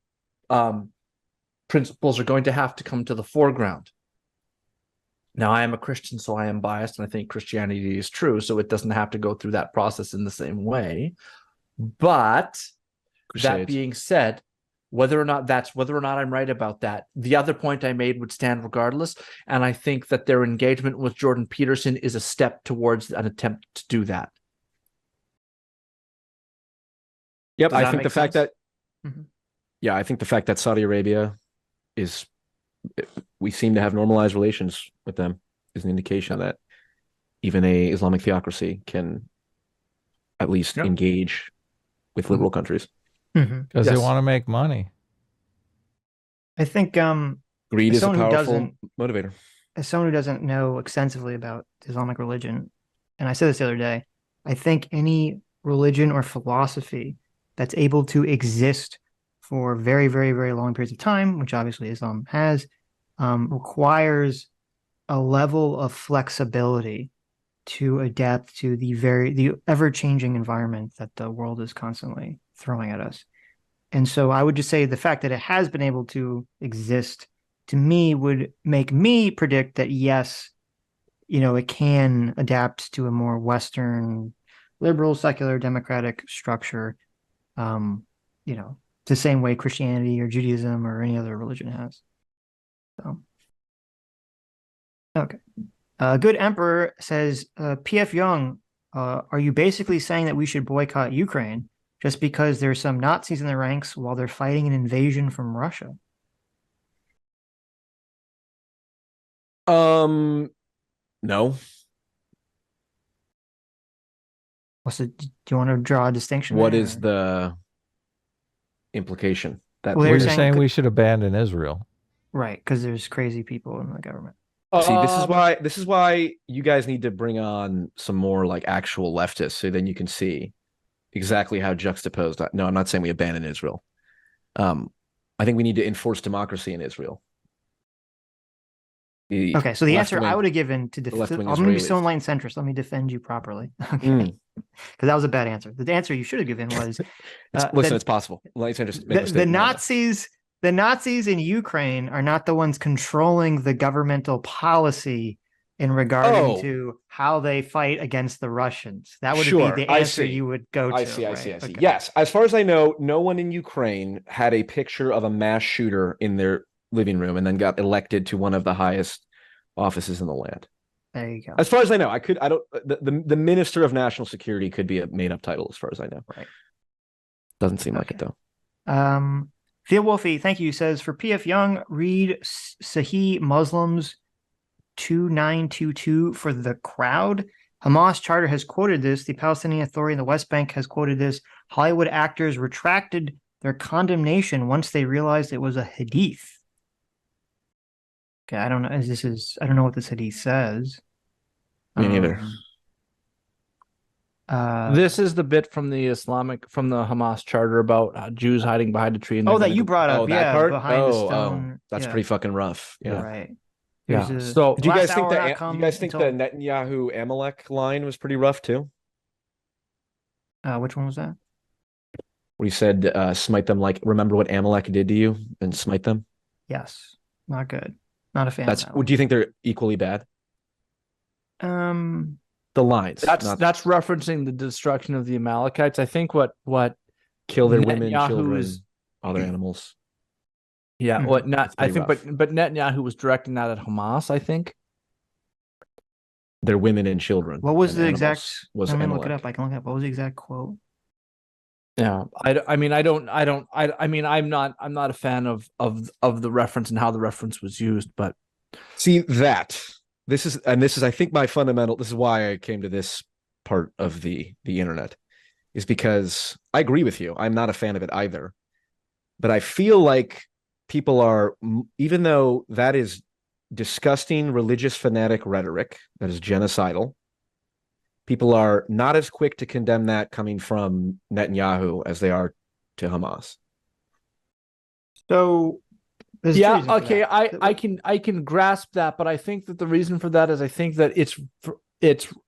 principles are going to have to come to the foreground. Now, I am a Christian, so I am biased, and I think Christianity is true, so it doesn't have to go through that process in the same way. But that being said, Whether or not I'm right about that. The other point I made would stand regardless. And I think that their engagement with Jordan Peterson is a step towards an attempt to do that. Yep. Does I that think make the fact sense? that, yeah, I think the fact that Saudi Arabia we seem to have normalized relations with them is an indication that even a Islamic theocracy can at least engage with liberal countries. Because they want to make money. I think greed is a powerful motivator. As someone who doesn't know extensively about Islamic religion, and I said this the other day, I think any religion or philosophy that's able to exist for very, very, very long periods of time, which obviously Islam has, requires a level of flexibility to adapt to the ever-changing environment that the world is constantly throwing at us. And so I would just say the fact that it has been able to exist, to me, would make me predict that, yes, it can adapt to a more Western, liberal, secular, democratic structure, the same way Christianity or Judaism or any other religion has. So, okay. Good Emperor says, PF Jung, are you basically saying that we should boycott Ukraine just because there's some Nazis in the ranks while they're fighting an invasion from Russia? No. Do you want to draw a distinction? What is the implication? That you're saying we should abandon Israel, right? Because there's crazy people in the government. See, this is why you guys need to bring on some more like actual leftists, so then you can see exactly how juxtaposed. No, I'm not saying we abandon Israel. I think we need to enforce democracy in Israel. Okay, so the answer I would have given to defend, I'm going to be so enlightened centrist. Let me defend you properly. Okay, because that was a bad answer. The answer you should have given was, listen, it's possible. Enlightened centrist. The Nazis in Ukraine are not the ones controlling the governmental policy in regarding to how they fight against the Russians. That would be the answer you would go to. I see. Okay. Yes. As far as I know, no one in Ukraine had a picture of a mass shooter in their living room and then got elected to one of the highest offices in the land. There you go. As far as I know, the Minister of National Security could be a made up title as far as I know. Right. Doesn't seem like it though. Phil Wolfie, thank you, says, for PF Jung, read Sahih Muslims 2922 for the crowd. Hamas charter has quoted this. The Palestinian Authority in the West Bank has quoted this. Hollywood actors retracted their condemnation once they realized it was a hadith. Okay, I don't know. I don't know what this hadith says. Me neither. This is the bit from the Hamas charter about Jews hiding behind a tree. That you brought up. That part? Behind the stone. That's pretty fucking rough. Yeah. Right. So do you guys think the Netanyahu Amalek line was pretty rough too? Which one was that? Where you said smite them like remember what Amalek did to you and smite them? Yes. Not good. Not a fan of that one. Do you think they're equally bad? The lines. That's referencing the destruction of the Amalekites. I think what kill their women, children, other animals. Yeah, but Netanyahu was directing that at Hamas, I think. Their women and children. What was the exact? Let me look it up. I can look it up. What was the exact quote? Yeah, I'm not a fan of the reference and how the reference was used, but see that. This is I think my fundamental. This is why I came to this part of the internet, is because I agree with you. I'm not a fan of it either, but I feel like people are, even though that is disgusting religious fanatic rhetoric that is genocidal, people are not as quick to condemn that coming from Netanyahu as they are to Hamas. So. Yeah, okay, I can grasp that, but I think that the reason for that is I think that it's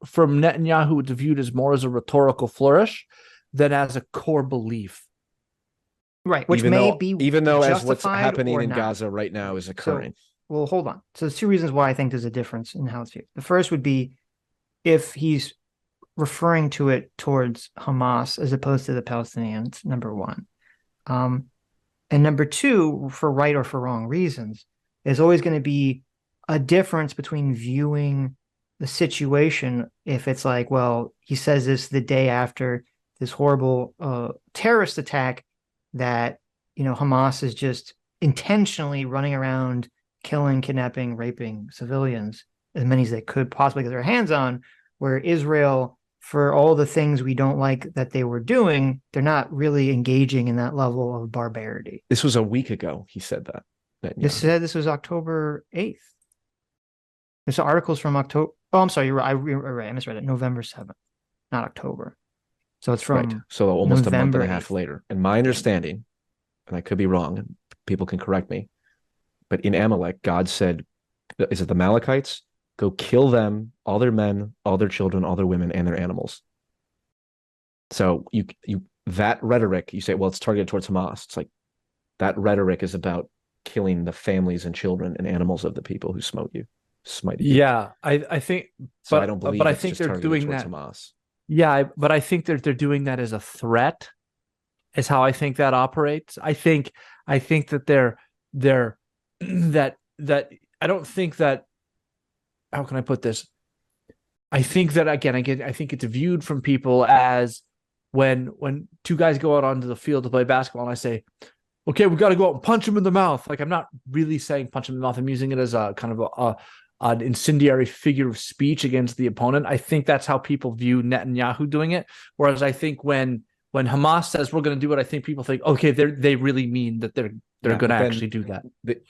from Netanyahu, it's viewed as more as a rhetorical flourish than as a core belief. Right, which even though as what's happening in Gaza right now is occurring. Well, hold on. So there's two reasons why I think there's a difference in how it's viewed. The first would be if he's referring to it towards Hamas as opposed to the Palestinians, number one. And number two, for right or for wrong reasons, is always going to be a difference between viewing the situation. If it's like, well, he says this the day after this horrible terrorist attack that, Hamas is just intentionally running around killing, kidnapping, raping civilians, as many as they could possibly get their hands on, where Israel, for all the things we don't like that they were doing, they're not really engaging in that level of barbarity. This was a week ago. He said that. This was October 8th. There's articles from October. Oh, I'm sorry. You're right. I misread it. November 7th, not October. So it's from right. So almost November a month and a half 8th. later. And my understanding, and I could be wrong, and people can correct me, but in Amalek, God said, is it the Amalekites? Go kill them, all their men, all their children, all their women, and their animals. So you that rhetoric, you say, well, it's targeted towards Hamas. It's like that rhetoric is about killing the families and children and animals of the people who smite you. Yeah, I think. So I don't believe. But I think they're doing that. Hamas. Yeah, but I think they're doing that as a threat. Is how I think that operates. I think that they're that I don't think that. How can I put this? I think that again, I think it's viewed from people as when two guys go out onto the field to play basketball, and I say, okay, we got to go out and punch him in the mouth. Like, I'm not really saying punch him in the mouth. I'm using it as a kind of an incendiary figure of speech against the opponent. I think that's how people view Netanyahu doing it. Whereas I think when Hamas says we're going to do it, I think people think, okay, they really mean that they're going to actually do that.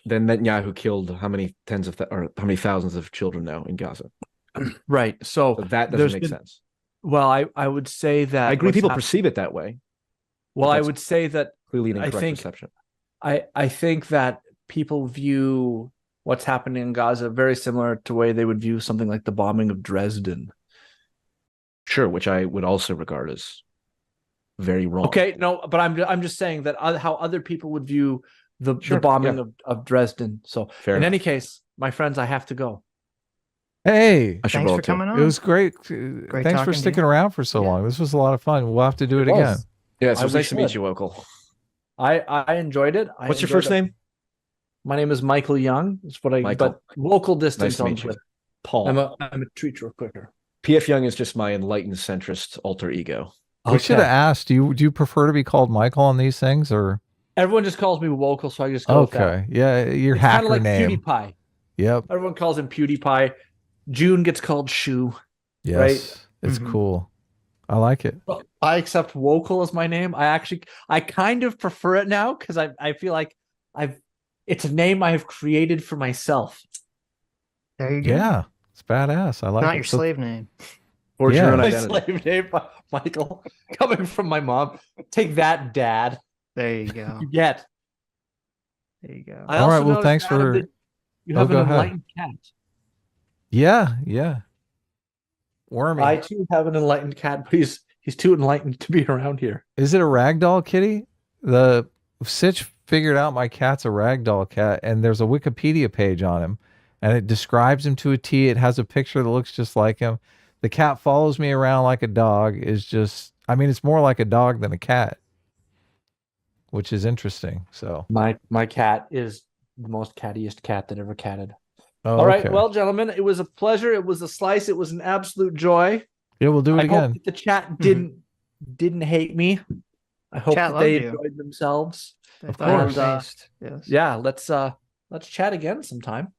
Then Netanyahu killed how many thousands of children now in Gaza? Right. So that doesn't make sense. Well, I would say that I agree. People perceive it that way. Well, I would say that clearly an incorrect perception. I think that people view what's happening in Gaza very similar to the way they would view something like the bombing of Dresden. Sure, which I would also regard as very wrong. Okay, no, but I'm just saying that how other people would view the bombing of Dresden. So in any case, my friends, I have to go. Hey, thanks for coming on. It was great. Thanks for sticking around for so long. This was a lot of fun. We'll have to do it again. Yeah, it was nice to meet you, Wokal. I enjoyed it. What's your first name? My name is Michael Jung. That's what but Wokal Distance on Twitter. Paul. I'm a treat real quicker. PF Jung is just my enlightened centrist alter ego. We should have asked. Do you prefer to be called Michael on these things, or everyone just calls me Wokal, so I just go with that. Yeah, your hacker like name. PewDiePie. Yep. Everyone calls him PewDiePie. June gets called Shoe. Yes, right? It's cool. I like it. I accept Wokal as my name. I kind of prefer it now because I feel like it's a name I have created for myself. There you go. Yeah, it's badass. I like it. Not your slave name. Or your own my identity. Slave name, Michael, coming from my mom. Take that, Dad. There you go. You get. There you go. All right. Well, thanks for. You have an enlightened cat. Yeah. Wormy. I too have an enlightened cat, but he's too enlightened to be around here. Is it a ragdoll kitty? The Sitch figured out my cat's a ragdoll cat, and there's a Wikipedia page on him, and it describes him to a T. It has a picture that looks just like him. The cat follows me around like a dog. It's more like a dog than a cat, which is interesting. So my cat is the most cattiest cat that ever catted. Oh, all right. Well, gentlemen, it was a pleasure. It was a slice. It was an absolute joy. Yeah, we'll do it again. I hope the chat didn't hate me. I hope that they enjoyed themselves. Of course. Yes. Yeah, let's chat again sometime.